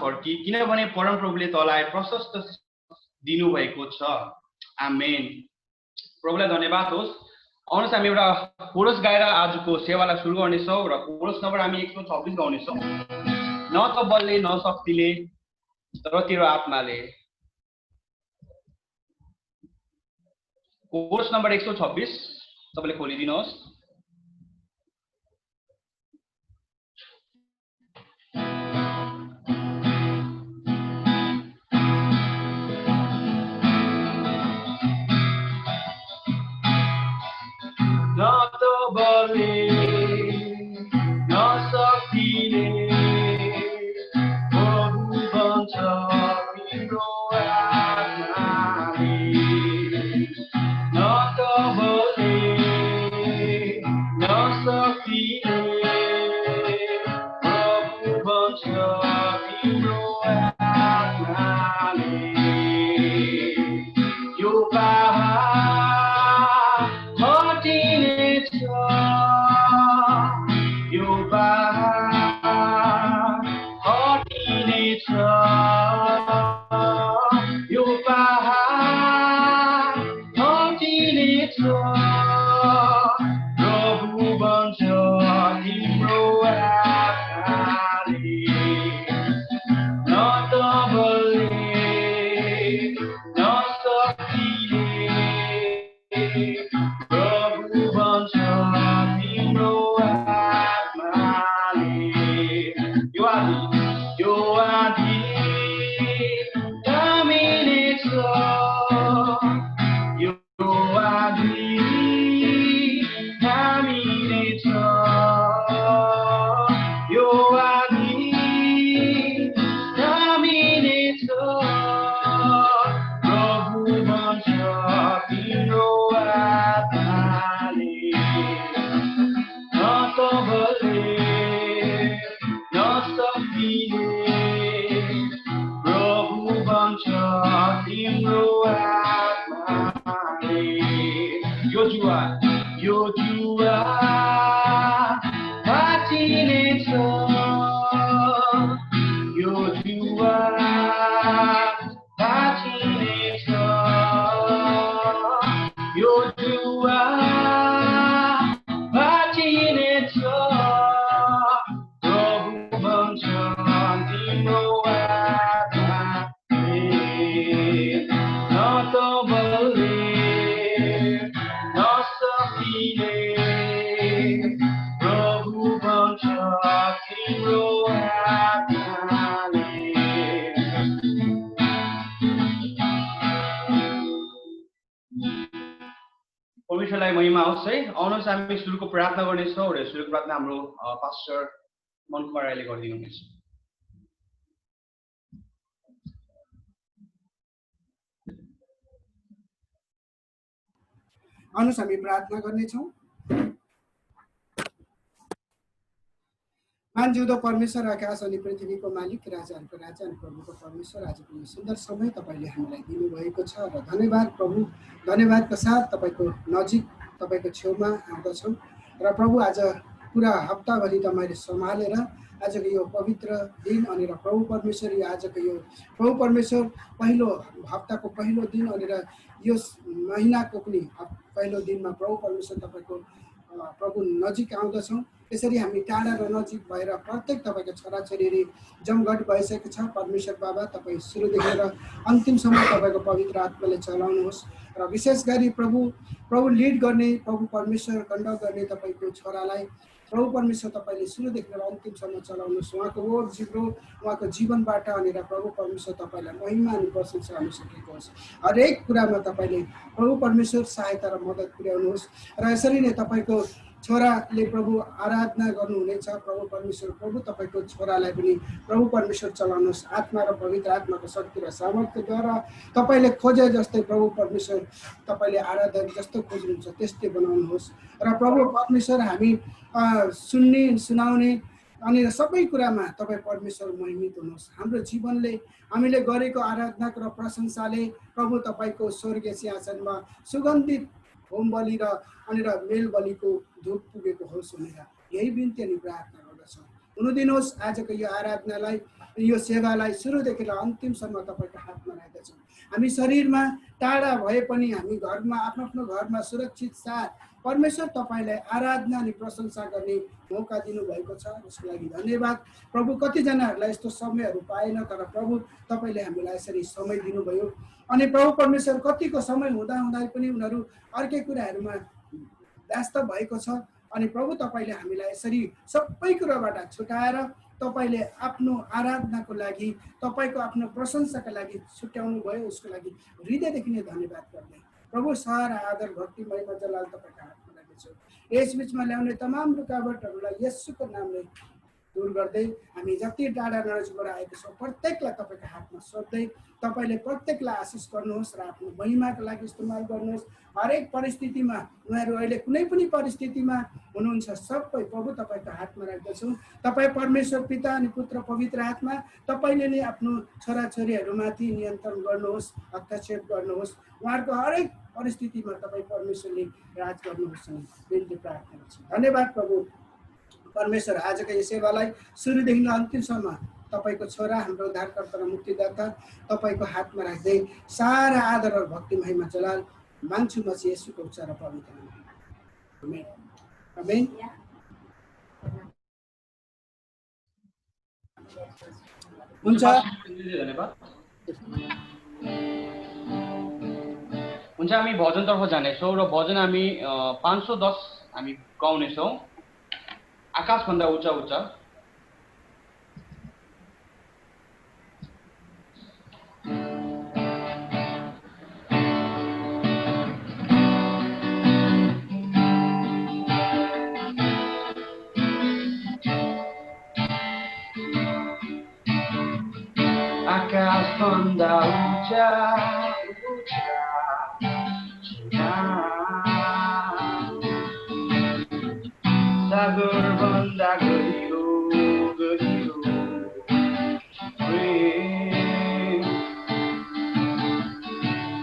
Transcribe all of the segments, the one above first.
फर्की, किनभने परमप्रभुले तँलाई प्रशस्त दिनुभएको छ। आमेन। प्रभुलाई धन्यवाद होस्। आउनुहोस् हामी एउटा कोरस गाएर आजको सेवालाई सुरु गर्नेछौँ र कोरस नम्बर हामी 126 गाउनेछौँ। न त बलले न शक्तिले तर तेरो आत्माले। कोरस नम्बर 126 तपाईले खोलिदिनुहोस्। न त बलले न शक्तिले प्रभु बन्छ तिम्रो आत्माले। न त बलले न शक्तिले प्रभु बन्छ तिम्रो आत्माले। यो परमेश्वरलाई महिमा होस् है। आउनुहोस् हामी सुरुको प्रार्थना गर्नेछौँ र सुरुको प्रार्थना हाम्रो पास्टर मन कुमार राईले गरिदिनु हुनेछ। आउनुहोस् हामी प्रार्थना गर्नेछौँ। महान जिउँदो परमेश्वर, आकाश अनि पृथ्वीको मालिक, राजाहरूको राजा अनि प्रभुको परमेश्वर, आजको यो सुन्दर समय तपाईँले हामीलाई दिनुभएको छ र धन्यवाद प्रभु। धन्यवादका साथ तपाईँको नजिक तपाईँको छेउमा आउँदछौँ र प्रभु आज पुरा हप्ताभरि तपाईँले सम्हालेर आजको यो पवित्र दिन अनि र प्रभु परमेश्वर आजको यो प्रभु परमेश्वर पहिलो हप्ताको पहिलो दिन अनि र यो महिनाको पनि पहिलो दिनमा प्रभु परमेश्वर तपाईँको प्रभु नजिक आउँदछौँ। यसरी हामी टाढा र नजिक भएर प्रत्येक तपाईँको छोराछोरी जमघट भइसकेको छ। परमेश्वर बाबा तपाईँ सुरुदेखि र अन्तिमसम्म तपाईँको पवित्र आत्माले चलाउनुहोस् र विशेष गरी प्रभु लिड गर्ने प्रभु परमेश्वर कन्डक्ट गर्ने तपाईँको छोरालाई प्रभु परमेश्वर तपाईँले सुरुदेखि र अन्तिमसम्म चलाउनुहोस्। उहाँको ओर जिब्रो उहाँको जीवनबाट अनि र प्रभु परमेश्वर तपाईँलाई महिमा अनि प्रशंसा हुन सकेको होस्। हरेक कुरामा तपाईँले प्रभु परमेश्वर सहायता र मद्दत पुर्याउनुहोस् र यसरी नै तपाईँको छोराले प्रभु आराधना गर्नुहुनेछ। प्रभु परमेश्वर प्रभु तपाईँको छोरालाई पनि प्रभु परमेश्वर चलाउनुहोस्। आत्मा र पवित्र आत्माको शक्ति र सामर्थ्यद्वारा तपाईँले खोजे जस्तै प्रभु परमेश्वर तपाईँले आराधना जस्तो खोज्नुहुन्छ त्यस्तै बनाउनुहोस् र प्रभु परमेश्वर हामी सुन्ने सुनाउने अनि सबै कुरामा तपाईँ परमेश्वर महिमित हुनुहोस्। हाम्रो जीवनले हामीले गरेको आराधनाको र प्रशंसाले प्रभु तपाईँको स्वर्गीय सिंहासनमा सुगन्धित होम बलि र अनि मेल बलिको धूप पुगेको होस् भनेर यही बिन्ती अनि प्रार्थना गर्दछौँ। हुन दिनुहोस् आजको यो आराधनालाई यो सेवालाई सुरुदेखि र अन्तिमसम्म तपाईँको हातमा राख्दछौँ। हामी शरीरमा टाढा भए पनि हामी घरमा आफ्नो आफ्नो घरमा सुरक्षित साथ परमेश्वर तपाईँलाई आराधना अनि प्रशंसा गर्ने मौका दिनुभएको छ। यसको लागि धन्यवाद प्रभु। कतिजनाहरूलाई यस्तो समयहरू पाएन, तर प्रभु तपाईँले हामीलाई यसरी समय दिनुभयो। अनि प्रभु परमेश्वर कतिको समय हुँदा पनि उनीहरू अर्कै कुराहरूमा व्यस्त भएको छ। अनि प्रभु तपाईँले हामीलाई यसरी सबै कुराबाट छुटाएर तपाईँले आफ्नो आराधनाको लागि, तपाईँको आफ्नो प्रशंसाका लागि छुट्याउनु भयो। उसको लागि हृदयदेखि नै धन्यवाद गर्दै प्रभु सारा आदर भक्ति महिमा जलाल तपाईँको हातमा राख्दछौँ। यस बिचमा ल्याउने तमाम रुकावटहरूलाई येशूको नामले दूर गर्दै हामी जति टाढा नजिकबाट आएको छौँ प्रत्येकलाई तपाईँको हातमा सोध्दै तपाईँले प्रत्येकलाई आशिष गर्नुहोस् र आफ्नो महिमाको लागि इस्तेमाल गर्नुहोस्। हरेक परिस्थितिमा उनीहरू अहिले कुनै पनि परिस्थितिमा हुनुहुन्छ, सबै प्रभु तपाईँको हातमा राख्दछौँ। तपाईँ परमेश्वर पिता अनि पुत्र पवित्र आत्मा तपाईँले नै आफ्नो छोराछोरीहरूमाथि नियन्त्रण गर्नुहोस्, हस्तक्षेप गर्नुहोस्। उहाँहरूको हरेक परिस्थितिमा तपाईँ परमेश्वरले राज गर्नुहोस् बिन्ती प्रार्थना गर्छु। धन्यवाद प्रभु परमेश्वर। आजको यो सेवालाई सुरुदेखि अन्तिमसम्म तपाईँको छोरा हाम्रो उद्धारकर्ता र मुक्तिदाता तपाईँको हातमा राख्दै सारा आदर र भक्ति महिमा जलाल माग्छु म चाहिँ येशूको उच्च र पवित्र नाममा। आमेन आमेन। हुन्छ हुन्छ हामी भजनतर्फ जानेछौँ र भजन हामी 510 हामी गाउनेछौँ। आकाशभन्दा उच्च उच्च। आकाशभन्दा उच्च उच्च सागरभन्दा गहिरो गहिरो प्रेम,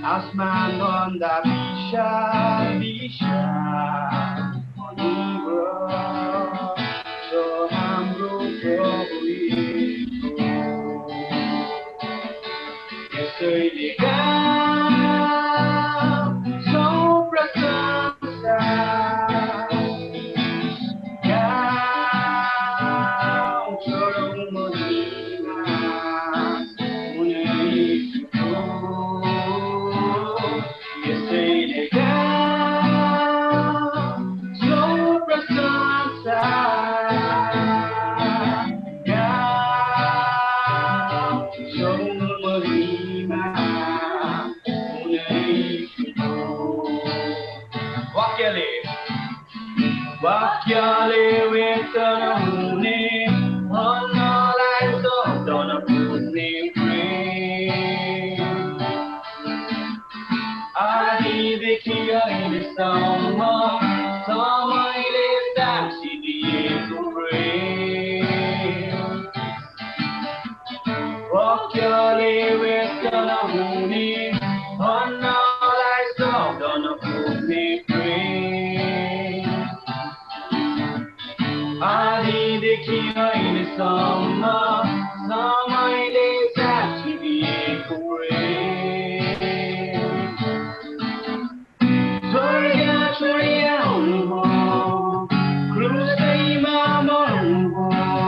आसमानभन्दा विशाल विशाल अनुग्रह छ हाम्रो प्रभु येशू। यसैले गाउँछौ प्रशंसा, वाक्यले व्यक्त नहुने भन्नलाई शब्द नपुग्ने प्रेम, आदिदेखि अहिलेसम्म समयले साक्षी दिएको प्रेम, वाक्यले व्यक्त नहुने भन्नलाई शब्द नपुग्ने प्रेम, आदिदेखि अहिलेसम्म समयले साक्षी दिएको प्रेम, स्वर्ग छोडी आउनुभयो, क्रुसैमा मर्नुभयो,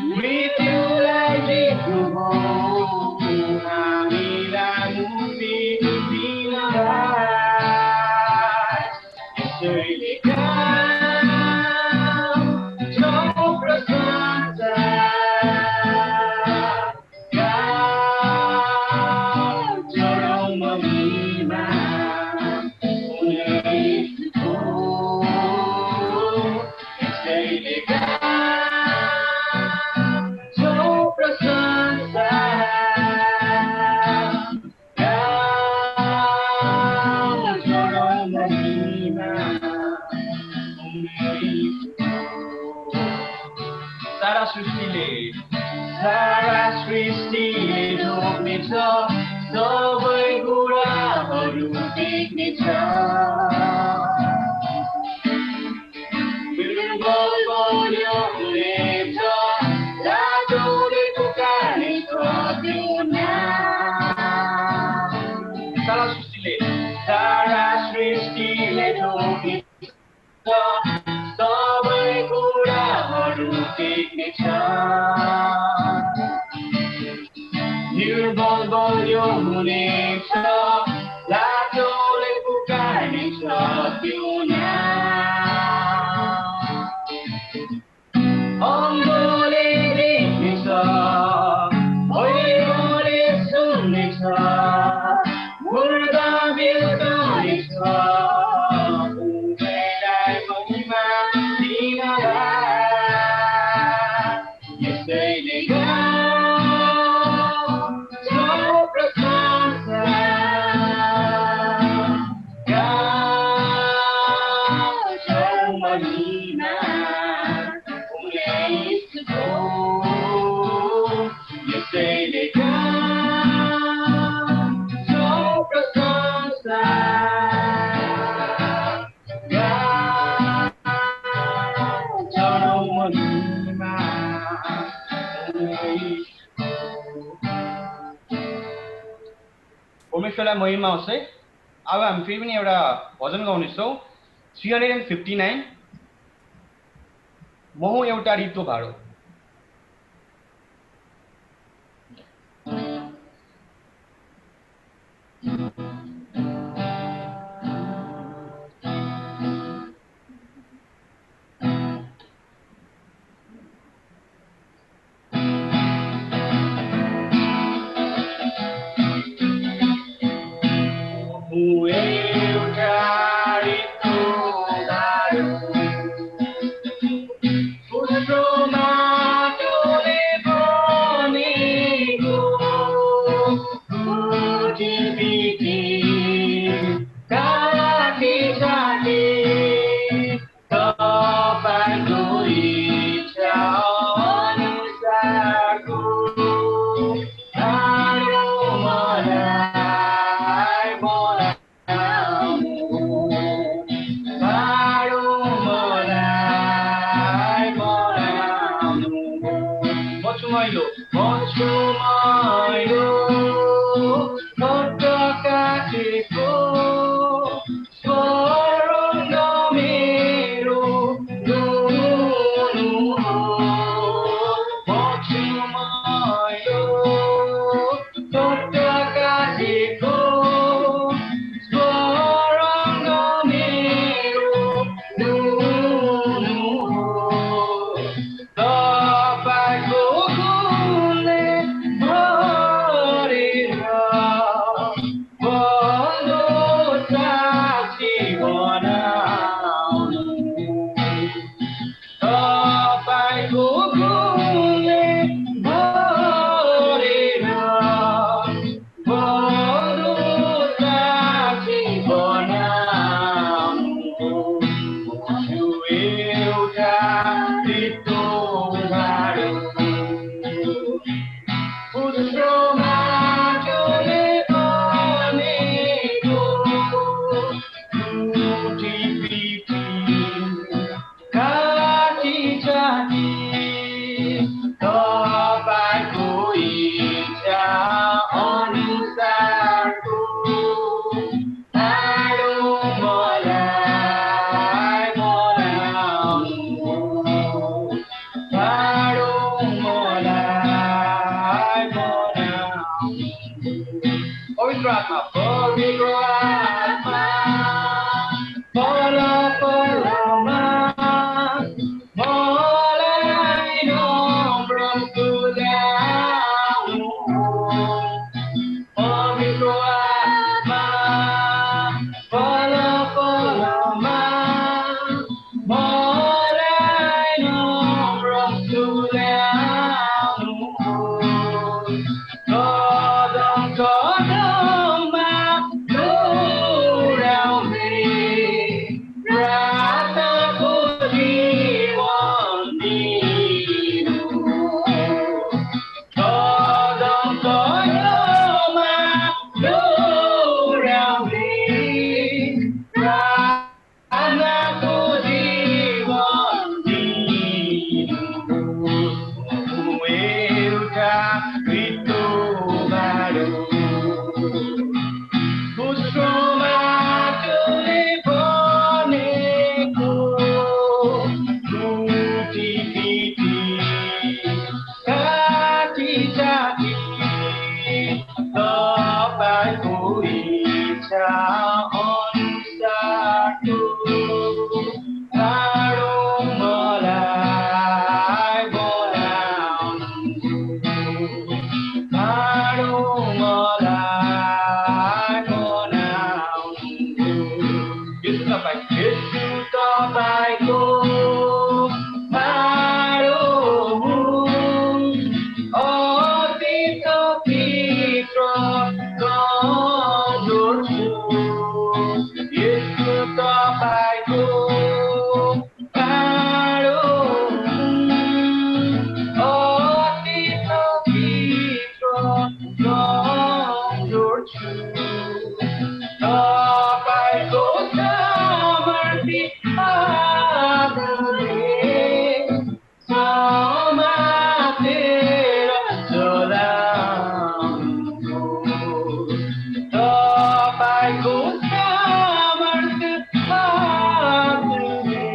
मृत्युलाई जित्नुभयो, हामीलाई मुक्ति दिनलाई। यसैले सारा सृष्टिले ढोक्नेछ, सबै कुराहरू देख्नेछ, बिल्कुल बन्यो हुनेछ, राजोले पुकार सारा सृष्टिले ढोकिन्छ सबै कुराहरू देख्नेछ निर्बल बलियो हुनेछ लाजोले पुकार्नेछ त्यो अङ्गोले देख्नेछ भैरोले सुन्नेछ मुर्दा बिउताउनेछ उभैलाई महिमा दिनलाई यसैले गाउँछौ प्रशंसा गाउँछौ महिमा उनीहरूको यसैले गाउँछौ प्रशंसा गाउँछौ महिमा परमेश्वरलाई महिमा होस् है। अब हामी फेरि पनि एउटा भजन गाउनेछौँ 359 म हुँ एउटा रित्तो भाँडो। Cristo लागि तपाईको इच्छा अनुसारको टाढो मलाई बनाउनु टाढो मलाई बनाउनु यसु तपाईको टाढो अतीत भित्र कमजोर छु यसु तपाईको टाढो अतीत भित्र कमजोर छु तपाईको सामर्थ्य आगोले समातेर चलाउनु तपाईको सामर्थ्य आगोले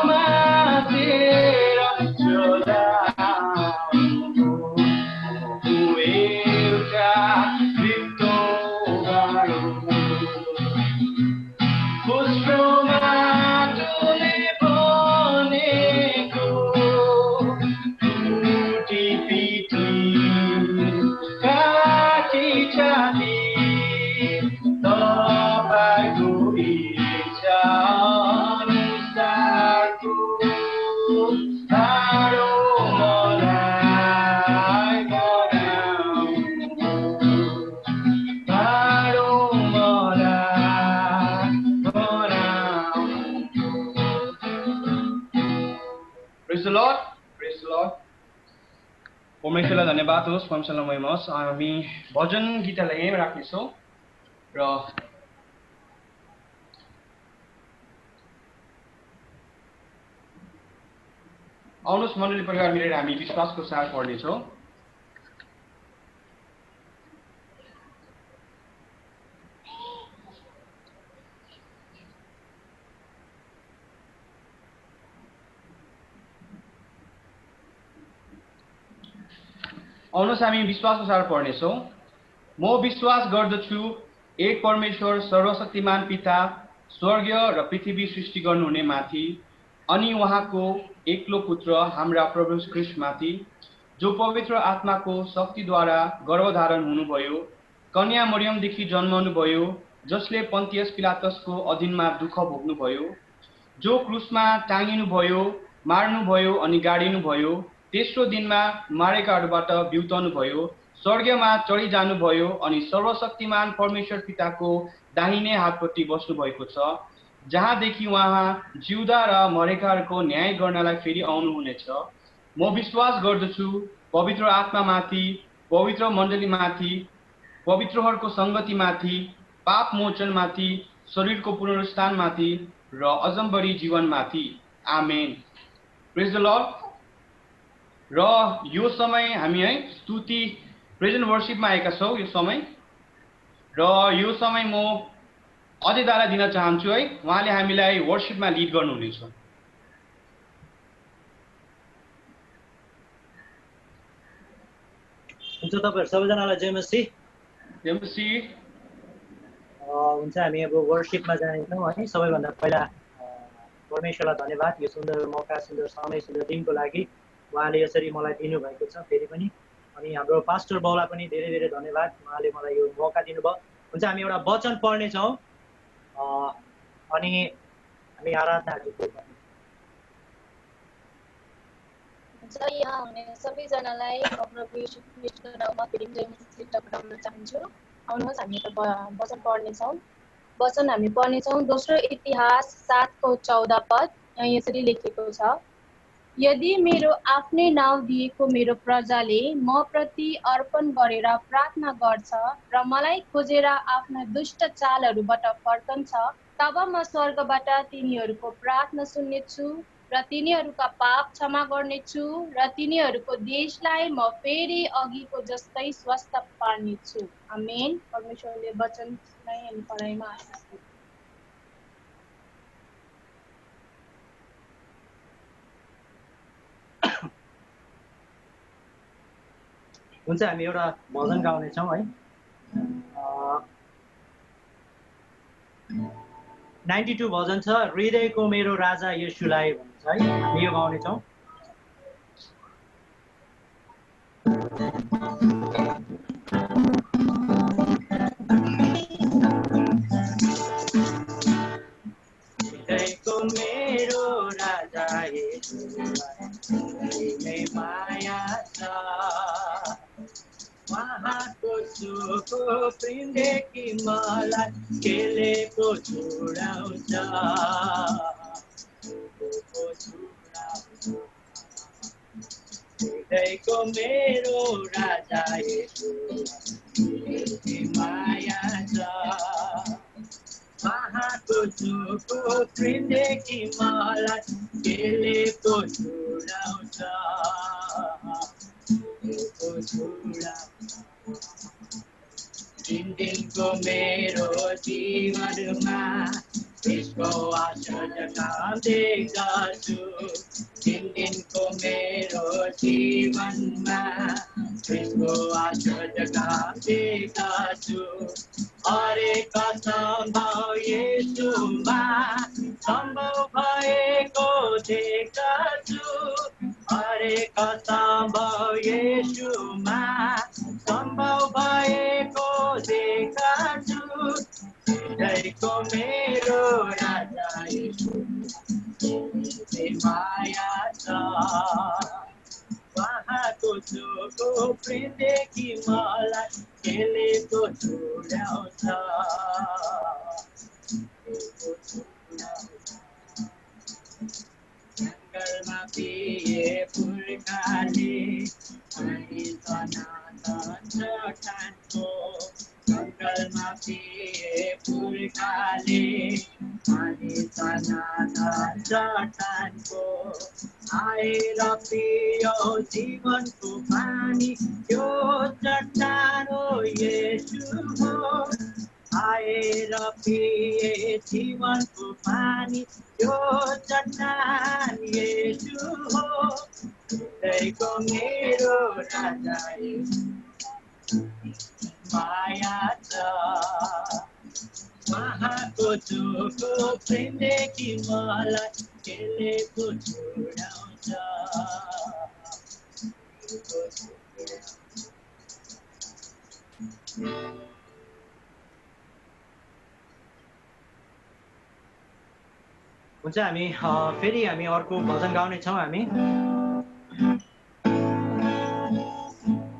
समातेर चलाउनु एउटा रित्तो गाडो पुष्पमा तुले बनेको टुटी पिटी काटी छाती तपाईको इच्छा अनुसारको टाढो मलाई बनाउनु टाढो मलाई बनाउनु Praise the Lord. Praise the Lord. परमेश्वरलाई धन्यवाद होस्, परमेश्वरलाई महिमा होस्। हामी भजन गीतलाई यहीँ राख्नेछौँ र आउनुहोस् मण्डली परिवार मिलेर हामी विश्वासको सार पढ्नेछौँ। आउनुहोस् हामी विश्वासको सार पढ्नेछौँ। म विश्वास गर्दछु एक परमेश्वर सर्वशक्तिमान पिता स्वर्गीय र पृथ्वी सृष्टि गर्नुहुने माथि अनि उहाँको एक्लो पुत्र हाम्रा प्रभु ख्रीष्ट माथि जो पवित्र आत्माको शक्तिद्वारा गर्भधारण हुनुभयो कन्या मरियमदेखि जन्मनुभयो जसले पन्तियस पिलातसको अधीनमा दुःख भोग्नुभयो जो क्रुसमा टाँगिनुभयो मार्नुभयो अनि गाडिनुभयो तेस्रो दिनमा मारेकाहरूबाट बिउताउनुभयो स्वर्गमा चढिजानुभयो अनि सर्वशक्तिमान परमेश्वर पिताको दाहिने हातपट्टि बस्नुभएको छ जहाँदेखि उहाँ जिउँदा र मरेकाहरूको न्याय गर्नलाई फेरि आउनुहुनेछ। म विश्वास गर्दछु पवित्र आत्मामाथि पवित्र मण्डलीमाथि पवित्रहरूको सङ्गतिमाथि पाप मोचनमाथि शरीरको पुनरुत्थानमाथि र अजम्बरी जीवनमाथि आमेन। प्रेज द लर्ड। र यो समय हामी है स्तुति प्रेजेन्ट वर्शिपमा आएका छौँ यो समय र यो समय म अध्ययलाई दिन चाहन्छु है उहाँले हामीलाई वर्शिपमा लिड गर्नुहुनेछ। हुन्छ तपाईहरु सबैजनालाई जय मसीह। जय मसीह। हुन्छ हामी अब वर्शिपमा जानेछौँ है। सबैभन्दा पहिला परमेश्वरलाई धन्यवाद यो सुन्दर मौका सुन्दर समय सुन्दर दिनको लागि उहाँले यसरी मलाई दिनुभएको छ फेरि पनि। अनि हाम्रो पास्टर बाउलाई पनि धेरै धेरै धन्यवाद उहाँले मलाई यो मौका दिनुभयो। हुन्छ हामी एउटा वचन पढ्नेछौँ अनि हामी आराधना यहाँ हुने सबैजनालाई प्रभु येशू ख्रीष्टको नाममा फेरि जय मसीह टक्राउन चाहन्छु। आउनुहोस् हामी त वचन पढ्नेछौँ। वचन हामी पढ्नेछौँ दोस्रो इतिहास 7:14 पद। यहाँ यसरी लेखेको छ, यदि मेरो आफ्नै नाउँ दिएको मेरो प्रजाले म प्रति अर्पण गरेर प्रार्थना गर्छ र मलाई खोजेर आफ्ना दुष्ट चालहरूबाट फर्कन्छ तब म स्वर्गबाट तिनीहरूको प्रार्थना सुन्नेछु र तिनीहरूका पाप क्षमा गर्नेछु र तिनीहरूको देशलाई म फेरि अघिको जस्तै स्वस्थ पार्नेछु। आमेन। परमेश्वरले वचन सुनाई अनि पढाइमा आशिष दिनु। हुन्छ हामी एउटा भजन गाउनेछौँ है 92 भजन छ हृदयको मेरो राजा येशूलाई भन्छ है हामी यो गाउनेछौँ हृदयको मेरो राजा येशूलाई माया छ उहाँको सुखको प्रेमदेखि मलाई केलेको छुडाउँछ हृदयको मेरो राजा येशूलाई माया छ उहाँको सुखको प्रेमदेखि मलाई केलेको छुडाउँछ दिनको मेरो जीवनमा त्यसको आश्चर्य काम देख्दछु दिनको मेरो जीवनमा त्यसको आश्चर्य काम देख्दछु हरेक सम्भव येशूमा सम्भव भएको देख्दछु हरेक सम्भव येशूमा सम्भव भएको देख्दछु हृदयको मेरो राजा येशू माया छ उहाँको सुखको प्रेमदेखि मलाई केलेको छुडाउँछ जङ्गलमा पिए पुर्खाले अनि सनातन चट्टानको जङ्गलमा पिए पुर्खाले अनि सनातन चट्टानको आएर पियो जीवनको पानी त्यो चट्टान हो येशू हो आएर पिए जीवनको पानी त्यो चट्टान येशू हो हृदयको मेरो राजा येशू माया छ उहाँको सुखको प्रेमदेखि मलाई केलेको छुडाउँछ हुन्छ हामी फेरि हामी अर्को भजन गाउनेछौँ हामी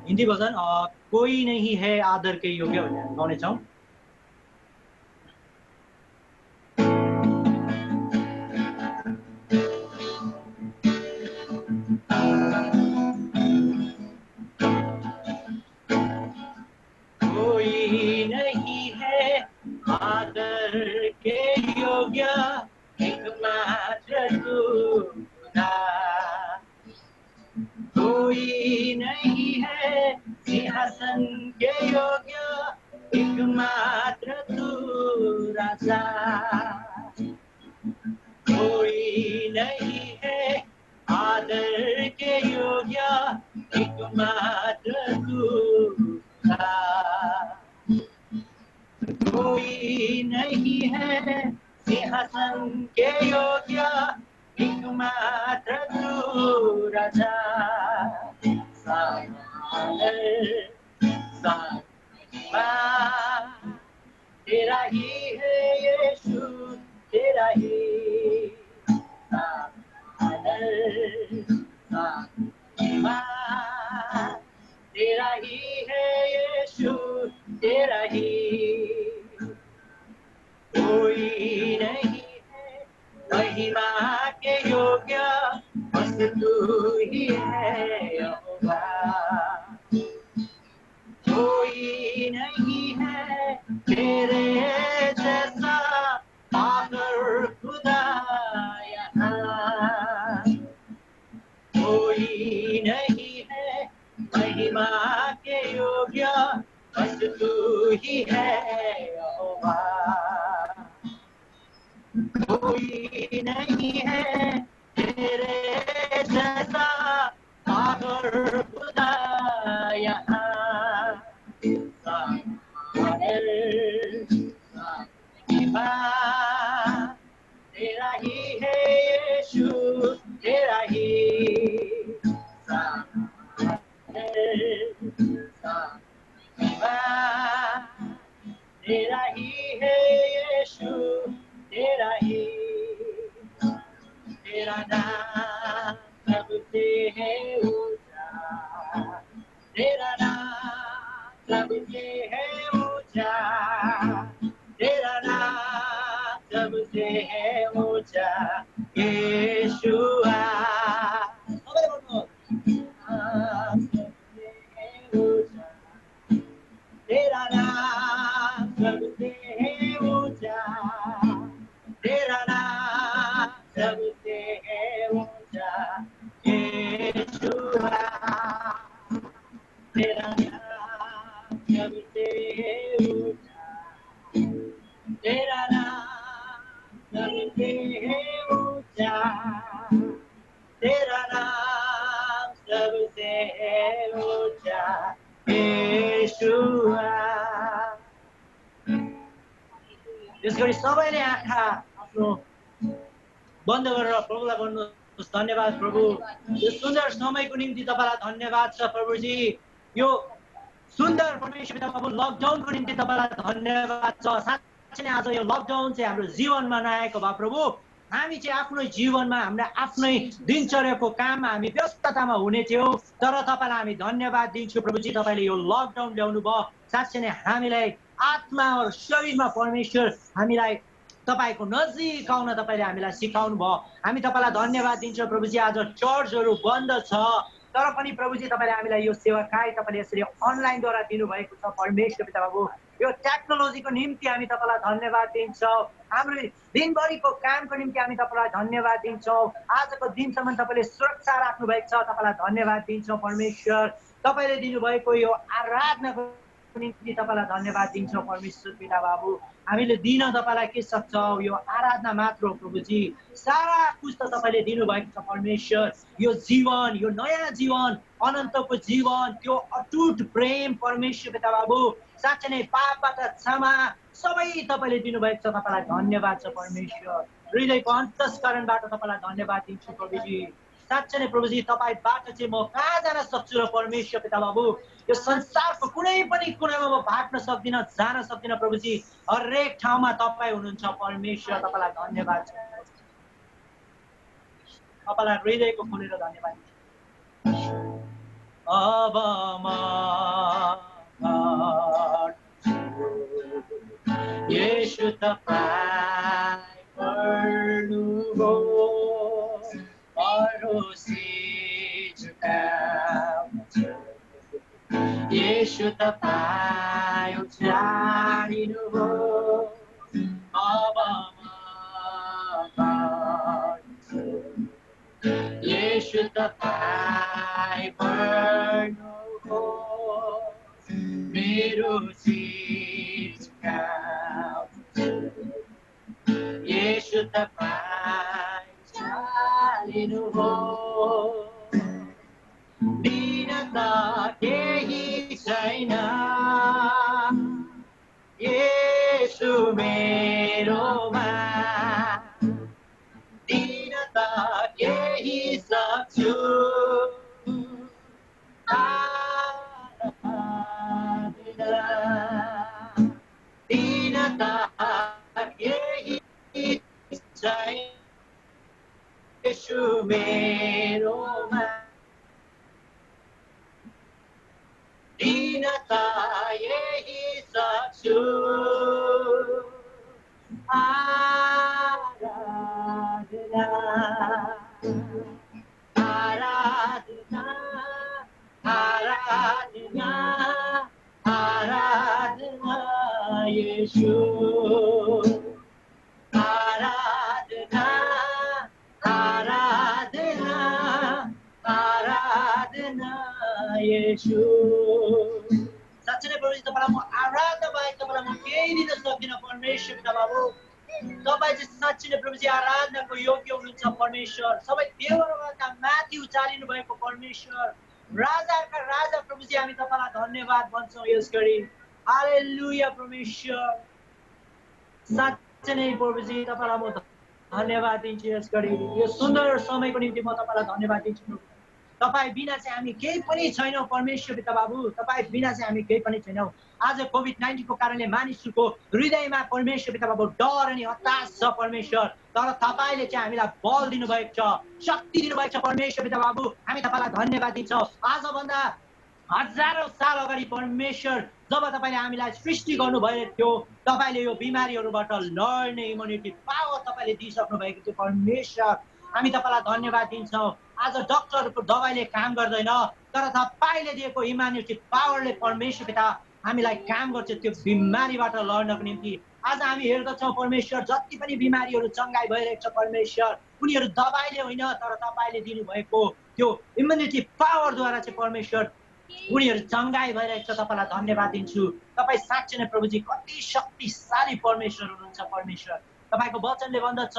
हिन्दी भजन कोही नहीं है आदर के योग्य भनेर हामी गाउनेछौँ कोई नहीं है आदर के योग्य एकमात्र तू खुदा कोई नहीं है सिंहासन के योग्य एकमात्र तू राजा कोई नहीं है आदर के योग्य एकमात्र तू खुदा कोई नहीं है सिंहासन के योग्य एकमात्र तू राजा तेरा ही है यीशु तेरा ही तेरा ही है यीशु तेरा ही कोई नहीं है महिमा के योग्य बस तू ही है यहोवा कोई नहीं है तेरे जैसा पागल खुदा यहाँ कोई नहीं है महिमा के योग्य बस तू ही है यहोवा कोई नहीं है तेरे जैसा पागल खुदा यहाँ तेरा ही है यीशु, तेरा ही, तेरा नाम सबसे है ऊंचा, तेरा नाम सबसे है ऊंचा, तेरा नाम सबसे है ऊंचा, यीशुआ। सबैले भन्नुहोस्, नाम सबसे है ऊंचा, तेरा नाम सबसे है ऊंचा, तेरा नाम सबसे है ऊंचा, यीशुआ। तेरा नाम सबसे है ऊंचा, तेरा नाम सबसे है ऊंचा, तेरा नाम सबसे है ऊंचा, यीशुआ। यसरी सबैले आँखा आफ्नो बन्द गरेर प्रभुलाई भन्नुहोस्, धन्यवाद प्रभु, यो सुन्दर समयको निम्ति तपाईँलाई धन्यवाद छ प्रभुजी। यो सुन्दर परमेश्वर बाबु लकडाउनको निम्ति तपाईँलाई धन्यवाद छ। साँच्चै नै आज यो लकडाउन चाहिँ हाम्रो जीवनमा नआएको भए प्रभु, हामी चाहिँ आफ्नो जीवनमा हाम्रो आफ्नै दिनचर्याको काममा हामी व्यस्ततामा हुने थियौँ, तर तपाईँलाई हामी धन्यवाद दिन्छौँ प्रभुजी। तपाईँले यो लकडाउन ल्याउनु भयो, साँच्चै नै हामीलाई आत्मा र शरीरमा परमेश्वर हामीलाई तपाईँको नजिक आउन तपाईँले हामीलाई सिकाउनु भयो। हामी तपाईँलाई धन्यवाद दिन्छौँ प्रभुजी। आज चर्चहरू बन्द छ, तर पनि प्रभुजी तपाईँले हामीलाई यो सेवाकाई तपाईँले यसरी अनलाइनद्वारा दिनुभएको छ परमेश्वर पिता बाबु। यो टेक्नोलोजीको निम्ति हामी तपाईँलाई धन्यवाद दिन्छौँ, हाम्रो दिनभरिको कामको निम्ति हामी तपाईँलाई धन्यवाद दिन्छौँ। आजको दिनसम्म तपाईँले सुरक्षा राख्नुभएको छ, तपाईँलाई धन्यवाद दिन्छौँ परमेश्वर। तपाईँले दिनुभएको यो आराधनाको निम्ति तपाईँलाई धन्यवाद दिन्छौँ परमेश्वर पिता बाबु। हामीले दिन तपाईँलाई के सक्छौँ, यो आराधना मात्र हो प्रभुजी। सारा कुछ त तपाईँले दिनुभएको छ परमेश्वर। यो जीवन, यो नयाँ जीवन, अनन्तको जीवन, त्यो अटुट प्रेम परमेश्वर पिता बाबु, साँच्चै नै पापबाट क्षमा सबै तपाईँले दिनुभएको छ, तपाईँलाई धन्यवाद छ परमेश्वर। हृदयको अन्तस्करणबाट तपाईँलाई धन्यवाद दिन्छु प्रभुजी। साँच्चै नै प्रभुजी तपाईँबाट चाहिँ म कहाँ जान सक्छु र परमेश्वर पिता बाबु, यो संसारको कुनै पनि कुनामा म भाग्न सक्दिनँ, जान सक्दिनँ प्रभुजी। हरेक ठाउँमा तपाईँ हुनुहुन्छ परमेश्वर, तपाईँलाई धन्यवाद छ। तपाईँलाई हृदयको खोलेर धन्यवाद दिन्छु। अब येशू तपाईँ पर्नुभयो, भरोसी झुकाउँछु। येशू तपाईँ उचालिनुभयो, अब येशू तपाईँ पर्नुभयो, मेरो शिर झुकाउँछु। येशू तपाईँ उचालिनुभयो, दिन त केही छैन, येशू मेरोमा, दिन त केही सक्छु, दिन त केही छैन, येशू मेरोमा, दिन त यही सक्छु, आराधना आराधना आराधना आराधना येशू, आराधना आराधना आराधना येशू। साँच्चै नै प्रभुजी तपाईँलाई म आराधना बाहेक तपाईँलाई म केही दिन सक्दिनँ परमेश्वर पिता बाबु। तपाईँ चाहिँ साँच्चै नै प्रभुजी आराधनाको योग्य हुनुहुन्छ परमेश्वर। सबै देवहरूका माथि उचालिनु भएको परमेश्वर, राजाका राजा प्रभुजी, हामी तपाईँलाई धन्यवाद भन्छौँ यस घडी। हालेलुया परमेश्वर। साँच्चै नै प्रभुजी तपाईँलाई म धन्यवाद दिन्छु यस घडी। यो सुन्दर समयको निम्ति म तपाईँलाई धन्यवाद दिन्छु। तपाईँ बिना चाहिँ हामी केही पनि छैनौँ परमेश्वर पिता बाबु, तपाईँ बिना चाहिँ हामी केही पनि छैनौँ। आज कोभिड-19 को कारणले मानिसहरूको हृदयमा परमेश्वर पिता बाबु डर अनि हताश छ परमेश्वर, तर तपाईँले चाहिँ हामीलाई बल दिनुभएको छ, शक्ति दिनुभएको छ परमेश्वर पिता बाबु। हामी तपाईँलाई धन्यवाद दिन्छौँ। आजभन्दा हजारौं साल अगाडि परमेश्वर जब तपाईँले हामीलाई सृष्टि गर्नुभएको थियो, तपाईँले यो बिमारीहरूबाट लड्ने इम्युनिटी पावर तपाईँले दिइसक्नु भएको थियो परमेश्वर। हामी तपाईँलाई धन्यवाद दिन्छौँ। आज डक्टरहरूको दबाईले काम गर्दैन, तर तपाईँले दिएको इम्युनिटी पावरले परमेश्वर पिता हामीलाई काम गर्छ त्यो बिमारीबाट लड्नको निम्ति। आज हामी हेर्दछौँ परमेश्वर जति पनि बिमारीहरू चङ्गाई भइरहेको छ परमेश्वर, उनीहरू दबाईले होइन तर तपाईँले दिनुभएको त्यो इम्युनिटी पावरद्वारा चाहिँ परमेश्वर उनीहरू चङ्गाई भइरहेको छ। तपाईँलाई धन्यवाद दिन्छु। तपाईँ साँच्चै नै प्रभुजी कति शक्तिशाली परमेश्वर हुनुहुन्छ परमेश्वर। तपाईँको वचनले भन्दछ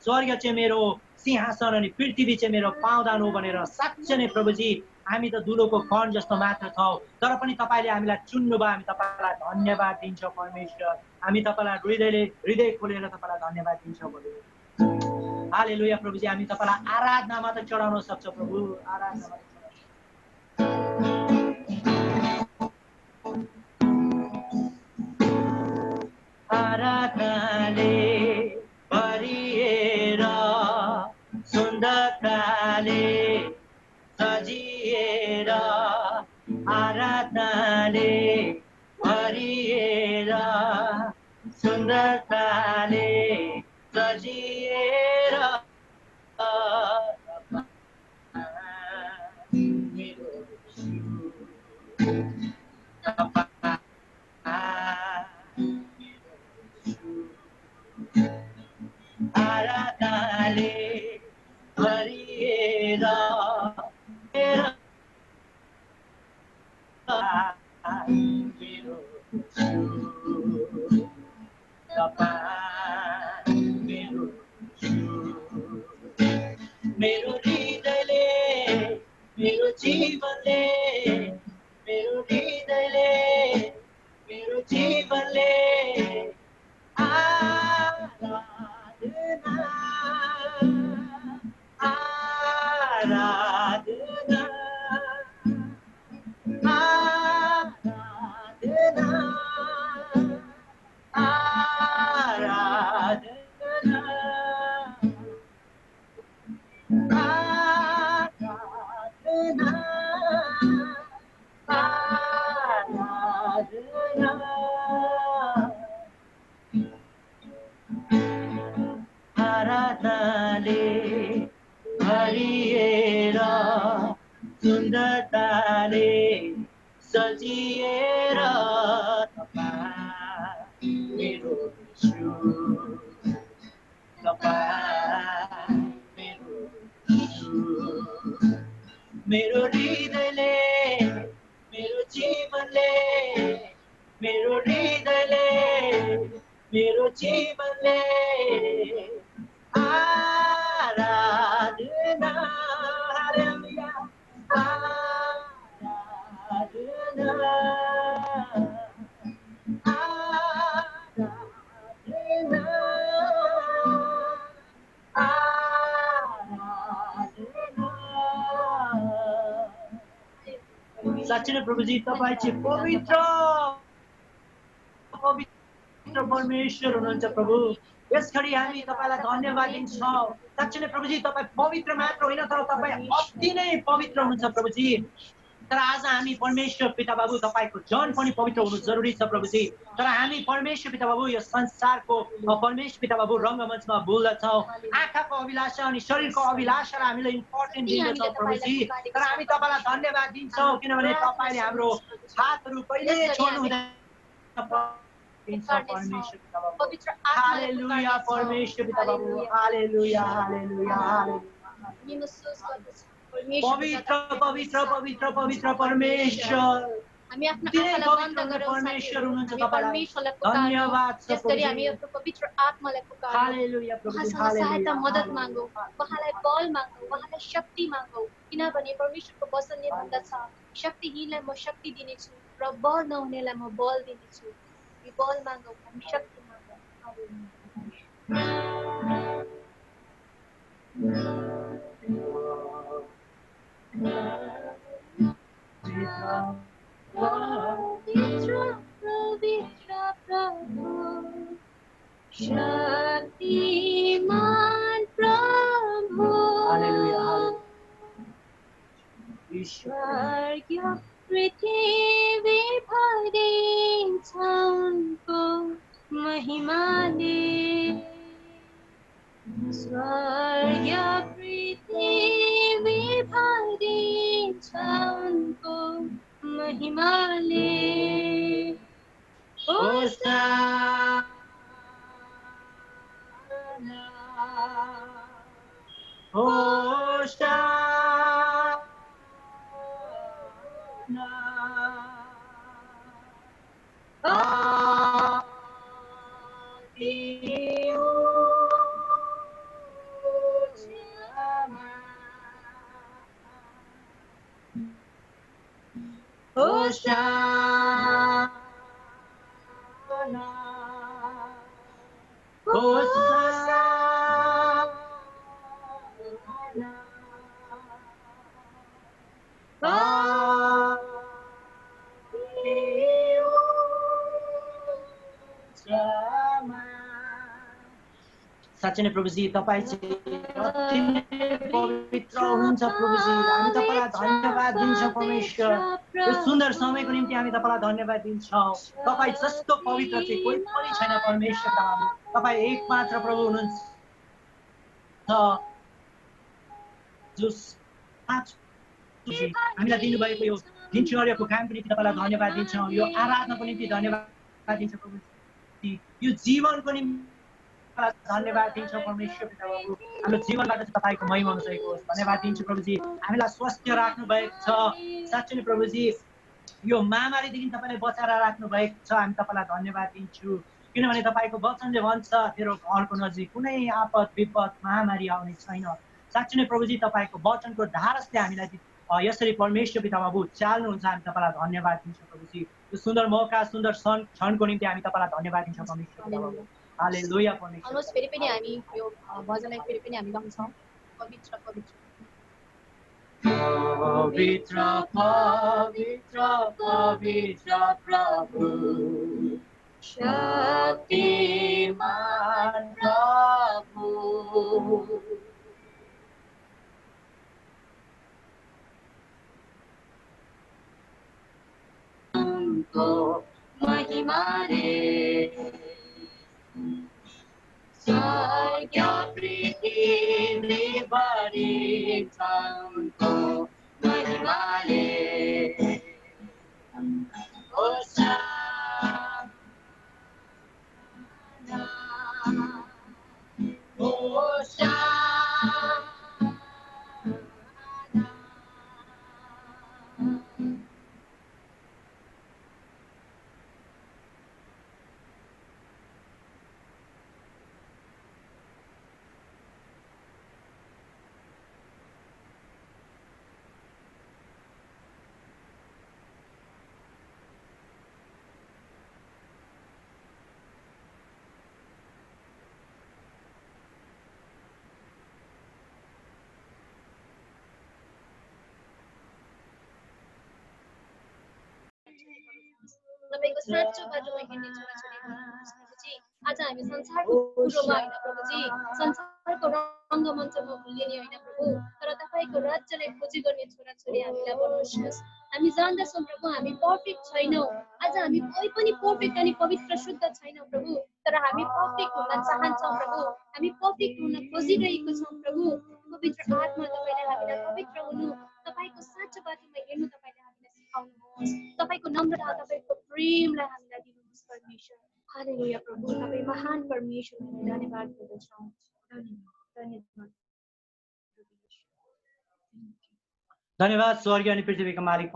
स्वर्ग चाहिँ मेरो सिंहासन अनि पृथ्वी चाहिँ मेरो पाउँदान हो भनेर। साँच्चै नै प्रभुजी हामी त धुलोको कण जस्तो मात्र छौँ, तर पनि तपाईँले हामीलाई चुन्नुभयो। हामी तपाईँलाई धन्यवाद दिन्छौँ परमेश्वर। हामी तपाईँलाई हृदय खोलेर तपाईँलाई धन्यवाद दिन्छौँ प्रभु। हालेलुया प्रभुजी, हामी तपाईँलाई आराधना मात्र चढाउन सक्छौँ प्रभु, आराधना मात्र। आराधनाले भरिएर सुन्दरताले सजिएर, आराधनाले भरिएर सुन्दरताले सजिएर, आराधनाले भरिएर मेरो मेरो हृदयले मेरो जीवनले मेरो हृदयले मेरो जीवनले आराधना आराधना आराधना आराधना आराधना आराधना आराधनाले भरिएर सुन्दरताले सजिएर, तपाईँ मेरो छु, तपाईँ मेरो छु, मेरो हृदयले मेरो जीवनले मेरो हृदयले मेरो जीवनले आराधना हालेलुया आराधना आराधना आराधना। साँच्चै नै प्रभुजी तपाईँ चाहिँ पवित्र पवित्र परमेश्वर हुनुहुन्छ प्रभु। यस घडी हामी तपाईँलाई धन्यवाद दिन्छौँ। साँच्चै नै प्रभुजी तपाईँ पवित्र मात्र होइन तर तपाईँ अति नै पवित्र हुनुहुन्छ प्रभुजी। तर आज हामी परमेश्वर पिता बाबु तपाईँको जन पनि पवित्र हुनु जरुरी छ प्रभुजी। तर हामी परमेश्वर पिता बाबु यो संसारको परमेश्वर पिता बाबु रङ्गमञ्चमा बोल्दछौँ। आँखाको अभिलाषा अनि शरीरको अभिलाषालाई हामीले इम्पोर्टेन्ट दिँदछौँ प्रभुजी। तर हामी तपाईँलाई धन्यवाद दिन्छौँ किनभने तपाईँले हाम्रो हातहरू कहिले छोड्नु हुँदैन। परमेश्वर पिता बाबु हालेलुया, परमेश्वर पिता बाबु हालेलुया हालेलुया पवित्र पवित्र पवित्र पवित्र परमेश्वर हामी आफ्नो तिनै आत्मालाई बन्द पवित्र गरौँ। परमेश्वर हुनुहुन्छ हामी तपाईलाई परमेश्वरलाई पुकारौँ। धन्यवाद छ त्यसगरी हामी प्रभु। आफ्नो पवित्र आत्मालाई पुकारौँ। हालेलुया प्रभु उहाँसँग हालेलुया सहायता मद्दत मागौँ, उहाँलाई बल मागौँ, उहाँलाई शक्ति मागौँ। किनभने परमेश्वरको वचनले भन्दछ शक्तिहीनलाई म शक्ति दिनेछु र बल नहुनेलाई म बल दिनेछु। हामी बल मागौँ, हामी शक्ति मागौँ। पवित्र पवित्र प्रभु शक्तिमान प्रभु स्वर्ग पृथ्वी भरिन्छ उनको महिमाले स्वर्ग पृथ्वी भरिन्छ उनको महिमाले साँच्चै नै प्रभुजी तपाईँ चाहिँ अति नै पवित्र हुनुहुन्छ प्रभुजी। हामी तपाईँलाई धन्यवाद दिन्छौँ परमेश्वर। यो सुन्दर समयको निम्ति हामी तपाईँलाई धन्यवाद दिन्छौँ। तपाईँ जस्तो पवित्र चाहिँ कोही पनि छैन परमेश्वर। तपाईँ एक मात्र प्रभु हुनुहुन्छ जो हामीलाई दिनुभएको यो दिनचर्याको कामको निम्ति तपाईँलाई धन्यवाद दिन्छौँ। यो आराधनाको निम्ति धन्यवाद दिन्छौँ प्रभुजी। यो जीवनको निम्ति धन्यवाद दिन्छौँ परमेश्वर पिता बाबु। हाम्रो जीवनबाट चाहिँ तपाईँको महिमा हुन सकेको होस्। धन्यवाद दिन्छु प्रभुजी। हामीलाई स्वास्थ्य राख्नु भएको छ। साँच्चै नै प्रभुजी यो महामारीदेखि तपाईँले बचाएर राख्नु भएको छ। हामी तपाईँलाई धन्यवाद दिन्छु किनभने तपाईँको वचनले भन्छ तेरो घरको नजिक कुनै आपद विपद महामारी आउने छैन। साँच्चै नै प्रभुजी तपाईँको वचनको धारसले हामीलाई यसरी परमेश्वर पिता बाबु चाल्नुहुन्छ। हामी तपाईँलाई धन्यवाद दिन्छौँ प्रभुजी। यो सुन्दर मौका सुन्दर क्षणको निम्ति हामी तपाईँलाई धन्यवाद दिन्छौँ परमेश्वर पिता बाबु। हालेलुया परमेश्वर। आउनुहोस् फेरि पनि हामी यो भजनलाई फेरि पनि हामी गाउँछौँ। पवित्र पवित्र पवित्र पवित्र पवित्र प्रभु शक्तिमान प्रभु उनको महिमा रे स्वर्ग पृथ्वी भरिन्छ उनको महिमाले होशाना होशाना तपाईँको साँचो बाटोमा हिँड्ने छोराछोरी हुनुहुन्छ प्रभुजी। आज हामी संसारको कुरोमा होइन प्रभुजी, संसारको रङ्गमञ्चमा भुलिने होइन प्रभु, तर तपाईँको राज्यलाई खोजी गर्ने छोराछोरी हामीलाई बनाउनुहोस्। हामी जान्दछौँ प्रभु हामी पर्फेक्ट छैनौँ। आज हामी कोही पनि पर्फेक्ट अनि पवित्र शुद्ध छैनौँ प्रभु, तर हामी पर्फेक्ट हुन चाहन्छौँ प्रभु। हामी पर्फेक्ट हुन खोजिरहेको छौँ प्रभु। पवित्र आत्मा तपाईँले हामीलाई पवित्र हुनु, तपाईँको साँचो बाटोमा हिँड्नु तपाईँले हामीलाई सिकाउनुहोस्। तपाईँको नम्रता तपाईँको प्रेमलाई हामीलाई दिनुहोस् परमेश्वर। हालेलुया प्रभु, तपाईँ महान परमेश्वर, धन्यवाद गर्दछौँ। धन्यवाद धन्यवाद स्वर्गीय अनि पृथ्वीका मालिक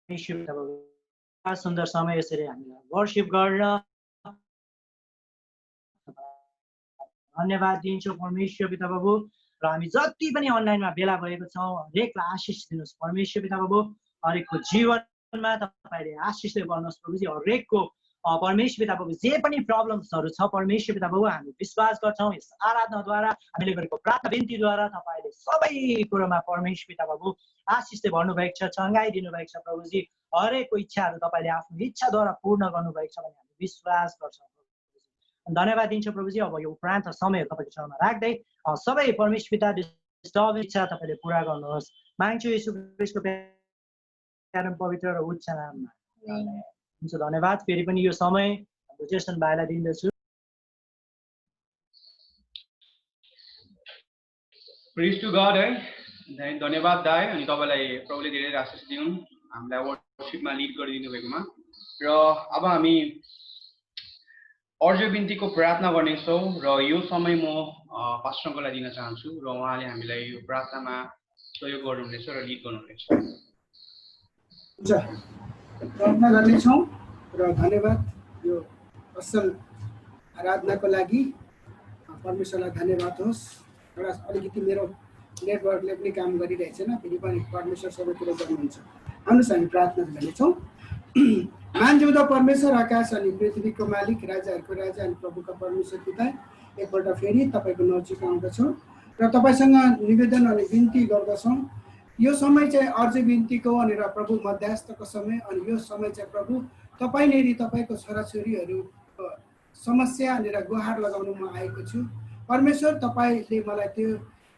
परमेश्वर। सुन्दर समय यसरी हामीलाई वर्शिप गरेर धन्यवाद दिन्छौँ परमेश्वर पिता बाबु। र हामी जति पनि अनलाइनमा भेला भएको छौँ हरेकलाई आशिष दिनुहोस् परमेश्वर पिता बाबु। हरेकको जीवनमा तपाईँले आशिषले गर्नुहोस् प्रभुजी। हरेकको परमेश्वर पिता प्रभु जे पनि प्रब्लम्सहरू छ परमेश्वर पिता प्रभु हामी विश्वास गर्छौँ यस आराधनाद्वारा हामीले गरेको प्रार्थना बिन्तीद्वारा तपाईँले सबै कुरोमा परमेश्वर पिता प्रभु आशिषले भर्नुभएको छ, चङ्गाइ दिनुभएको छ प्रभुजी। हरेकको इच्छाहरू तपाईँले आफ्नो इच्छाद्वारा पूर्ण गर्नुभएको छ भने हामी विश्वास गर्छौँ। धन्यवाद दिन्छौँ प्रभुजी। अब यो उपरान्त समय तपाईँको चरणमा राख्दै सबै परमेश्वर पिता इच्छा तपाईँले पुरा गर्नुहोस्। माग्छु येशू ख्रीष्टको प्यारो पवित्र र उच्च नाममा। हुन्छ, धन्यवाद। फेरि पनि यो समय जेसन भाइलाई दिँदछु। प्रेज टु गॉड है। धन्यवाद दाइ। अनि तपाईँलाई प्रभुले धेरै आशिष दिउन् हामीलाई वर्शिपमा लिड गरिदिनु भएकोमा। र अब हामी अर्ज बिन्तीको प्रार्थना गर्नेछौँ र यो समय म पास्टर अङ्कललाई दिन चाहन्छु र उहाँले हामीलाई यो प्रार्थनामा सहयोग गर्नुहुनेछ र लिड गर्नुहुनेछ। हुन्छ, प्रार्थना गर्नेछौँ र धन्यवाद यो असल आराधनाको लागि परमेश्वरलाई धन्यवाद होस्। एउटा अलिकति मेरो नेटवर्कले पनि काम गरिरहेको छैन, फेरि पनि परमेश्वर सबै कुरो गर्नुहुन्छ। आउनुहोस् हामी प्रार्थना गर्नेछौँ। मानजिउँदो परमेश्वर, आकाश अनि पृथ्वीको मालिक, राजाहरूको राजा अनि प्रभुका परमेश्वर पिता, एकपल्ट फेरि तपाईँको नजिक आउँदछौँ र तपाईँसँग निवेदन अनि बिन्ती गर्दछौँ। यो समय चाहिँ अर्ज बिन्तीको अनि र प्रभु मध्यस्थको समय, अनि यो समय चाहिँ प्रभु तपाईँले तपाईँको छोराछोरीहरू समस्या अनि र गुहार लगाउनु म आएको छु। परमेश्वर, तपाईँले मलाई त्यो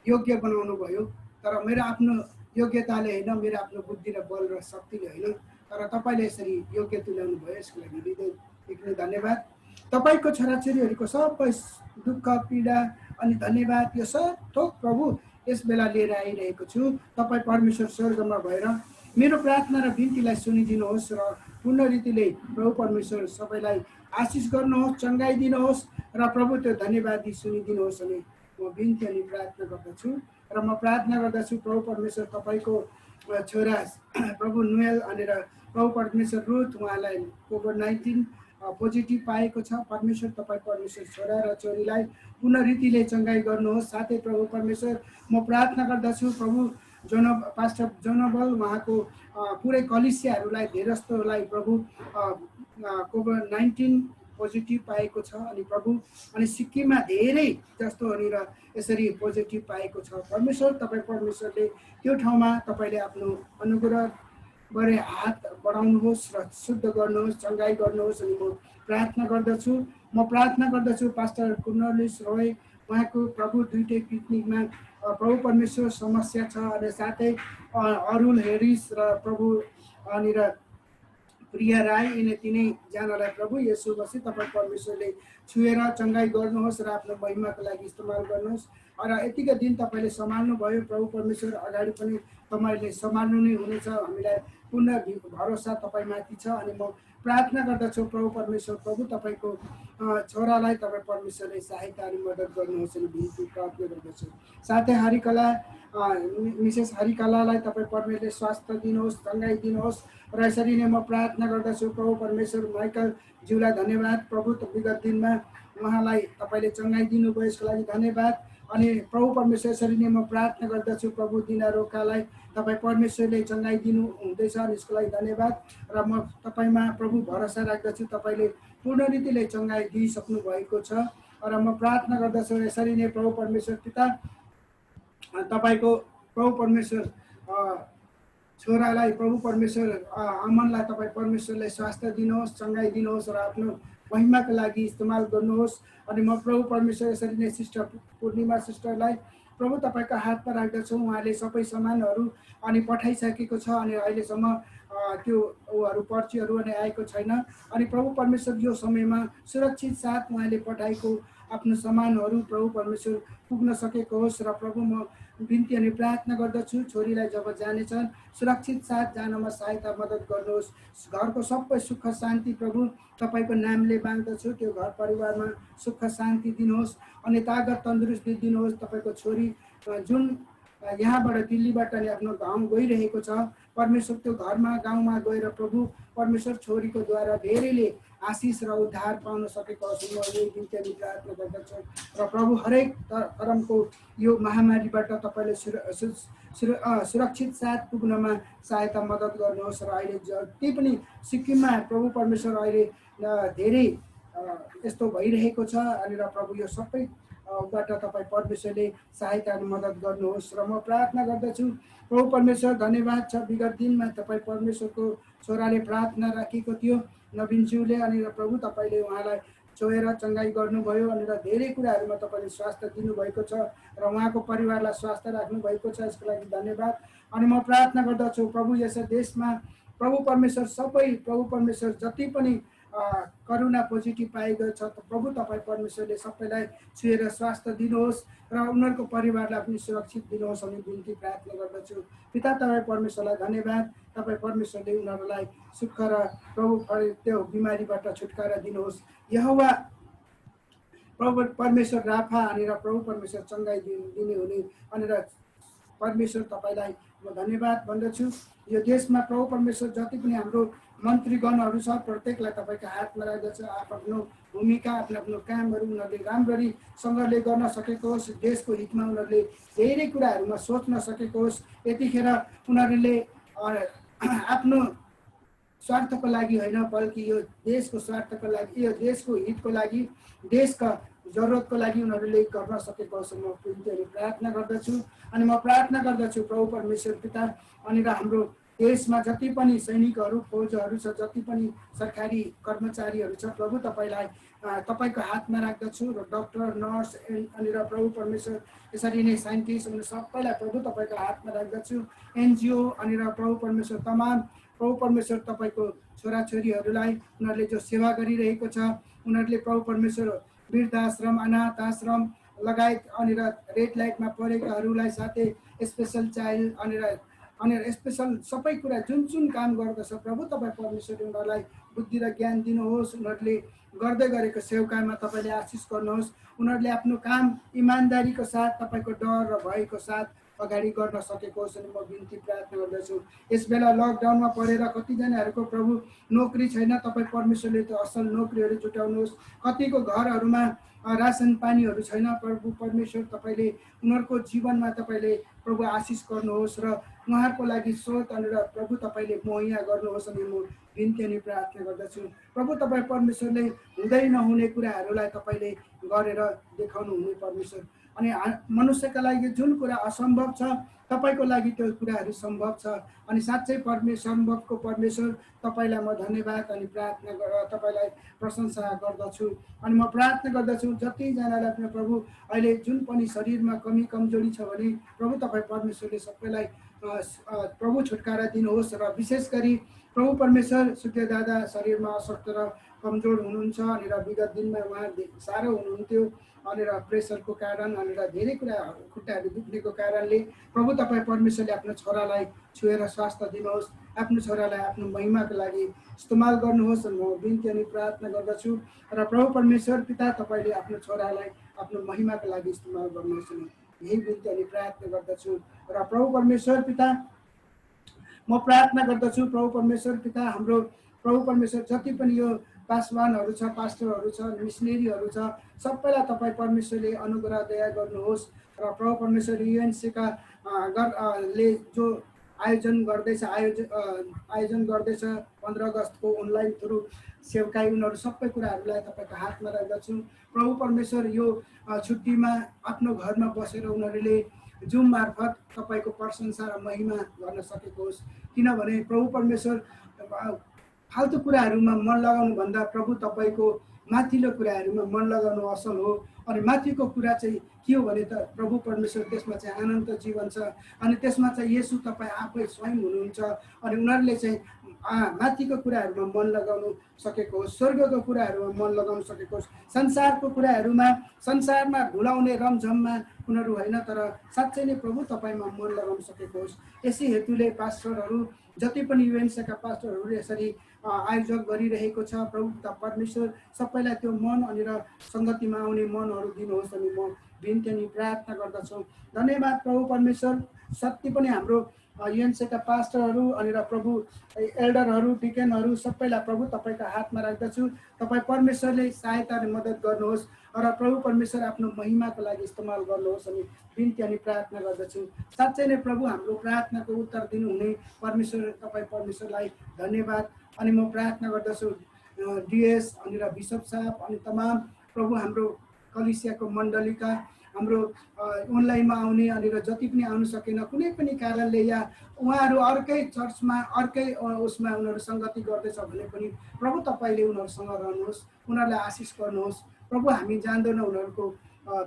योग्य बनाउनु भयो, तर मेरो आफ्नो योग्यताले होइन, मेरो आफ्नो बुद्धि र बल र शक्तिले होइन, तर तपाईँले यसरी योग्य तुल्याउनु भयो। यसको लागि हृदयदेखि धन्यवाद। तपाईँको छोराछोरीहरूको सबै दुःख पीडा अनि धन्यवाद यो सब थोक प्रभु यस बेला लिएर आइरहेको छु। तपाईँ परमेश्वर स्वर्गमा भएर मेरो प्रार्थना र बिन्तीलाई सुनिदिनुहोस् र पूर्ण रीतिले प्रभु परमेश्वर सबैलाई आशिष गर्नुहोस्, चङ्गाइ दिनुहोस् र प्रभु त्यो धन्यवाद सुनिदिनुहोस् अनि म बिन्ती अनि प्रार्थना गर्दछु। र म प्रार्थना गर्दछु प्रभु परमेश्वर तपाईँको छोरा प्रभु नुएल अनि र प्रभु परमेश्वर रुथ, उहाँलाई कोभिड-19 पोजिटिभ पाएको छ। परमेश्वर तपाईँ परमेश्वर छोरा र छोरीलाई पूर्ण रीतिले चङ्गाइ गर्नुहोस्। साथै प्रभु परमेश्वर म प्रार्थना गर्दछु प्रभु पास्टर जोनबल उहाँको पुरै कलिसियाहरूलाई धेरै जस्तोलाई प्रभु कोभिड-19 पोजिटिभ पाएको छ अनि प्रभु अनि सिक्किममा धेरै जस्तो अनि र यसरी पोजिटिभ पाएको छ। परमेश्वर तपाईँ परमेश्वरले त्यो ठाउँमा तपाईँले आफ्नो अनुग्रह गरे हात बढाउनुहोस् र शुद्ध गर्नुहोस्, चङ्गाइ गर्नुहोस् अनि म प्रार्थना गर्दछु पास्टर कुर्नलिस रोय उहाँको प्रभु दुईटै पिकनिकमा प्रभु परमेश्वर समस्या छ अनि साथै अरुल हेरिस र प्रभु अनि र प्रिया राई यिनी तिनैजनालाई प्रभु येशू मसीह तपाईँ परमेश्वरले छुएर चङ्गाइ गर्नुहोस् र आफ्नो महिमाको लागि इस्तेमाल गर्नुहोस्। र यतिकै दिन तपाईँले सम्हाल्नु भयो प्रभु परमेश्वर, अगाडि पनि तपाईँले सम्हाल्नु नै हुनेछ। हामीलाई पूर्ण भरोसा तपाईँमाथि छ अनि म प्रार्थना गर्दछु प्रभु परमेश्वर, प्रभु तपाईँको छोरालाई तपाईँ परमेश्वरले सहायता अनि मद्दत गर्नुहोस् अनि बिन्ती प्रार्थना गर्दछु। साथै हरिकला मिसेस हरिकलालाई तपाईँ परमेश्वरले स्वास्थ्य दिनुहोस्, चङ्गाइ दिनुहोस् र यसरी नै म प्रार्थना गर्दछु प्रभु परमेश्वर माइकल ज्यूलाई धन्यवाद प्रभु, विगत दिनमा उहाँलाई तपाईँले चङ्गाइ दिनुभयो, यसको लागि धन्यवाद। अनि प्रभु परमेश्वर यसरी नै म प्रार्थना गर्दछु प्रभु दिना रोकालाई तपाईँ परमेश्वरले चङ्गाइ दिनु हुँदैछ अनि यसको लागि धन्यवाद। र म तपाईँमा प्रभु भरोसा राख्दछु, तपाईँले पूर्ण रीतिले चङ्गाइ दिइसक्नु भएको छ र म प्रार्थना गर्दछु यसरी नै प्रभु परमेश्वर पिता तपाईँको प्रभु परमेश्वर छोरालाई प्रभु परमेश्वर अमनलाई तपाईँ परमेश्वरले स्वास्थ्य दिनुहोस्, चङ्गाइ दिनुहोस् र आफ्नो महिमाको लागि इस्तेमाल गर्नुहोस्। अनि म प्रभु परमेश्वर यसरी नै सिस्टर पूर्णिमा सिस्टरलाई प्रभु तपाईँको हातमा राख्दछु। उहाँले सबै सामानहरू अनि पठाइसकेको छ अनि अहिलेसम्म त्यो उहरू पर्चीहरू अनि आएको छैन अनि प्रभु परमेश्वर यो समयमा सुरक्षित साथ उहाँले पठाएको आफ्नो सामानहरू प्रभु परमेश्वर पुग्न सकेको होस् र प्रभु म बिन्ती अनि प्रार्थना गर्दछु छोरीलाई जब जानेछन् सुरक्षित साथ जानमा सहायता मद्दत गर्नुहोस्। घरको सबै सुख शान्ति प्रभु तपाईँको नामले माग्दछु, त्यो घर परिवारमा सुख शान्ति दिनुहोस् अनि तागत तन्दुरुस्ती दिनुहोस्। तपाईँको छोरी जुन यहाँबाट दिल्लीबाट अनि आफ्नो गाउँ गइरहेको छ परमेश्वर त्यो घरमा गाउँमा गएर प्रभु परमेश्वर छोरीको द्वारा धेरैले आशिष र उद्धार पाउन सकेको होस् म यही बिन्ती अनि प्रार्थना गर्दछु र प्रभु हरेक धर्मको यो महामारीबाट तपाईँले सुरक्षित साथ पुग्नमा सहायता मद्दत गर्नुहोस् र अहिले जति पनि सिक्किममा प्रभु परमेश्वर अहिले धेरै यस्तो भइरहेको छ अनि र प्रभु यो सबै बाट तपाईँ परमेश्वरले सहायता अनि मद्दत गर्नुहोस् र म प्रार्थना गर्दछु प्रभु परमेश्वर धन्यवाद छ विगत दिनमा तपाईँ परमेश्वरको छोराले प्रार्थना राखेको थियो नवीनज्यूले अनि र प्रभु तपाईँले उहाँलाई छोएर चङ्गाई गर्नुभयो अनि र धेरै कुराहरूमा तपाईँले स्वास्थ्य दिनुभएको छ र उहाँको परिवारलाई स्वास्थ्य राख्नुभएको छ यसको लागि धन्यवाद अनि म प्रार्थना गर्दछु प्रभु यस देशमा प्रभु परमेश्वर सबै प्रभु परमेश्वर जति पनि करुणा पोजिटिभ पाएको छ प्रभु तपाईँ परमेश्वरले सबैलाई छुएर स्वास्थ्य दिनुहोस् र उनीहरूको परिवारलाई पनि सुरक्षित दिनुहोस् अनि बिन्ती प्रार्थना गर्दछु पिता तपाईँ परमेश्वरलाई धन्यवाद तपाईँ परमेश्वरले उनीहरूलाई सुख र प्रभु त्यो बिमारीबाट छुटकारा दिनुहोस् यहोवा प्रभु परमेश्वर राफा अनि र प्रभु परमेश्वर चङ्गाई दिने हुने अनि र परमेश्वर तपाईँलाई म धन्यवाद भन्दछु यो देशमा प्रभु परमेश्वर जति पनि हाम्रो मन्त्रीगणहरू छ प्रत्येकलाई तपाईँको हातमा राख्दछ आफ्नो भूमिका आफ्नो कामहरू उनीहरूले राम्ररीसँगले गर्न सकेको होस् देशको हितमा उनीहरूले धेरै कुराहरूमा सोच्न सकेको होस् यतिखेर उनीहरूले आफ्नो स्वार्थको लागि होइन बल्कि यो देशको स्वार्थको लागि यो देशको हितको लागि देशका जरुरतको लागि उनीहरूले गर्न सकेको होस् म प्रार्थना गर्दछु अनि म प्रार्थना गर्दछु प्रभु परमेश्वर पिता अनि र हाम्रो देशमा जति पनि सैनिकहरू फौजहरू छ जति पनि सरकारी कर्मचारीहरू छ प्रभु तपाईँलाई तपाईँको हातमा राख्दछु र डाक्टर नर्स अनि र प्रभु परमेश्वर यसरी नै साइन्टिस्ट उनीहरू सबैलाई प्रभु तपाईँको हातमा राख्दछु एनजिओ अनि र प्रभु परमेश्वर तमाम प्रभु परमेश्वर तपाईँको छोराछोरीहरूलाई उनीहरूले जो सेवा गरिरहेको छ उनीहरूले प्रभु परमेश्वर वृद्धाश्रम अनाथ आश्रम लगायत अनि र रेड लाइटमा परेकाहरूलाई साथै स्पेसल चाइल्ड अनि स्पेसल सबै कुरा जुन काम गर्दछ प्रभु तपाईँ परमेश्वरले उनीहरूलाई बुद्धि र ज्ञान दिनुहोस् उनीहरूले गर्दै गरेको सेवकामा तपाईँले आशिष गर्नुहोस् उनीहरूले आफ्नो काम इमान्दारीको साथ तपाईँको डर र भयको साथ अगाडि गर्न सकेको होस् अनि म बिन्ती प्रार्थना गर्दछु यस बेला लकडाउनमा परेर कतिजनाहरूको प्रभु नोकरी छैन तपाईँ परमेश्वरले त्यो असल नोकरीहरू जुटाउनुहोस् कतिको घरहरूमा रासन पानीहरू छैन प्रभु परमेश्वर तपाईँले उनीहरूको जीवनमा तपाईँले प्रभु आशिष गर्नुहोस् र उहाँहरूको लागि स्रोत अनि र प्रभु तपाईँले मुहैया गर्नुहोस् अनि म बिन्ती अनि प्रार्थना गर्दछु प्रभु तपाईँ परमेश्वरले हुँदै नहुने कुराहरूलाई तपाईँले गरेर देखाउनु हुने परमेश्वर अनि मनुष्यका लागि जुन कुरा असम्भव छ तपाईँको लागि त्यो कुराहरू सम्भव छ अनि साँच्चै सम्भवको परमेश्वर तपाईँलाई म धन्यवाद अनि प्रार्थना तपाईँलाई प्रशंसा गर्दछु अनि म प्रार्थना गर्दछु जतिजनालाई पनि प्रभु अहिले जुन पनि शरीरमा कमी कमजोरी छ भने प्रभु तपाईँ परमेश्वरले सबैलाई प्रभु छुटकारा दिनुहोस् र विशेष गरी प्रभु परमेश्वर सूर्य दादा शरीरमा अस्वस्थ र कमजोर हुनुहुन्छ अनि र विगत दिनमा उहाँ साह्रो हुनुहुन्थ्यो अनि र प्रेसरको कारण अनि र धेरै कुरा खुट्टाहरू दुख्नेको कारणले प्रभु तपाईँ परमेश्वरले आफ्नो छोरालाई छुएर स्वास्थ्य दिनुहोस् आफ्नो छोरालाई आफ्नो महिमाको लागि इस्तेमाल गर्नुहोस् म बिन्ती अनि प्रार्थना गर्दछु र प्रभु परमेश्वर पिता तपाईँले आफ्नो छोरालाई आफ्नो महिमाको लागि इस्तेमाल गर्नुहोस् यही बिन्ती अनि प्रार्थना गर्दछु र प्रभु परमेश्वर पिता म प्रार्थना गर्दछु प्रभु परमेश्वर पिता हाम्रो प्रभु परमेश्वर जति पनि यो पासवानहरू छ पास्टरहरू छ मिसनेरीहरू छ सबैलाई तपाईँ परमेश्वरले अनुग्रह दया गर्नुहोस् र प्रभु परमेश्वर युएनसीका ले जो आयोजन गर्दैछ 15 अगस्तको अनलाइन थ्रु सेवकाई उनीहरू सबै कुराहरूलाई तपाईँको हातमा राख्दछु प्रभु परमेश्वर यो छुट्टीमा आफ्नो घरमा बसेर उनीहरूले जुम मार्फत तपाईँको प्रशंसा र महिमा गर्न सकेको होस् किनभने प्रभु परमेश्वर फाल्तु कुराहरूमा मन लगाउनु भन्दा प्रभु तपाईँको माथिल्लो कुराहरूमा मन लगाउनु असल हो अनि माथिको कुरा चाहिँ के हो भने त प्रभु परमेश्वर त्यसमा चाहिँ अनन्त जीवन छ अनि त्यसमा चाहिँ येशू तपाईँ आफै स्वयं हुनुहुन्छ अनि उनीहरूले चाहिँ माथिको कुराहरूमा मन लगाउनु सकेको होस् स्वर्गको कुराहरूमा मन लगाउनु सकेको होस् संसारको कुराहरूमा संसारमा भुलाउने रमझममा उनीहरू होइन तर साँच्चै नै प्रभु तपाईँमा मन लगाउन सकेको होस् यसै हेतुले पास्टरहरू जति पनि युएनसीका पास्टरहरू यसरी आयोजक गरिरहेको छ प्रभु परमेश्वर सबैलाई त्यो मन अनि र सङ्गतिमा आउने मनहरू दिनुहोस् अनि म बिन्ती अनि प्रार्थना गर्दछु धन्यवाद प्रभु परमेश्वर सत्य पनि हाम्रो युएनसीका पास्टरहरू अनि र प्रभु एल्डरहरू डिकेनहरू सबैलाई प्रभु तपाईँको हातमा राख्दछु। तपाईँ परमेश्वरले सहायता र मद्दत गर्नुहोस् र प्रभु परमेश्वर आफ्नो महिमाको लागि इस्तेमाल गर्नुहोस् अनि बिन्ती अनि प्रार्थना गर्दछु। साँच्चै नै प्रभु हाम्रो प्रार्थनाको उत्तर दिनुहुने परमेश्वरलाई धन्यवाद। अनि म प्रार्थना गर्दछु डिएस अनि र बिशप साहब अनि तमाम प्रभु हाम्रो कलिसियाको मण्डलीका हाम्रो अनलाइनमा आउने अनि र जति पनि आउनु सकेन कुनै पनि कारणले या उहाँहरू अर्कै चर्चमा अर्कै उसमा उनीहरू सङ्गति गर्दैछ भने पनि प्रभु तपाईँले उनीहरूसँग रहनुहोस्, उनीहरूलाई आशिष गर्नुहोस्। प्रभु हामी जान्दैनौँ उनीहरूको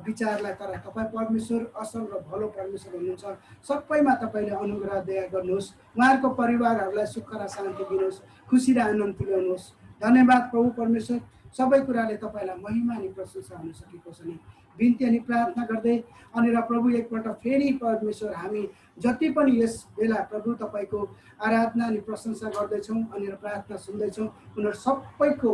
विचारलाई, तर तपाईँ परमेश्वर असल र भलो परमेश्वर हुनुहुन्छ। सबैमा तपाईँले अनुग्रह दया गर्नुहोस्, उहाँहरूको परिवारहरूलाई सुख र शान्ति दिनुहोस्, खुसी र आनन्द तुल्याउनुहोस्। धन्यवाद प्रभु परमेश्वर। सबै कुराले तपाईँलाई महिमा अनि प्रशंसा हुन सकेको छ नि बिन्ती अनि प्रार्थना गर्दै अनि र प्रभु एकपल्ट फेरि परमेश्वर हामी जति पनि यस बेला प्रभु तपाईँको आराधना अनि प्रशंसा गर्दैछौँ अनि र प्रार्थना सुन्दैछौँ उनीहरू सबैको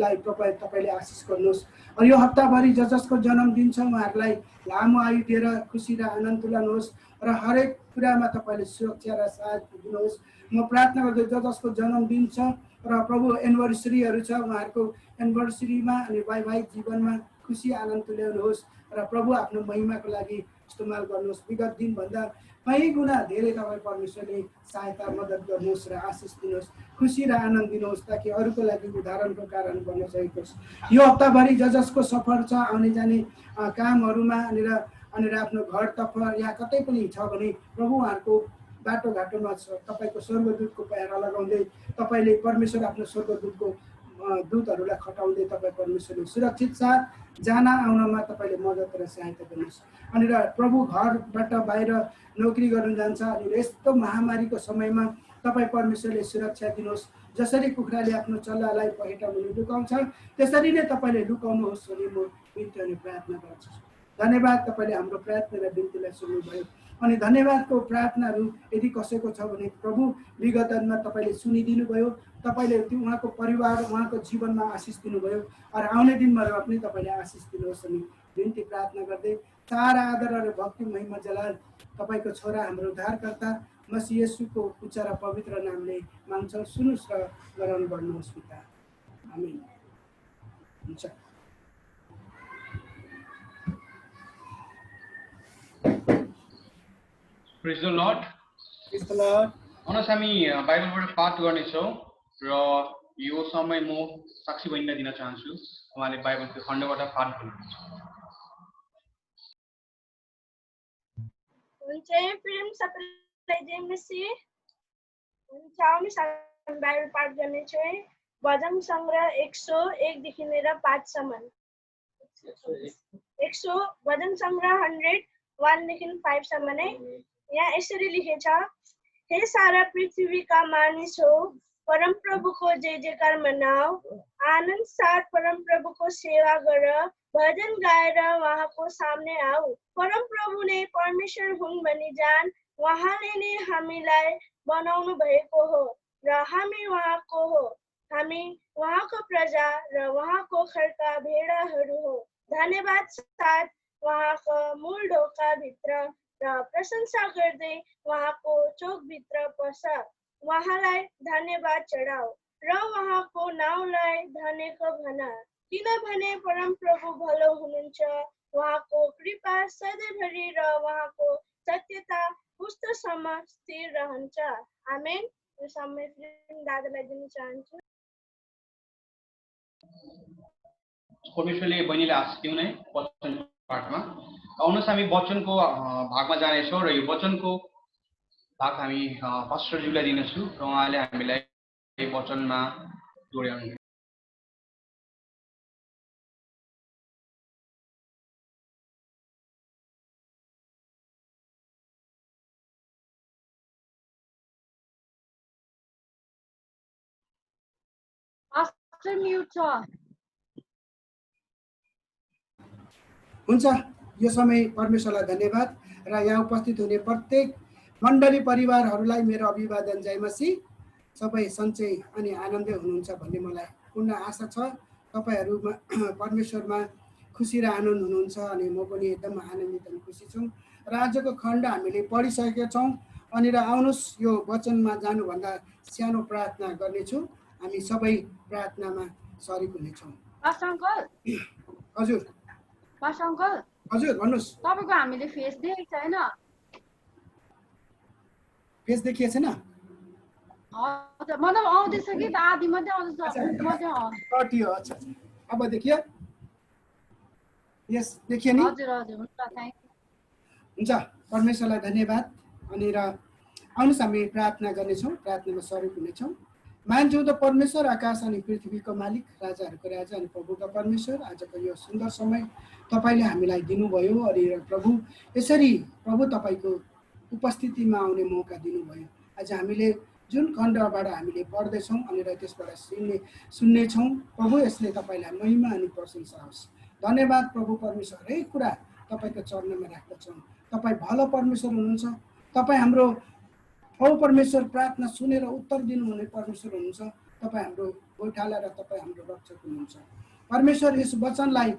लाई तपाईँले आशिष गर्नुहोस्। यो हप्ताभरि जसको जन्मदिन छ उहाँहरूलाई लामो आयु दिएर खुसी र आनन्द तुल्याउनुहोस् र हरेक कुरामा तपाईँले सुरक्षा र साथ दिनुहोस्। म प्रार्थना गर्दै जसको जन्मदिन छ र प्रभु एनिभर्सरीहरू छ उहाँहरूको एनिभर्सरीमा अनि वैवाहिक जीवनमा खुसी आनन्द तुल्याउनुहोस् र प्रभु आफ्नो महिमाको लागि इस्तेमाल गर्नुहोस्। विगत दिनभन्दा कहीँ गुणा धेरै तपाईँ परमेश्वरले सहायता मद्दत गर्नुहोस् र आशिष दिनुहोस्, खुसी र आनन्द दिनुहोस् ताकि अरूको लागि उदाहरणको कारण बन्न सकेको होस्। यो हप्ताभरि जसको सफर छ आउने जाने कामहरूमा अनि आफ्नो घरतर्फ या कतै पनि छ भने प्रभु उहाँहरूको बाटोघाटोमा तपाईँको स्वर्गदूतको पहरा लगाउँदै तपाईँले परमेश्वर आफ्नो स्वर्गदूतको दूतहरूलाई खटाउँदै तपाईँ परमेश्वरले सुरक्षित साथ जान आउनमा तपाईँले मद्दत र सहायता गर्नुहोस्। अनि र प्रभु घरबाट बाहिर नोकरी गर्नु जान्छ अनि यस्तो महामारीको समयमा तपाईँ परमेश्वरले सुरक्षा दिनुहोस्। जसरी कुखुराले आफ्नो चल्लालाई पहिटामुनि लुकाउँछ त्यसरी नै तपाईँले लुकाउनुहोस् भनी म बिन्ती अनि प्रार्थना गर्छु। धन्यवाद तपाईँले हाम्रो प्रार्थना र बिन्तीलाई सुन्नुभयो। अनि धन्यवादको प्रार्थनाहरू यदि कसैको छ भने प्रभु विगतमा तपाईँले सुनिदिनु भयो, तपाईँले उहाँको परिवार उहाँको जीवनमा आशिष दिनुभयो र आउने दिनमा पनि तपाईँले आशिष दिनुहोस् अनि बिन्ती प्रार्थना गर्दै सारा आदर र भक्ति महिमा जलाल तपाईँको छोरा हाम्रो उद्धारकर्ता मसीह येशूको उच्च र पवित्र नामले माग्छौँ। सुन्नुहोस् र ग्रहण गर्नुहोस् पिता, आमेन। हुन्छ। Praise the lord. Praise the lord. आउनुहोस् हामी बाइबलबाट पाठ गर्नेछौँ र यो समय म साक्षी बहिनीलाई दिन चाहन्छु। उहाँले बाइबलको खण्डबाट पाठ गर्नुहुन्छ। हुन्छ प्रेम सबैलाई जय मसीह। हुन्छ हामी बाइबल पाठ गर्नेछौँ है। भजन सङ्ग्रह 101 देखि लिएर 5 सम्म। भजन सङ्ग्रह 101 देखि 5 सम्म नै यहाँ यसरी लेखेछ। हे सारा पृथ्वीका मानिस हो, परम प्रभुको जय जयकार मनाऊ। आनन्द साथ परम प्रभुको सेवा गर, भजन गाएर उहाँको सामने आऊ। परम प्रभु नै परमेश्वर हुन् भनी जान, उहाँले नै हामीलाई बनाउनु भएको हो र हामी उहाँको हो। हामी उहाँको प्रजा र उहाँको खर्का भेडाहरू हो। धन्यवाद साथ उहाँको मूल ढोका भित्र र प्रशंसा गर्दै उहाँको चोकभित्र पस। उहाँलाई धन्यवाद चढाऊ र उहाँको नाउँलाई धन्यको भन, किनभने परम प्रभु भलो हुनुहुन्छ। उहाँको कृपा सधैँभरि र उहाँको सत्यता पुस्तसम्म स्थिर रहन्छ। आमेन। यो समय दादालाई दिन चाहन्छु। परमेश्वरले बहिनीलाई आशिष दिउँ नै वचन पाठमा। आउनुहोस् हामी वचनको भागमा जानेछौँ र यो वचनको भाग हामी पास्टरज्यूलाई दिनेछु र उहाँले हामीलाई वचनमा जोड्याउनु। हुन्छ। यो समय परमेश्वरलाई धन्यवाद र यहाँ उपस्थित हुने प्रत्येक मण्डली परिवारहरूलाई मेरो अभिवादन। जय मसीह। सबै सन्चै अनि आनन्दै हुनुहुन्छ भन्ने मलाई पूर्ण आशा छ। तपाईँहरूमा परमेश्वरमा खुसी र आनन्द हुनुहुन्छ अनि म पनि एकदम आनन्दित अनि खुसी छु। र आजको खण्ड हामीले पढिसकेका छौँ अनि र आउनुहोस् यो वचनमा जानुभन्दा सानो प्रार्थना गर्नेछु। हामी सबै प्रार्थनामा सरिक हुनेछौँ। पास्टर अङ्कल हजुर पास्टर अङ्कल हजुर भन्नुहोस्। तपाईँको हामीले फेस देखेको छैन। फेस देखिएको छैन? हजुर मतलब आउँदैछ कि त आधी मात्रै आउँदैछ मात्रै कटियो। अच्छा अब देखियो? यस देखियो नि? हजुर हजुर हुन्छ थ्याङ्क यू। हुन्छ परमेश्वरलाई धन्यवाद। अनि र आउनुहोस् हामी प्रार्थना गर्नेछौँ, प्रार्थनामा सरिक हुनेछौँ। मान्छौँ त परमेश्वर आकाश अनि पृथ्वीको मालिक, राजाहरूको राजा अनि प्रभुका परमेश्वर, आजको यो सुन्दर समय तपाईँले हामीलाई दिनुभयो। अनि प्रभु यसरी प्रभु तपाईँको उपस्थितिमा आउने मौका दिनुभयो। आज हामीले जुन खण्डबाट हामीले पढ्दैछौँ अनि र त्यसबाट सुन्नेछौँ प्रभु, यसले तपाईँलाई महिमा अनि प्रशंसा होस्। धन्यवाद प्रभु परमेश्वर। हरेक कुरा तपाईँको चरणमा राख्दछौँ। तपाईँ भलो परमेश्वर हुनुहुन्छ। तपाईँ हाम्रो प्रभु परमेश्वर प्रार्थना सुनेर उत्तर दिनुहुने परमेश्वर हुनुहुन्छ। तपाईँ हाम्रो गोठाला र तपाईँ हाम्रो रक्षक हुनुहुन्छ। परमेश्वर यस वचनलाई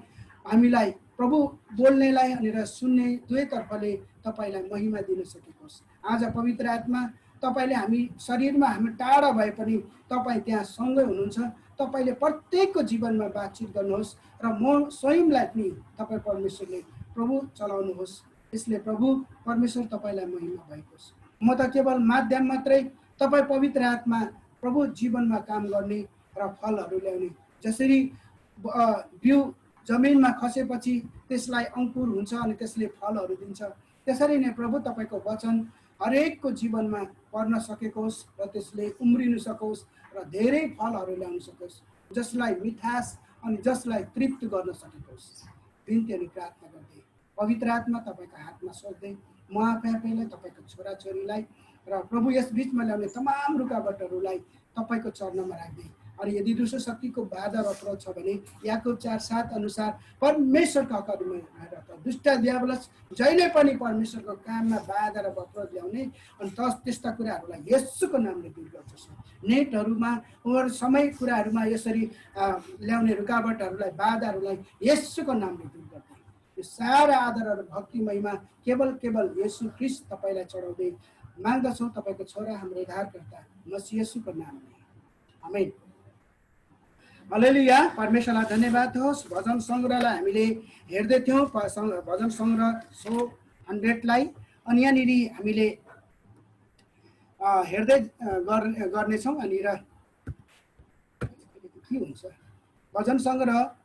हामीलाई प्रभु बोल्नेलाई अनि र सुन्ने दुवैतर्फले तपाईँलाई महिमा दिन सकेको होस्। आज पवित्र आत्मा तपाईँले हामी शरीरमा हामी टाढा भए पनि तपाईँ त्यहाँ सँगै हुनुहुन्छ। तपाईँले प्रत्येकको जीवनमा बातचित गर्नुहोस् र म स्वयंलाई पनि तपाईँ परमेश्वरले प्रभु चलाउनुहोस्। यसले प्रभु परमेश्वर तपाईँलाई महिमा भएको होस्। म त केवल माध्यम मात्रै, तपाईँ पवित्र आत्मा प्रभु जीवनमा काम गर्ने र फलहरू ल्याउने। जसरी बिउ जमिनमा खसेपछि त्यसलाई अङ्कुर हुन्छ अनि त्यसले फलहरू दिन्छ, त्यसरी नै प्रभु तपाईँको वचन हरेकको जीवनमा पर्न सकेको होस् र त्यसले उम्रिनु सकोस् र धेरै फलहरू ल्याउन सकोस्, जसलाई मिठास अनि जसलाई तृप्त गर्न सकेको होस्। बिन्ती अनि प्रार्थना गर्दै पवित्र आत्मा तपाईँको हातमा सोध्दै म आफैलाई तपाईँको छोराछोरीलाई र प्रभु यस बिचमा ल्याउने तमाम रुकावटहरूलाई तपाईँको चरणमा राख्दै, अनि यदि दुष्ट शक्तिको बाधा र अवरोध छ भने याकोब 4:7 अनुसार परमेश्वरको हकमा रहेर दुष्ट दियावलस जहिले पनि परमेश्वरको काममा बाधा र अवरोध ल्याउने अनि त्यस्ता कुराहरूलाई येशूको नामले दूर गर्दछ। नेटहरूमा वा समय कुराहरूमा यसरी ल्याउने रुकावटहरूलाई बाधाहरूलाई येशूको नामले दूर गर्दै यो सारा आदर र भक्ति महिमा केवल येशू ख्रीष्ट तपाईँलाई चढाउँदै माग्दछौँ तपाईँको छोरा हाम्रो उद्धारकर्ता मसीह येशूको नामले। आमेन। हालेलुया। परमेश्वरलाई धन्यवाद होस्। भजन सङ्ग्रहलाई हामीले हेर्दै थियौँ, भजन सङ्ग्रह 100लाई, अनि यहाँनिर हामीले हेर्दै गर्नेछौँ। अनि र के हुन्छ भजन सङ्ग्रह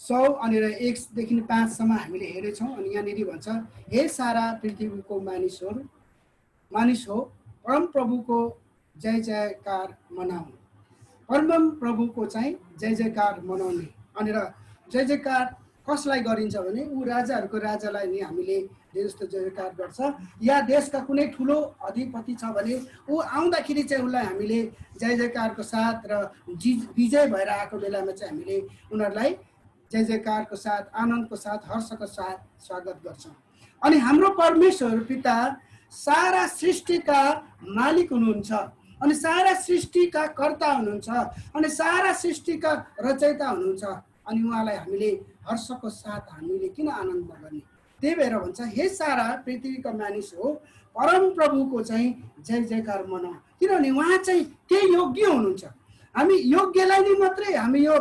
100 अनि र 1देखि 5सम्म हामीले हेरेछौँ। अनि यहाँनिर भन्छ, हे सारा पृथ्वीको मानिस हो परम प्रभुको जय जयकार मनाऊ। परम प्रभुको चाहिँ जय जयकार मनाउने। अनि र जय जयकार कसलाई गरिन्छ भने ऊ राजाहरूको राजालाई नै हामीले जस्तो जय जयकार गर्छ। या देशका कुनै ठुलो अधिपति छ भने ऊ आउँदाखेरि चाहिँ उसलाई हामीले जय जयकारको साथ र विजय भएर आएको बेलामा चाहिँ हामीले उनीहरूलाई जय जयकारको साथ, आनन्दको साथ, हर्षको साथ स्वागत गर्छौँ। अनि हाम्रो परमेश्वर पिता सारा सृष्टिका मालिक हुनुहुन्छ, अनि सारा सृष्टिका कर्ता हुनुहुन्छ, अनि सारा सृष्टिका रचयिता हुनुहुन्छ। अनि उहाँलाई हामीले हर्षको साथ हामीले किन आनन्द गर्ने? त्यही भएर भन्छ, हे सारा पृथ्वीका मानिस हो परम प्रभुको चाहिँ जय जयकार मनाऊ, किनभने उहाँ चाहिँ त्यही योग्य हुनुहुन्छ। हामी योग्यलाई नै मात्रै हामी यो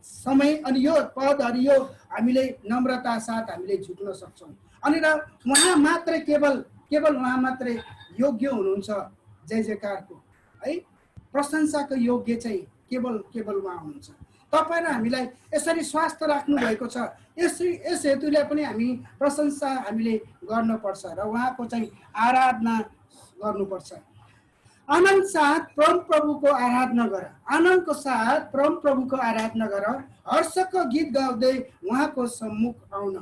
समय अनि यो पदहरू यो हामीले नम्रता साथ हामीले झुक्न सक्छौँ। अनि र उहाँ मात्रै केवल उहाँ मात्रै योग्य हुनुहुन्छ जय जयकारको, है, प्रशंसाको योग्य चाहिँ केवल उहाँ हुनुहुन्छ। तपाईँ र हामीलाई यसरी स्वास्थ्य राख्नु भएको छ, यस हेतुले पनि हामी प्रशंसा हामीले गर्नुपर्छ र उहाँको चाहिँ आराधना गर्नुपर्छ। आनन्द साथ परम प्रभुको आराधना गर, आनन्दको साथ परम प्रभुको आराधना गर, हर्षको गीत गाउँदै उहाँको सम्मुख आउन।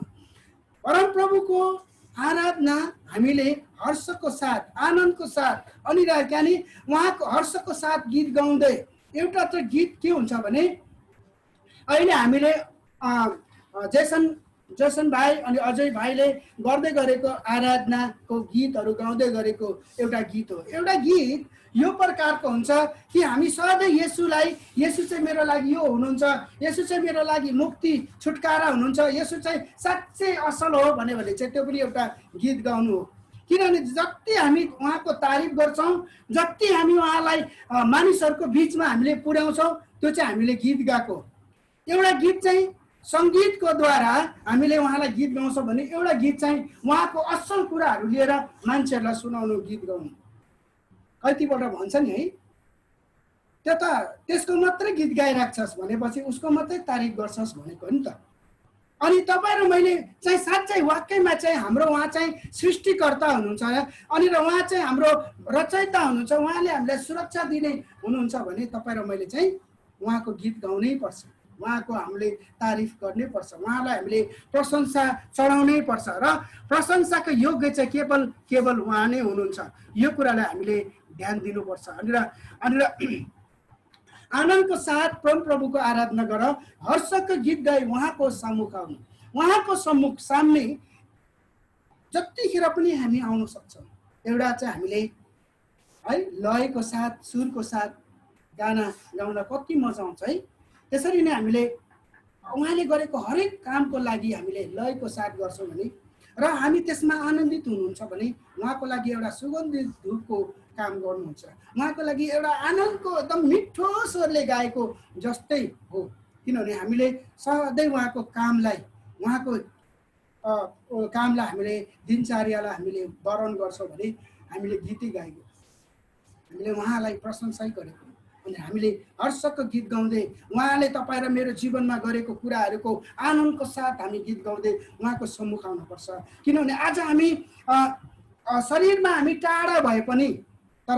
परम प्रभुको आराधना हामीले हर्षको साथ, आनन्दको साथ अनि राख्यानी उहाँको हर्षको साथ गीत गाउँदै। एउटा त गीत के हुन्छ भने अहिले हामीले जेसन भाइ अनि अजय भाइले गर्दै गरेको आराधनाको गीतहरू गाउँदै गरेको एउटा गीत हो। एउटा गीत यो प्रकारको हुन्छ कि हामी सधैँ येशू चाहिँ मेरो लागि यो हुनुहुन्छ, येशू चाहिँ मेरो लागि मुक्ति छुटकारा हुनुहुन्छ, येशू चाहिँ साँच्चै असल हो भने चाहिँ त्यो पनि एउटा गीत गाउनु हो। किनभने जति हामी उहाँको तारिफ गर्छौँ, जति हामी उहाँलाई मानिसहरूको बिचमा हामीले पुर्याउँछौँ, त्यो चाहिँ हामीले गीत गाएको। एउटा गीत चाहिँ सङ्गीतको द्वारा हामीले उहाँलाई गीत गाउँछौँ भने एउटा गीत चाहिँ उहाँको असल कुराहरू लिएर मान्छेहरूलाई सुनाउनु, गीत गाउनु। कतिपल्ट भन्छ नि है, त्यो त त्यसको मात्रै गीत गाइराख्छस् भनेपछि उसको मात्रै तारिफ गर्छस् भनेको नि त। अनि तपाईँ र मैले चाहिँ साँच्चै वाक्यमा चाहिँ हाम्रो उहाँ चाहिँ सृष्टिकर्ता हुनुहुन्छ अनि र उहाँ चाहिँ हाम्रो रचयिता हुनुहुन्छ, उहाँले हामीलाई सुरक्षा दिने हुनुहुन्छ भने तपाईँ र मैले चाहिँ उहाँको गीत गाउनै पर्छ, उहाँको हामीले तारिफ गर्नै पर्छ, उहाँलाई हामीले प्रशंसा चढाउनै पर्छ र प्रशंसाको योग्य चाहिँ केवल उहाँ नै हुनुहुन्छ। यो कुरालाई हामीले ध्यान दिनुपर्छ। अनि र आनन्दको साथ प्रभुको आराधना गर, हर्षको गीत गाई उहाँको सम्मुख आउनु। उहाँको सम्मुख सामने जतिखेर पनि हामी आउन सक्छौँ। एउटा चाहिँ हामीले है लयको साथ, सुरको साथ गाना गाउन कति मजा आउँछ है। त्यसरी नै हामीले उहाँले गरेको हरेक कामको लागि हामीले लयको साथ गर्छौँ भने र हामी त्यसमा आनन्दित हुनुहुन्छ भने उहाँको लागि एउटा सुगन्धित धूपको काम गर्नुहुन्छ, उहाँको लागि एउटा आनन्दको एकदम मिठो स्वरले गाएको जस्तै हो। किनभने हामीले सधैँ उहाँको कामलाई हामीले दिनचर्यालाई हामीले वर्णन गर्छौँ भने हामीले गीतै गाएको, हामीले उहाँलाई प्रशंसै गरेको। अनि हामीले हर्षको गीत गाउँदै उहाँले तपाईँ र मेरो जीवनमा गरेको कुराहरूको आनन्दको साथ हामी गीत गाउँदै उहाँको सम्मुख आउनुपर्छ। किनभने आज हामी शरीरमा हामी टाढा भए पनि तर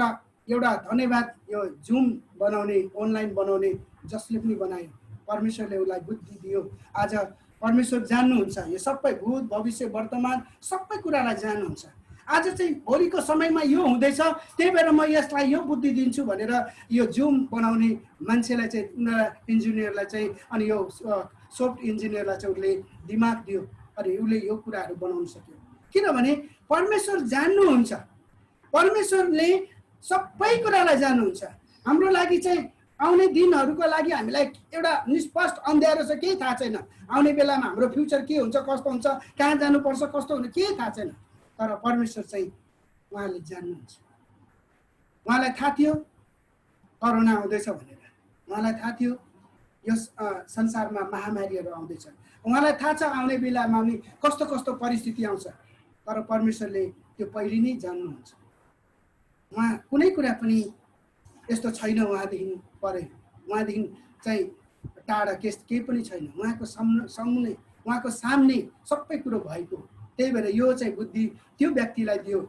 एउटा धन्यवाद यो जुम बनाउने, अनलाइन बनाउने जसले पनि बनायो, परमेश्वरले उसलाई बुद्धि दियो। आज परमेश्वर जान्नुहुन्छ, यो सबै भूत भविष्य वर्तमान सबै कुरालाई जान्नुहुन्छ। आज चाहिँ भोलिको समयमा यो हुँदैछ, त्यही भएर म यसलाई यो बुद्धि दिन्छु भनेर यो जुम बनाउने मान्छेलाई चाहिँ, उनीहरूलाई इन्जिनियरलाई चाहिँ, अनि यो सफ्ट इन्जिनियरलाई चाहिँ उसले दिमाग दियो अनि उसले यो कुराहरू बनाउन सक्यो। किनभने परमेश्वर जान्नुहुन्छ, परमेश्वरले सबै कुरालाई जान्नुहुन्छ। हाम्रो लागि चाहिँ आउने दिनहरूको लागि हामीलाई एउटा निष्पष्ट अँध्यारो छ, केही थाहा छैन। आउने बेलामा हाम्रो फ्युचर के हुन्छ, कस्तो हुन्छ, कहाँ जानुपर्छ, कस्तो हुन्छ, केही थाहा छैन। तर परमेश्वर चाहिँ उहाँले जान्नुहुन्छ। उहाँलाई थाहा थियो कोरोना आउँदैछ भनेर, उहाँलाई थाहा थियो यस संसारमा महामारीहरू आउँदैछ, उहाँलाई थाहा छ आउने बेलामा पनि कस्तो कस्तो परिस्थिति आउँछ। तर परमेश्वरले त्यो पहिले नै जान्नुहुन्छ। उहाँ कुनै कुरा पनि यस्तो छैन उहाँदेखि परे, उहाँदेखि चाहिँ टाढा केही पनि छैन। उहाँको सामने सबै कुरो भएको। त्यही भएर यो चाहिँ बुद्धि त्यो व्यक्तिलाई दियो।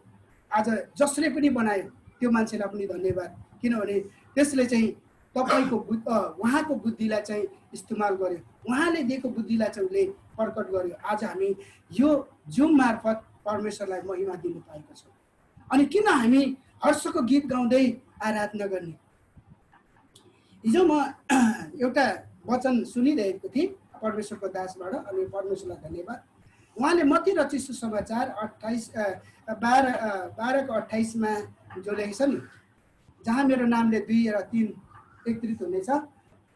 आज जसले पनि बनायो त्यो मान्छेलाई पनि धन्यवाद, किनभने त्यसले चाहिँ तपाईँको उहाँको बुद्धिलाई चाहिँ इस्तेमाल गर्यो, उहाँले दिएको बुद्धिलाई चाहिँ उसले प्रकट गर्यो। आज हामी यो जुम मार्फत परमेश्वरलाई महिमा दिनु पाएका छौँ। अनि किन हामी हर्षको गीत गाउँदै आराधना गर्ने? हिजो म एउटा वचन सुनिरहेको थिएँ परमेश्वरको दासबाट, अनि परमेश्वरलाई धन्यवाद। उहाँले मत्ती रचित सुसमाचार 12:28 जो लेखेछ नि, जहाँ मेरो नामले 2 र 3 एकत्रित हुनेछ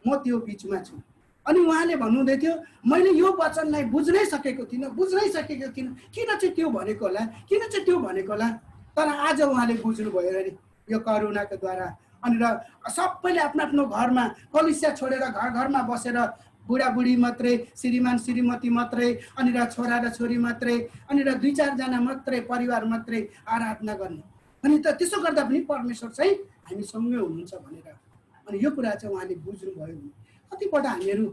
म त्यो बिचमा छु। अनि उहाँले भन्नुहुँदै थियो मैले यो वचनलाई बुझ्नै सकेको थिइनँ। किन चाहिँ त्यो भनेको होला, किन चाहिँ त्यो भनेको होला। तर आज उहाँले बुझ्नुभयो अरे यो करुणाको द्वारा। अनि र सबैले आफ्नो आफ्नो घरमा कलिसिया छोडेर घरमा बसेर बुढाबुढी मात्रै, श्रीमान श्रीमती मात्रै, अनि र छोरा र छोरी मात्रै, अनि र 2-4 जना मात्रै परिवार मात्रै आराधना गर्ने। अनि त त्यसो गर्दा पनि परमेश्वर चाहिँ हामीसँगै हुनुहुन्छ भनेर। अनि यो कुरा चाहिँ उहाँले बुझ्नुभयो भने कतिपल्ट हामीहरू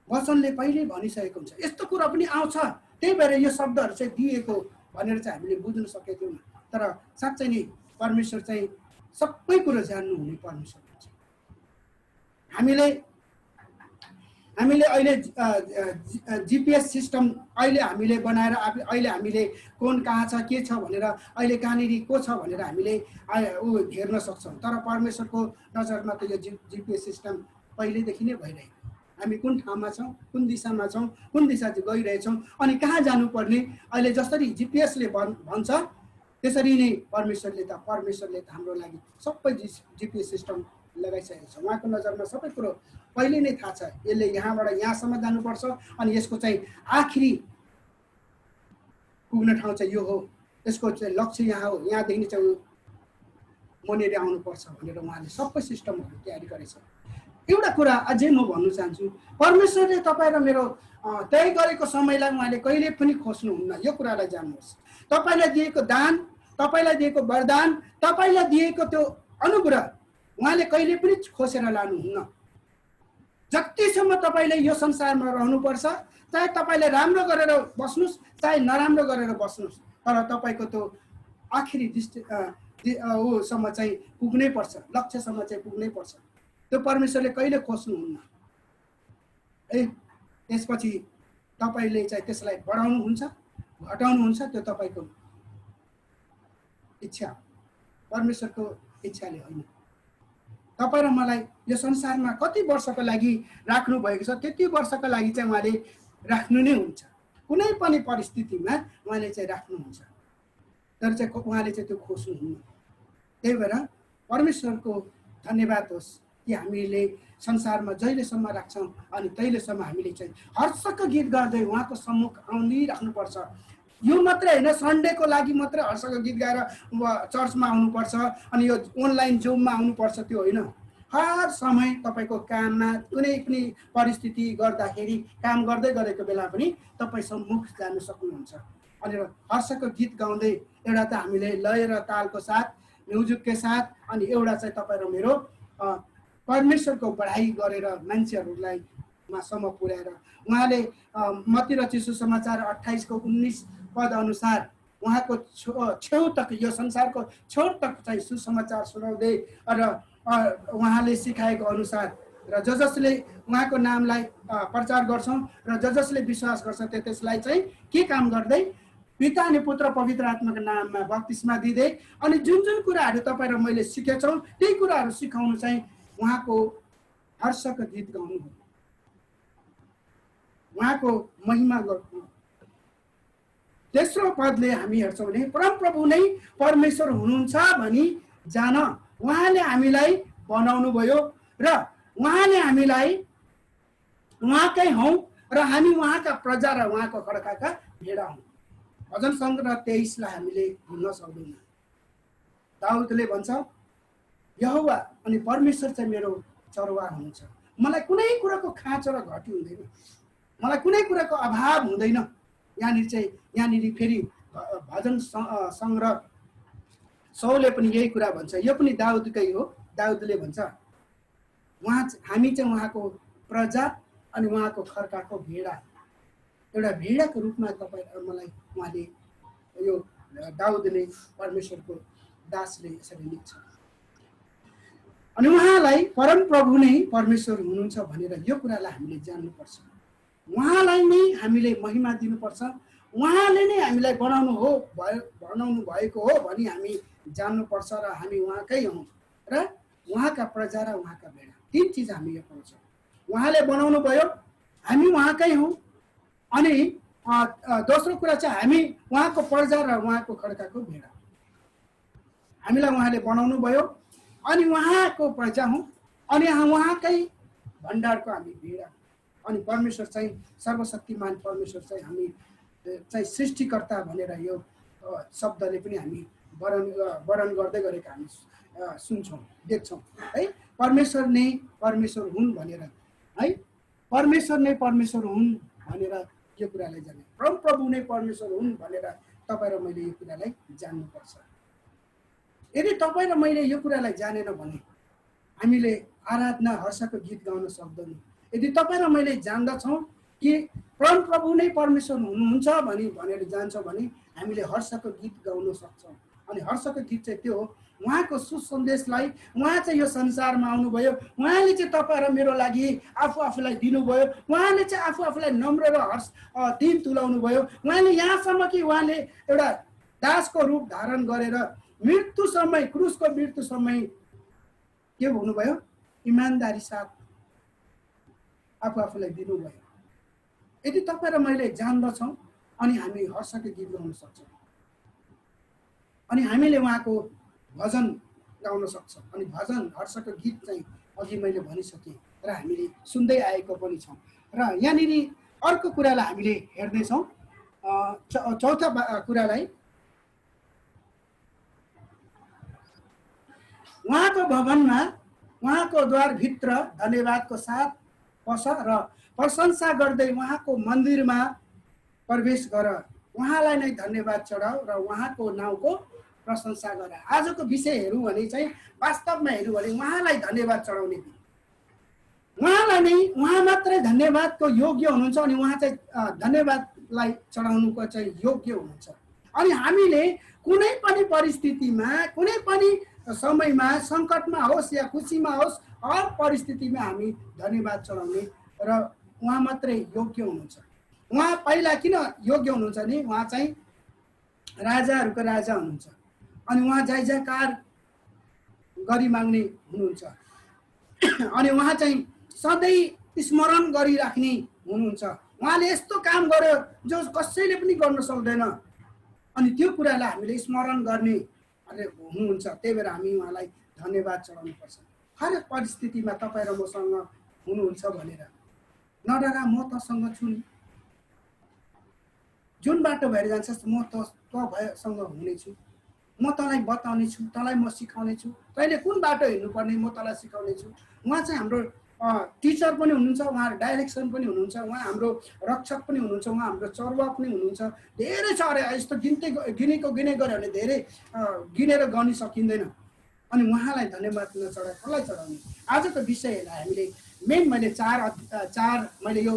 वचनले पहिल्यै भनिसकेको हुन्छ यस्तो कुरा पनि आउँछ, त्यही भएर यो शब्दहरू चाहिँ दिएको भनेर चाहिँ हामीले बुझ्न सकेको थियौँ। तर साँच्चै नै परमेश्वर चाहिँ सबै कुरो जान्नुहुने परमेश्वर हुन्छ। हामीले अहिले जिपिएस सिस्टम अहिले हामीले बनाएर अहिले हामीले कुन कहाँ छ, के छ भनेर, अहिले कहाँनिर को छ भनेर हामीले हेर्न सक्छौँ। तर परमेश्वरको नजरमा त यो जिपिएस सिस्टम पहिल्यैदेखि नै भइरहेको। हामी कुन ठाउँमा छौँ, कुन दिशामा छौँ, कुन दिशा गइरहेछौँ, अनि कहाँ जानुपर्ने अहिले जसरी जिपिएसले भन्छ त्यसरी नै परमेश्वरले त हाम्रो लागि सबै जिपिएस सिस्टम लगाइसकेको छ। उहाँको नजरमा सबै कुरो पहिले नै थाहा छ। यसले यहाँबाट यहाँसम्म जानुपर्छ, अनि यसको चाहिँ आखिरी पुग्ने ठाउँ चाहिँ यो हो। त्यसको चाहिँ लक्ष्य यहाँ हो, यहाँदेखि चाहिँ मनेर आउनुपर्छ भनेर उहाँले सबै सिस्टमहरू तयारी गरेछ। एउटा कुरा अझै म भन्न चाहन्छु, परमेश्वरले तपाईँ र मेरो तय गरेको समयलाई उहाँले कहिले पनि खोज्नुहुन्न। यो कुरालाई जान्नुहोस्। तपाईँलाई दिएको दान, तपाईँलाई दिएको वरदान, तपाईँलाई दिएको त्यो अनुग्रह उहाँले कहिले पनि खोसेर लानुहुन्न। जतिसम्म तपाईँले यो संसारमा रहनुपर्छ, चाहे तपाईँले राम्रो गरेर बस्नुहोस् चाहे नराम्रो गरेर बस्नुहोस्, तर तपाईँको त्यो आखिरी ऊसम्म चाहिँ पुग्नै पर्छ, लक्ष्यसम्म चाहिँ पुग्नै पर्छ। त्यो परमेश्वरले कहिले खोज्नुहुन्न है। त्यसपछि तपाईँले चाहिँ त्यसलाई बढाउनुहुन्छ घटाउनुहुन्छ, त्यो तपाईँको इच्छा, परमेश्वरको इच्छाले होइन। तपाईँ र मलाई यो संसारमा कति वर्षको लागि राख्नु भएको छ, त्यति वर्षको लागि चाहिँ उहाँले राख्नु नै हुन्छ। कुनै पनि परिस्थितिमा उहाँले चाहिँ राख्नुहुन्छ, तर चाहिँ उहाँले चाहिँ त्यो खोज्नुहुन्न। त्यही भएर परमेश्वरको धन्यवाद होस् कि हामीले संसारमा जहिलेसम्म राख्छौँ अनि तहिलेसम्म हामीले चाहिँ हर्षको गीत गर्दै उहाँको सम्मुख आउनुपर्छ। यो मात्रै होइन, सन्डेको लागि मात्रै हर्षको गीत गाएर चर्चमा आउनुपर्छ अनि यो अनलाइन जुममा आउनुपर्छ, त्यो होइन। हर समय तपाईँको काममा कुनै पनि परिस्थिति गर्दाखेरि काम गर्दै गरेको बेला पनि तपाईँ सम्मुख जान सक्नुहुन्छ। अनि हर्षको गीत गाउँदै एउटा त हामीले लय र तालको साथ, म्युजिकको साथ, अनि एउटा चाहिँ तपाईँ र मेरो परमेश्वरको बढाइ गरेर मान्छेहरूलाई सम्म पुर्याएर उहाँले मत्ती रचित सुसमाचार 28:19 पद अनुसार उहाँको छेउ तक, यो संसारको छेउ तक चाहिँ सुसमाचार सुनाउँदै र उहाँले सिकाएको अनुसार र जसले उहाँको नामलाई प्रचार गर्छौँ र जसले विश्वास गर्छ त्यसलाई चाहिँ के काम गर्दै पिता अनि पुत्र पवित्र आत्माको नाममा बप्तिस्मा दिँदै अनि जुन जुन कुराहरू तपाईँ र मैले सिकेछौँ त्यही कुराहरू सिकाउनु चाहिँ उहाँको हर्षको गीत गाउनु हो, उहाँको महिमा गर्नु। तेस्रो पदले हामी हेर्छौँ भने परमप्रभु नै परमेश्वर हुनुहुन्छ भनी जान उहाँले हामीलाई बनाउनु भयो र उहाँले हामीलाई उहाँकै हौँ र हामी उहाँका प्रजा र उहाँको खड्काका भेडा हौँ। भजन सङ्ग्रह 23 लाई हामीले भुल्न सक्दैनौँ। दाउदले भन्छ, यहोवा अनि परमेश्वर चाहिँ मेरो चरवाह हुनुहुन्छ, मलाई कुनै कुराको खाँचो र घटी हुँदैन, मलाई कुनै कुराको अभाव हुँदैन। यहाँनिर फेरि भजन सङ्ग्रह 100ले पनि यही कुरा भन्छ, यो पनि दाउदकै हो। दाउदले भन्छ, हामी चाहिँ उहाँको प्रजा अनि उहाँको खड्काको भेडा। एउटा भेडाको रूपमा तपाईँ मलाई उहाँले, यो दाउदले परमेश्वरको दासले यसरी लेख्छ। अनि उहाँलाई परमप्रभु नै परमेश्वर हुनुहुन्छ भनेर यो कुरालाई हामीले जान्नुपर्छ। उहाँलाई नै हामीले महिमा दिनुपर्छ, उहाँले नै हामीलाई बनाउनु भएको हो भनी हामी जान्नुपर्छ र हामी उहाँकै हौँ र उहाँका प्रजा र उहाँका भेडा। तीन चिज हामी यो पाउँछौँ। उहाँले बनाउनु भयो, हामी उहाँकै हौँ, अनि दोस्रो कुरा चाहिँ हामी उहाँको प्रजा र उहाँको खड्काको भेडा। हामीलाई उहाँले बनाउनु भयो अनि उहाँको प्रजा हौँ अनि उहाँकै भण्डारको हामी भेडा। अनि परमेश्वर चाहिँ सर्वशक्तिमान परमेश्वर चाहिँ हामी चाहिँ सृष्टिकर्ता भनेर यो शब्दले पनि हामी वर्णन गर्दै गरेको हामी सुन्छौँ, देख्छौँ है। परमेश्वर नै परमेश्वर हुन् भनेर है, परमेश्वर नै परमेश्वर हुन् भनेर यो कुरालाई जाने, परमप्रभु नै परमेश्वर हुन् भनेर तपाईँ र मैले यो कुरालाई जान्नुपर्छ। यदि तपाईँ र मैले यो कुरालाई जानेन भने हामीले आराधना हर्षको गीत गाउन सक्दैनौँ। यदि तपाईँ र मैले जान्दछौँ कि परमप्रभु नै परमेश्वर हुनुहुन्छ भनेर जान्छौँ भने हामीले हर्षको गीत गाउन सक्छौँ। अनि हर्षको गीत चाहिँ त्यो हो, उहाँको सुसन्देशलाई, उहाँ चाहिँ यो संसारमा आउनुभयो, उहाँले चाहिँ तपाईँ र मेरो लागि आफूलाई दिनुभयो, उहाँले चाहिँ आफूलाई नम्र र दिन तुलाउनु भयो। उहाँले यहाँसम्म कि उहाँले एउटा दासको रूप धारण गरेर मृत्यु समय, क्रुसको मृत्यु समय के हुनुभयो, इमान्दारी साथ आफूलाई दिनुभयो। यदि तपाईँ र मैले जान्दछौँ अनि हामी हर्षको गीत गाउन सक्छौँ अनि हामीले उहाँको भजन गाउन सक्छौँ। अनि भजन हर्षको गीत चाहिँ अघि मैले भनिसकेँ र हामीले सुन्दै आएको पनि छौँ। र यहाँनिर अर्को कुरालाई हामीले हेर्दैछौँ, चौथा कुरालाई उहाँको भवनमा उहाँको द्वारभित्र धन्यवादको साथ पस र प्रशंसा गर्दै उहाँको मन्दिरमा प्रवेश गर। उहाँलाई नै धन्यवाद चढाऊ र उहाँको नाउँको प्रशंसा गर। आजको विषय हेरौँ भने चाहिँ वास्तवमा हेरौँ भने उहाँलाई धन्यवाद चढाउने दिन, उहाँलाई नै, उहाँ मात्रै धन्यवादको योग्य हुनुहुन्छ अनि उहाँ चाहिँ धन्यवादलाई चढाउनुको चाहिँ योग्य हुनुहुन्छ। अनि हामीले कुनै पनि परिस्थितिमा, कुनै पनि समयमा, सङ्कटमा होस् या खुसीमा होस्, हर परिस्थितिमा हामी धन्यवाद चढाउने र उहाँ मात्रै योग्य हुनुहुन्छ। उहाँ पहिला किन योग्य हुनुहुन्छ नि? उहाँ चाहिँ राजाहरूको राजा हुनुहुन्छ अनि उहाँ जय जयकार गरी माग्ने हुनुहुन्छ अनि उहाँ चाहिँ सधैँ स्मरण गरिराख्ने हुनुहुन्छ। उहाँले यस्तो काम गर्यो जो कसैले पनि गर्न सक्दैन अनि त्यो कुरालाई हामीले स्मरण गर्ने हुनुहुन्छ। त्यही भएर हामी उहाँलाई धन्यवाद चढाउनुपर्छ। हरेक परिस्थितिमा तपाईँ र मसँग हुनुहुन्छ भनेर नडरा, म तसँग छु नि, जुन बाटो भएर जान्छस् म तँसँग हुनेछु, म तँलाई बताउने छु, तँलाई म सिकाउने छु, तैँले कुन बाटो हिँड्नुपर्ने म तँलाई सिकाउने छु। उहाँ चाहिँ हाम्रो टिचर पनि हुनुहुन्छ, उहाँ डाइरेक्सन पनि हुनुहुन्छ, उहाँ हाम्रो रक्षक पनि हुनुहुन्छ, उहाँ हाम्रो चरवाह पनि हुनुहुन्छ। धेरै छ अरे, यस्तो गिने गऱ्यो भने धेरै गिनेर गनि सकिँदैन। अनि उहाँलाई धन्यवाद नचढाए कसलाई चढाउने? आजको विषयलाई हामीले मेन मैले चार मैले यो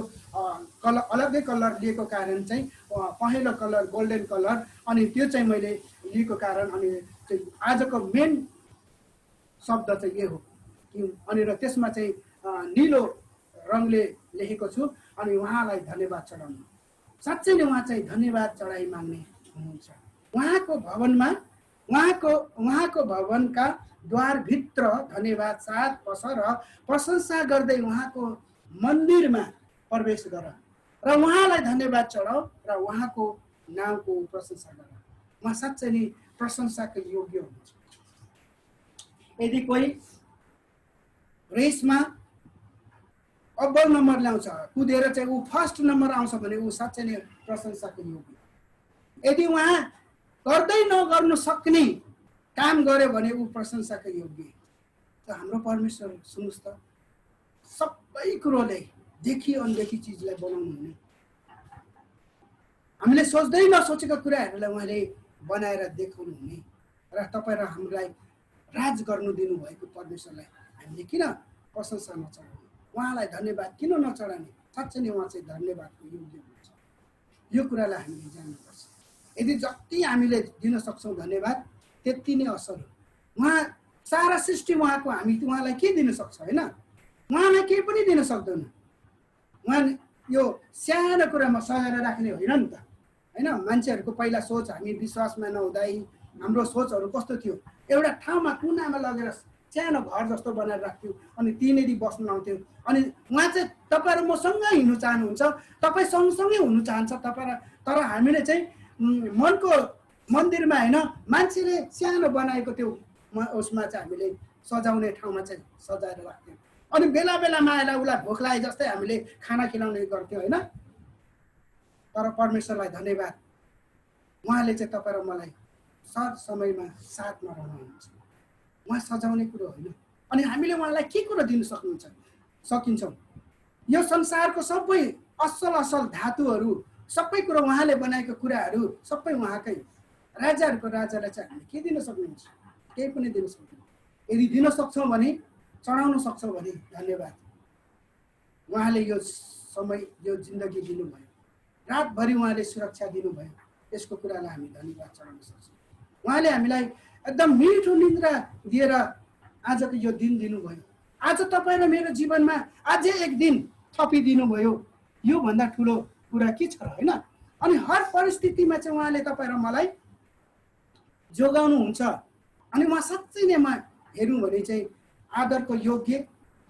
कलर अलग्गै कलर लिएको कारण चाहिँ पहेँलो कलर, गोल्डन कलर, अनि त्यो चाहिँ मैले लिएको कारण अनि आजको मेन शब्द चाहिँ यो हो। अनि र त्यसमा चाहिँ नीलो रङले लेखेको छु अनि उहाँलाई धन्यवाद चढाउनु। साँच्चै नै उहाँ चाहिँ धन्यवाद चढाइ माग्ने हुनुहुन्छ। उहाँको भवनमा, उहाँको भवनका द्वारभित्र धन्यवाद साथ पस र प्रशंसा गर्दै उहाँको मन्दिरमा प्रवेश गर र उहाँलाई धन्यवाद चढाऊ र उहाँको नामको प्रशंसा गर। उहाँ साँच्चै नै प्रशंसाको योग्य हुनुहुन्छ। यदि कोही रेसमा अब्बल नम्बर ल्याउँछ, कुदेर चाहिँ ऊ फर्स्ट नम्बर आउँछ भने ऊ साँच्चै नै प्रशंसाको योग्य। यदि उहाँ गर्दै नगर्नु सक्ने काम गर्यो भने ऊ प्रशंसाको योग्य। त हाम्रो परमेश्वर सुन्नुहोस् त, सबै कुरोले देखी अनदेखी चिजलाई बनाउनु हुने, हामीले सोच्दै नसोचेको कुराहरूलाई उहाँले बनाएर देखाउनु हुने र तपाईँ र हामीलाई राज गर्नु दिनुभएको परमेश्वरलाई हामीले किन प्रशंसा नचढाउने? उहाँलाई धन्यवाद किन नचढाउने? साँच्चै नै उहाँ चाहिँ धन्यवादको योग्य हुनुहुन्छ। यो कुरालाई हामीले जान्नुपर्छ। यदि जति हामीले दिन सक्छौँ धन्यवाद त्यति नै असल हो। उहाँ सारा सृष्टि उहाँको, हामी उहाँलाई के दिन सक्छ? होइन, उहाँलाई केही पनि दिन सक्दैन। उहाँ यो सानो कुरामा सजाएर राख्ने होइन नि त, होइन। मान्छेहरूको पहिला सोच, हामी विश्वासमा नहुँदै हाम्रो सोचहरू कस्तो थियो? एउटा ठाउँमा कुनामा लगेर सानो घर जस्तो बनाएर राख्थ्यो अनि त्यहीँनिर बस्नु आउँथ्यो। अनि उहाँ चाहिँ तपाईँ र मसँगै हिँड्नु चाहनुहुन्छ, तपाईँ सँगसँगै हुनु चाहन्छ तपाईँ र, तर हामीले चाहिँ मनको मन्दिरमा होइन, मान्छेले सानो बनाएको त्यो उसमा चाहिँ हामीले सजाउने ठाउँमा चाहिँ सजाएर राख्थ्यौँ। अनि बेला बेलामा आएर उसलाई भोक लागे जस्तै हामीले खाना खिलाउने गर्थ्यौँ, होइन। तर परमेश्वरलाई धन्यवाद, उहाँले चाहिँ तपाईँ र मलाई सर समयमा साथमा रहनुहुन्छ। उहाँ सजाउने कुरो होइन। अनि हामीले उहाँलाई के कुरो दिन सकिन्छौँ? यो संसारको सबै असल असल धातुहरू, सबै कुरो उहाँले बनाएको कुराहरू सबै उहाँकै। राजाहरूको राजालाई चाहिँ हामीले के दिन सक्नुहुन्छ? केही पनि दिन सक्दैन। यदि दिन सक्छौँ भने, चढाउन सक्छौँ भने धन्यवाद। उहाँले यो समय, यो जिन्दगी दिनुभयो, रातभरि उहाँले सुरक्षा दिनुभयो, यसको कुरालाई हामी धन्यवाद चढाउन सक्छौँ। उहाँले हामीलाई एकदम मिठो निन्द्रा दिएर आजको यो दिन दिनुभयो। आज तपाईँ र मेरो जीवनमा अझै एक दिन थपिदिनु भयो, योभन्दा ठुलो कुरा के छ र, होइन। अनि हर परिस्थितिमा चाहिँ उहाँले तपाईँ र मलाई जोगाउनुहुन्छ। अनि उहाँ साँच्चै नै हेरौँ भने चाहिँ आदरको योग्य,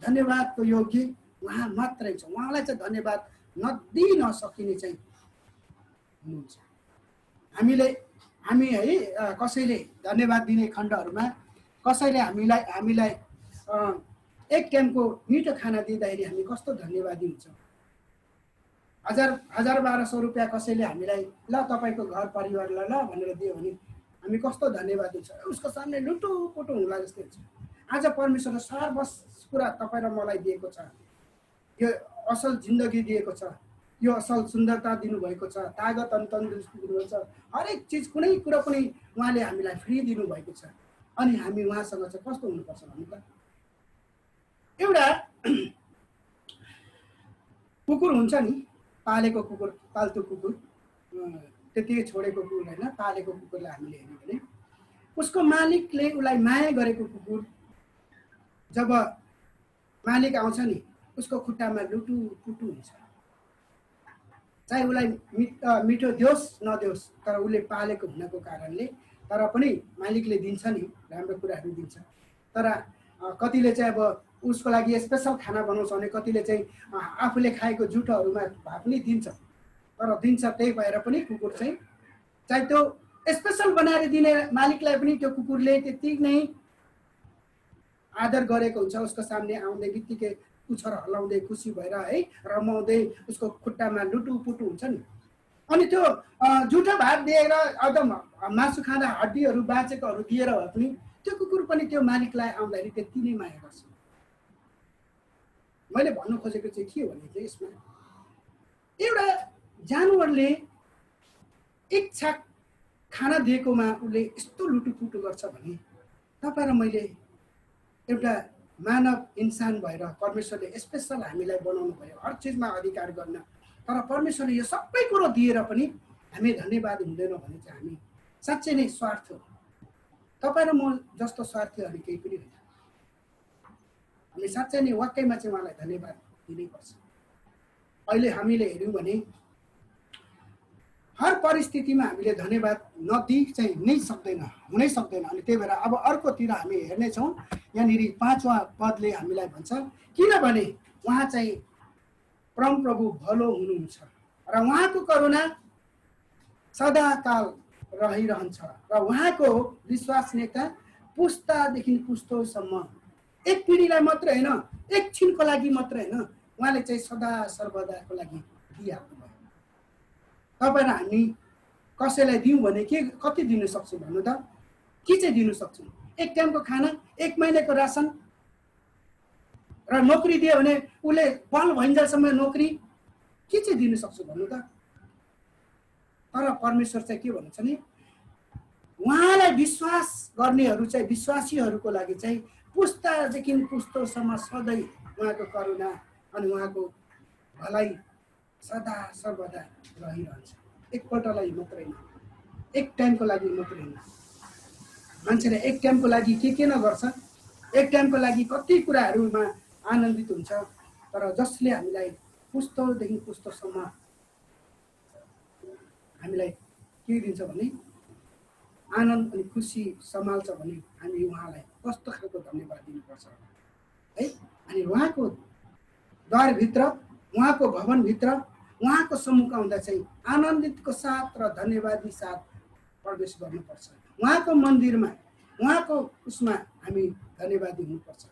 धन्यवादको योग्य उहाँ मात्रै छ। उहाँलाई चाहिँ धन्यवाद नदिइ नसकिने चाहिँ हुनुहुन्छ। हामी है कसैले धन्यवाद दिने खण्डहरूमा कसैले हामीलाई एक टाइमको मिठो खाना दिँदाखेरि हामी कस्तो धन्यवादी हुन्छ। 1000-1200 रुपियाँ कसैले हामीलाई ल तपाईँको घर परिवारलाई ल भनेर दियो भने हामी कस्तो धन्यवादी हुन्छ। उसको सामने लुटुपुटु हुँला जस्तै हुन्छ। आज परमेश्वरले सर्वस कुरा तपाईँ र मलाई दिएको छ। यो असल जिन्दगी दिएको छ, यो असल सुन्दरता दिनुभएको छ, तागत अनि तन्दुरुस्ती दिनुभएको छ, हरेक चिज कुनै कुरा पनि उहाँले हामीलाई फ्री दिनुभएको छ। अनि हामी उहाँसँग चाहिँ कस्तो हुनुपर्छ भन्नु त? एउटा कुकुर हुन्छ नि, पालेको कुकुर, पाल्तु कुकुर, त्यतिकै छोडेको कुकुर होइन, पालेको कुकुरलाई हामीले हेर्यौँ भने उसको मालिकले उसलाई माया गरेको कुकुर जब मालिक आउँछ नि उसको खुट्टामा लुटु पुटु हुन्छ। चाहे उसलाई मिठो दियोस् नदियोस्, तर उसले पालेको हुनको कारणले, तर पनि मालिकले दिन्छ नि, राम्रो कुराहरू दिन्छ। तर कतिले चाहिँ अब उसको लागि स्पेसल खाना बनाउँछ भने कतिले चाहिँ आफूले खाएको जुठोहरूमा भए पनि दिन्छ। तर दिन्छ, त्यही भएर पनि कुकुर चाहिँ चाहे त्यो स्पेसल बनाएर दिने मालिकलाई पनि त्यो कुकुरले त्यति नै आदर गरेको हुन्छ। उसको सामने आउँदै बित्तिकै पुच्छर हल्लाउँदै खुसी भएर है रमाउँदै उसको खुट्टामा लुटु पुटु हुन्छ नि। अनि त्यो जुठो भात दिएर एकदम मासु खाँदा हड्डीहरू बाँचेकोहरू दिएर भए पनि त्यो कुकुर पनि त्यो मालिकलाई आउँदाखेरि त्यति नै माया गर्छ। मैले भन्नु खोजेको चाहिँ के हो भने चाहिँ यसमा एउटा जानवरले एक छाक खाना दिएकोमा उसले यस्तो लुटुपुटु गर्छ भने तपाईँ र मैले एउटा मानव इन्सान भएर परमेश्वरले स्पेसल हामीलाई बनाउनु भयो हर चिजमा अधिकार गर्न, तर परमेश्वरले यो सबै कुरो दिएर पनि हामी धन्यवाद हुँदैनौँ भने चाहिँ हामी साँच्चै नै स्वार्थ हो। तपाईँ र म जस्तो स्वार्थीहरू केही पनि होइन। हामी साँच्चै नै वाक्यमा चाहिँ उहाँलाई धन्यवाद दिनैपर्छ। अहिले हामीले हेऱ्यौँ भने हर परिस्थितिमा हामीले धन्यवाद नदिई चाहिँ नै सक्दैन, हुनै सक्दैन। अनि त्यही भएर अब अर्कोतिर हामी हेर्नेछौँ। यहाँनिर 5वां पदले हामीलाई भन्छ, किनभने उहाँ चाहिँ परमप्रभु भलो हुनुहुन्छ र उहाँको करुणा सदाकाल रहिरहन्छ र उहाँको विश्वसनीयता पुस्तादेखि पुस्तौसम्म, एक पिँढीलाई मात्र होइन, एकछिनको लागि मात्र होइन, उहाँले चाहिँ सदा सर्वदाको लागि दिइहाल्नु भयो। तपाईँ र हामी कसैलाई दिउँ भने के कति दिनु सक्छौँ भन्नु त? के चाहिँ दिनु सक्छौँ? एक टाइमको खाना, एक महिनाको रासन र नोकरी दियो भने उसले बल भइन्जेलसम्म नोकरी के चाहिँ दिनु सक्छु भन्नु त? तर परमेश्वर चाहिँ के भन्नुहुन्छ नि, उहाँलाई विश्वास गर्नेहरू चाहिँ विश्वासीहरूको लागि चाहिँ पुस्तादेखि पुस्तौसम्म सधैँ उहाँको करुणा अनि उहाँको भलाइ सदा सर्वदा रहिरहन्छ। एकपल्टलाई मात्रै होइन, एक टाइमको लागि मात्रै होइन। मान्छेले एक टाइमको लागि के नगर्छ, एक टाइमको लागि कति कुराहरूमा आनन्दित हुन्छ, तर जसले हामीलाई पुस्तौदेखि पुस्तौसम्म हामीलाई के दिन्छ भने आनन्द अनि खुसी सम्हाल्छ भने हामी उहाँलाई कस्तो खालको धन्यवाद दिनुपर्छ है। अनि उहाँको द्वारभित्र, उहाँको भवनभित्र, उहाँको सम्मुख आउँदा चाहिँ आनन्दितको साथ र धन्यवादी साथ प्रवेश गर्नुपर्छ। उहाँको मन्दिरमा, उहाँको उसमा हामी धन्यवादी हुनुपर्छ।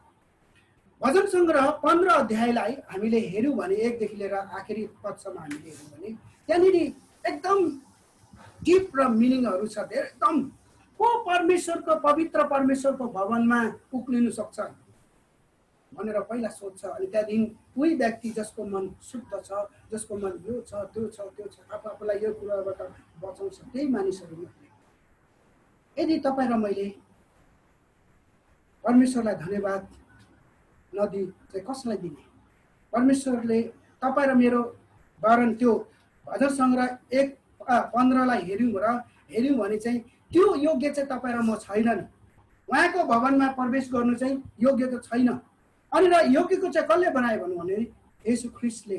भजन सङ्ग्रह 15 अध्यायलाई हामीले हेऱ्यौँ भने 1 देखि लिएर आखिरी पदसम्म हामीले हेऱ्यौँ भने त्यहाँनिर एकदम डिप र मिनिङहरू छ। एकदम को परमेश्वरको पवित्र परमेश्वरको भवनमा उक्लिनु सक्छ भनेर पहिला सोध्छ। अनि त्यहाँदेखि कोही व्यक्ति जसको मन शुद्ध छ, जसको मन यो छ त्यो छ त्यो छ, आफूलाई यो कुराबाट बचाउँछ, त्यही मानिसहरू मात्रै। यदि तपाईँ र मैले परमेश्वरलाई धन्यवाद नदिई चाहिँ कसलाई दिने? परमेश्वरले तपाईँ र मेरो वरन त्यो भजन सङ्ग्रह 1:15लाई हेऱ्यौँ भने चाहिँ त्यो योग्य चाहिँ तपाईँ र म छैन नि। उहाँको भवनमा प्रवेश गर्नु चाहिँ योग्य त छैन। अनि र योग्यको चाहिँ कसले बनायो भने येशू ख्रिस्टले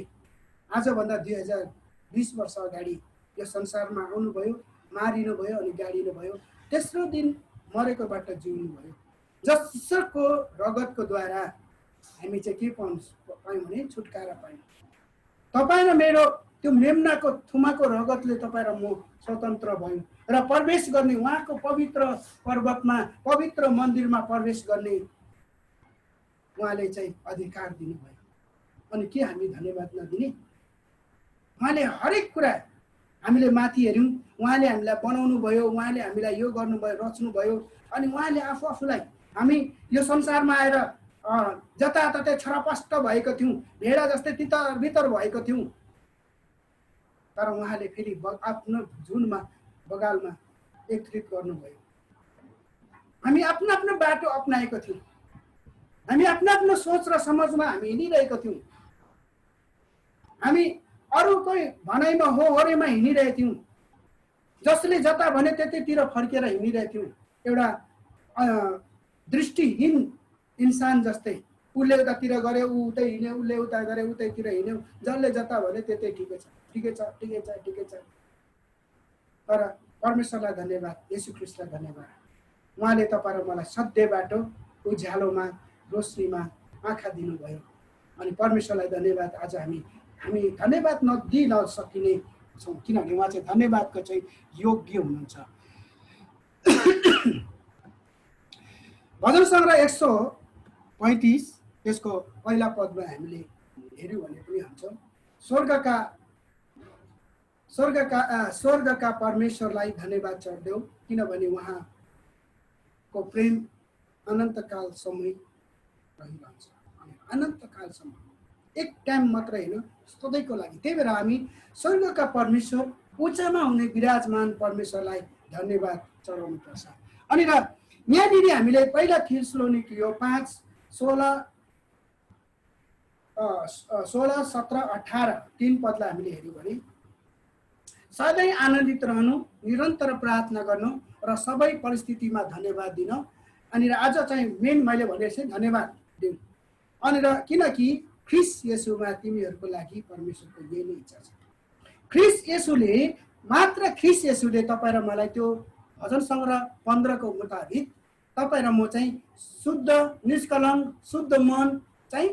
आजभन्दा 2020 वर्ष अगाडि यो संसारमा आउनुभयो, मारिनुभयो अनि गाडिनुभयो, तेस्रो दिन मरेकोबाट जिउनु भयो। जसको रगतको द्वारा हामी चाहिँ के पायौँ भने छुटकारा पायौँ। तपाईँ र मेरो त्यो मेम्नाको थुमाको रगतले तपाईँ र म स्वतन्त्र भयौँ र प्रवेश गर्ने उहाँको पवित्र पर्वतमा, पवित्र मन्दिरमा प्रवेश गर्ने उहाँले चाहिँ अधिकार दिनुभयो। अनि के हामी धन्यवाद नदिने? उहाँले हरेक कुरा हामीले माथि हेऱ्यौँ, उहाँले हामीलाई बनाउनु भयो, उहाँले हामीलाई यो गर्नुभयो, रच्नुभयो, अनि उहाँले आफूलाई हामी यो संसारमा आएर जताततै छरपष्ट भएको थियौँ, भेडा जस्तै तितर बितर भएको थियौँ। तर उहाँले फेरि आफ्नो जुनमा बगालमा एकत्रित गर्नुभयो। हामी आफ्नो आफ्नो बाटो अपनाएको थियौँ, हामी आफ्नो आफ्नो सोच र समझमा हामी हिँडिरहेको थियौँ, हामी अरूकै भनाइमा हो हरेमा हिँडिरहेको थियौँ, जसले जता भने त्यतैतिर फर्केर हिँडिरहेको थियौँ। एउटा दृष्टिहीन इन्सान जस्तै, उसले उतातिर गऱ्यो ऊ उतै हिँड्यो, उसले उता गऱ्यो उतैतिर हिँड्यो, जसले जता भने त्यतै ठिकै छ ठिकै छ ठिकै छ ठिकै छ। तर परमेश्वरलाई धन्यवाद, येशू ख्रीष्टलाई धन्यवाद, उहाँले तपाईँ र मलाई सत्य बाटो उज्यालोमा रोशनीमा आँखा दिनुभयो। अनि परमेश्वरलाई धन्यवाद। आज हामी धन्यवाद नदिइ नसकिने छौँ, किनभने उहाँ चाहिँ धन्यवादको चाहिँ योग्य हुनुहुन्छ। भजन सङ्ग्रह 135 त्यसको पहिला पदमा हामीले हेऱ्यौँ भने पनि हुन्छ, स्वर्गका परमेश्वरलाई धन्यवाद चढ्देऊ, किनभने उहाँको प्रेम अनन्तकालसम्म रहिरहन्छ। अनन्तकालसम्म, एक टाइम मात्र होइन, सधैँको लागि। त्यही भएर हामी स्वर्गका परमेश्वर, उच्चमा हुने विराजमान परमेश्वरलाई धन्यवाद चढाउनु पर्छ। अनि र यहाँनिर हामीले पहिला थिस्सलोनिकीयो 5:16, 17, 18 3 पदलाई हामीले हेऱ्यौँ भने, सधैँ आनन्दित रहनु, निरन्तर प्रार्थना गर्नु र सबै परिस्थितिमा धन्यवाद दिन। अनि र आज चाहिँ मेन मैले भनेको चाहिँ धन्यवाद दिउँ। अनि र किनकि ख्रीष्ट येशूमा तिमीहरूको लागि परमेश्वरको यही नै इच्छा छ। ख्रीष्ट येशूले तपाईँ र मलाई त्यो भजन सङ्ग्रह 15 को मुताबिक तपाईँ र म चाहिँ शुद्ध निष्कलङ्क शुद्ध मन चाहिँ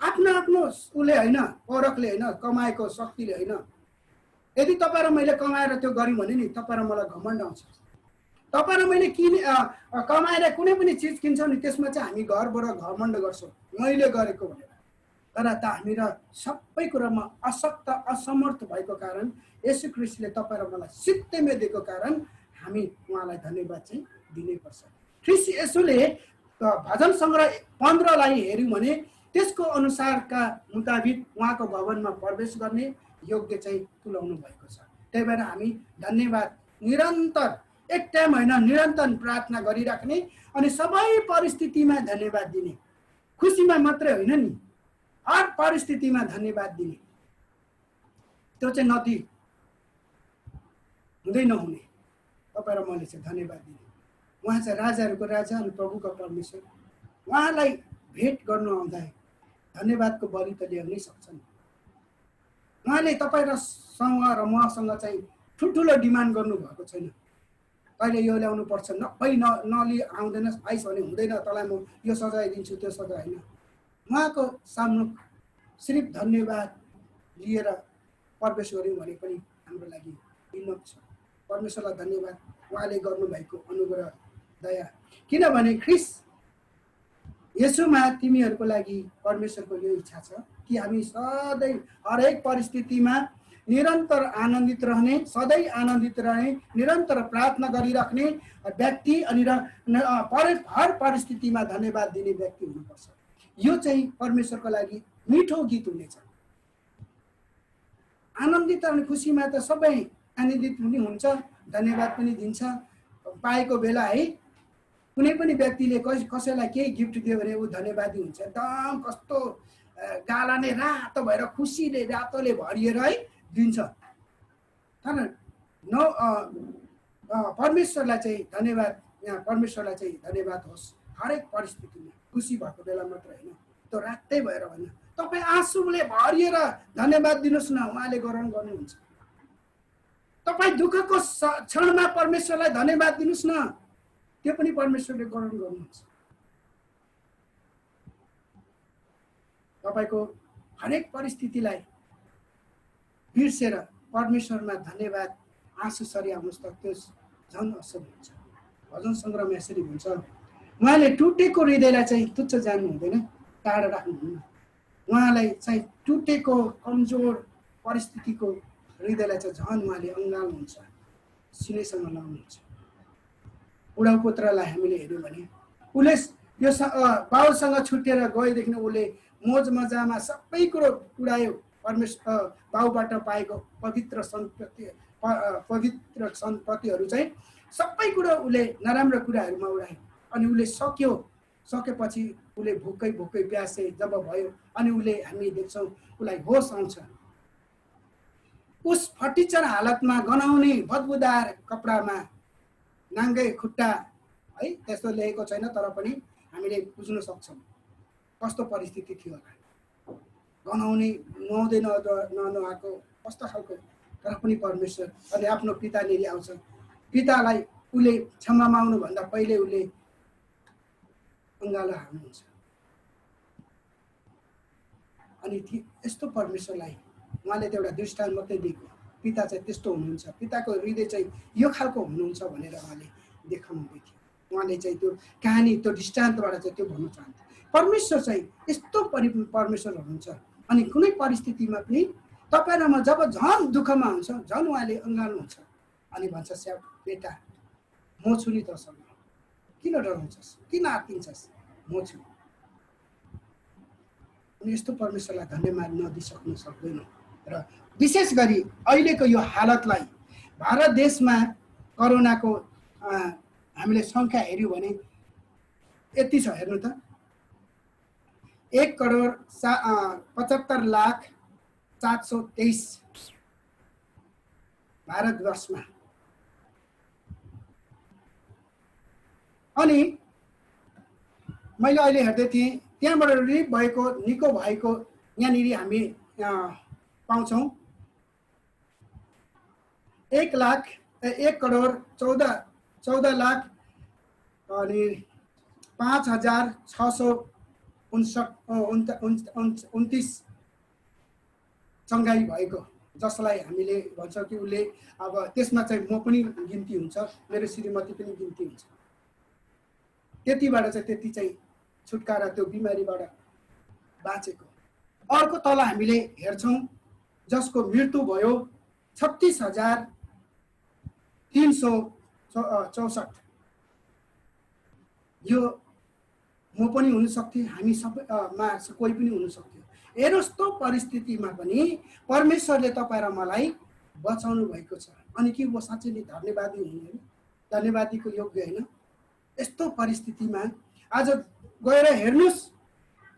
आफ्नो आफ्नो उसले होइन, औरतले होइन, कमाएको शक्तिले होइन। यदि तपाईँ र मैले कमाएर त्यो गऱ्यौँ भने नि तपाईँ र मलाई घमण्ड आउँछ। तपाईँ र मैले कमाएर कुनै पनि चिज किन्छौँ नि, त्यसमा चाहिँ हामी घरबाट घमण्ड गर्छौँ, मैले गरेको भनेर। तर हामी र सबै कुरामा अशक्त असमर्थ भएको कारण येशू ख्रीष्टले तपाईँ र मलाई सित्तैमा दिएको कारण हामी उहाँलाई धन्यवाद चाहिँ दिनैपर्छ। ख्रीष्ट येशूले भजन सङ्ग्रह 15 लाई हेऱ्यौँ भने त्यसको अनुसारका मुताबिक उहाँको भवनमा प्रवेश गर्ने योग्य चाहिँ तुल्याउनु भएको छ। त्यही भएर हामी धन्यवाद निरन्तर, एक टाइम होइन, निरन्तर प्रार्थना गरिराख्ने अनि सबै परिस्थितिमा धन्यवाद दिने। खुसीमा मात्रै होइन नि, हर परिस्थितिमा धन्यवाद दिने। त्यो चाहिँ नदी हुँदै नहुने, तपाईँ र मैले चाहिँ धन्यवाद दिने। उहाँ चाहिँ राजाहरूको राजा अनि प्रभुको परमेश्वर। उहाँलाई भेट गर्नु आउँदा धन्यवादको बलि त ल्याउनै सक्छन्। उहाँले तपाईँ र मसँग चाहिँ ठुल्ठुलो डिमान्ड गर्नुभएको छैन। कहिले यो ल्याउनु पर्छ, नलि आउँदैन आइस भने हुँदैन, तँलाई म यो सजाय दिन्छु त्यो सजाय होइन। उहाँको सामु सिर्फ धन्यवाद लिएर प्रवेश गऱ्यौँ भने पनि हाम्रो लागि इनफ छ। परमेश्वरलाई धन्यवाद, उहाँले गर्नुभएको अनुग्रह दया। किनभने ख्रीष्ट येशूमा तिमीहरूको लागि परमेश्वरको यो इच्छा छ कि हामी सधैँ हरेक परिस्थितिमा निरन्तर आनन्दित रहने, सधैँ आनन्दित रहने, निरन्तर प्रार्थना गरिराख्ने व्यक्ति अनि हर परिस्थितिमा धन्यवाद दिने व्यक्ति हुनुपर्छ। यो चाहिँ परमेश्वरको लागि मिठो गीत हुनेछ। आनन्दित अनि खुसीमा त सबै आनन्दित पनि हुन्छ, धन्यवाद पनि दिन्छ। पाएको बेला है, कुनै पनि व्यक्तिले कसैलाई केही गिफ्ट दियो भने ऊ धन्यवादी हुन्छ, एकदम कस्तो गाला नै रातो भएर खुसीले रातोले भरिएर है दिन्छ। तर परमेश्वरलाई चाहिँ धन्यवाद, यहाँ परमेश्वरलाई चाहिँ धन्यवाद होस् हरेक परिस्थितिमा। खुसी भएको बेला मात्र होइन, त्यो रातै भएर होइन, तपाईँ आँसुले भरिएर धन्यवाद दिनुहोस् न, उहाँले ग्रहण गर्नुहुन्छ। तपाईँ दुःखको क्षणमा परमेश्वरलाई धन्यवाद दिनुहोस् न, त्यो पनि परमेश्वरले ग्रहण गर्नुहुन्छ। तपाईँको हरेक परिस्थितिलाई बिर्सेर परमेश्वरमा धन्यवाद आँसु सरिआउनुहोस् त, त्यो झन् असल हुन्छ। भजन सङ्ग्रहमा यसरी भन्छ, उहाँले टुटेको हृदयलाई चाहिँ तुच्छ जान्नु हुँदैन, टाढा राख्नुहुन्न। उहाँलाई चाहिँ टुटेको कमजोर परिस्थितिको हृदयलाई चाहिँ झन् उहाँले अँगाल्नुहुन्छ, सिनैसँग लाउनुहुन्छ। बुढा पुत्रलाई हामीले हेऱ्यौँ भने उसले यो बाउसँग छुटेर गएदेखि उसले मोज मजामा सबै कुरो उडायो। परमेश्वर बाउबाट पाएको पवित्र सम्पत्तिहरू चाहिँ सबै कुरो उसले नराम्रो कुराहरूमा उडायो। अनि उसले सकेपछि उसले भुक्कै प्यासे जब भयो अनि उसले हामी देख्छौँ उसलाई होस आउँछ। उस फटिचर हालतमा गनाउने बदबुदार कपडामा नाङ्गै खुट्टा है त्यस्तो लेखेको छैन, तर पनि हामीले बुझ्न सक्छौँ कस्तो परिस्थिति थियो होला। गनाउने नुहाउँदै ननुहाएको कस्तो खालको, तर पनि परमेश्वर अनि आफ्नो पितानिर आउँछ। पितालाई उसले क्षमा माग्नुभन्दा पहिले उसले अङ्गालो हाल्नुहुन्छ। अनि यस्तो परमेश्वरलाई उहाँले त एउटा दृष्टान्त मात्रै दिएको, पिता चाहिँ त्यस्तो हुनुहुन्छ, पिताको हृदय चाहिँ यो खालको हुनुहुन्छ भनेर उहाँले देखाउनु हुँदै थियो। उहाँले चाहिँ त्यो कहानी त्यो दृष्टान्तबाट चाहिँ त्यो भन्नु चाहन्थ्यो। परमेश्वर चाहिँ यस्तो परमेश्वर हुनुहुन्छ। अनि कुनै परिस्थितिमा पनि तपाईँ र म जब झन् दुःखमा हुन्छ झन् उहाँले अँगाल्नुहुन्छ अनि भन्छ स्याउ बेटा म छु नि तसँग, किन डराउँछस्, किन आत्तिन्छस्, म छु। अनि यस्तो परमेश्वरलाई धन्यवाद नदिइसक्नु सक्दैन। र विशेष गरी अहिलेको यो हालतलाई भारत देशमा कोरोनाको हामीले सङ्ख्या हेऱ्यौँ भने यति छ, हेर्नु त 1,75,00,423 भारतवर्षमा। अनि मैले अहिले हेर्दै थिएँ त्यहाँबाट रिलिभ भएको निको भएको यहाँनिर हामी पाउँछौँ 1,14,00,000 अनि 5,629 चङ्गाई भएको, जसलाई हामीले भन्छौँ कि उसले अब त्यसमा चाहिँ म पनि गिन्ती हुन्छ, मेरो श्रीमती पनि गिन्ती हुन्छ। त्यतिबाट चाहिँ त्यति चाहिँ छुटकारा त्यो बिमारीबाट बाँचेको। अर्को तल हामीले हेर्छौँ जसको मृत्यु भयो 36,364। यो म पनि हुन सक्थेँ, हामी सबैमा कोही पनि हुन सक्थ्यो। यस्तो परिस्थितिमा पनि परमेश्वरले तपाईँ र मलाई बचाउनु भएको छ। अनि के वो साँच्चै नै धन्यवादी हुनु, धन्यवादीको योग्य होइन? यस्तो परिस्थितिमा आज गएर हेर्नुहोस्,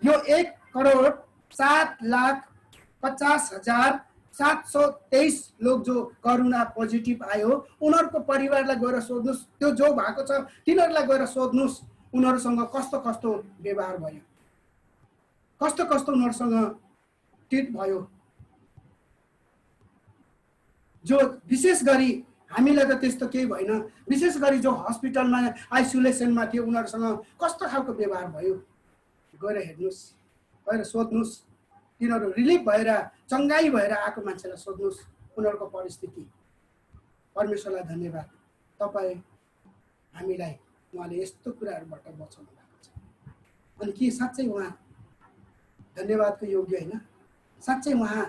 यो 1,07,50,723 लोग जो कोरोना पोजिटिभ आयो उनीहरूको परिवारलाई गएर सोध्नुहोस्, त्यो जो भएको छ तिनीहरूलाई गएर सोध्नुहोस् उनीहरूसँग कस्तो कस्तो व्यवहार भयो, कस्तो कस्तो उनीहरूसँग ट्रिट भयो। जो विशेष गरी हामीलाई त त्यस्तो केही भएन, विशेष गरी जो हस्पिटलमा आइसोलेसनमा थियो उनीहरूसँग कस्तो खालको व्यवहार भयो गएर हेर्नुहोस्, गएर सोध्नुहोस्। तिनीहरू रिलिफ भएर चङ्गाई भएर आएको मान्छेलाई सोध्नुहोस् उनीहरूको परिस्थिति। परमेश्वरलाई धन्यवाद, तपाईँ हामीलाई उहाँले यस्तो कुराहरूबाट बचाउनु भएको छ। अनि के साँच्चै उहाँ धन्यवादको योग्य होइन? साँच्चै उहाँ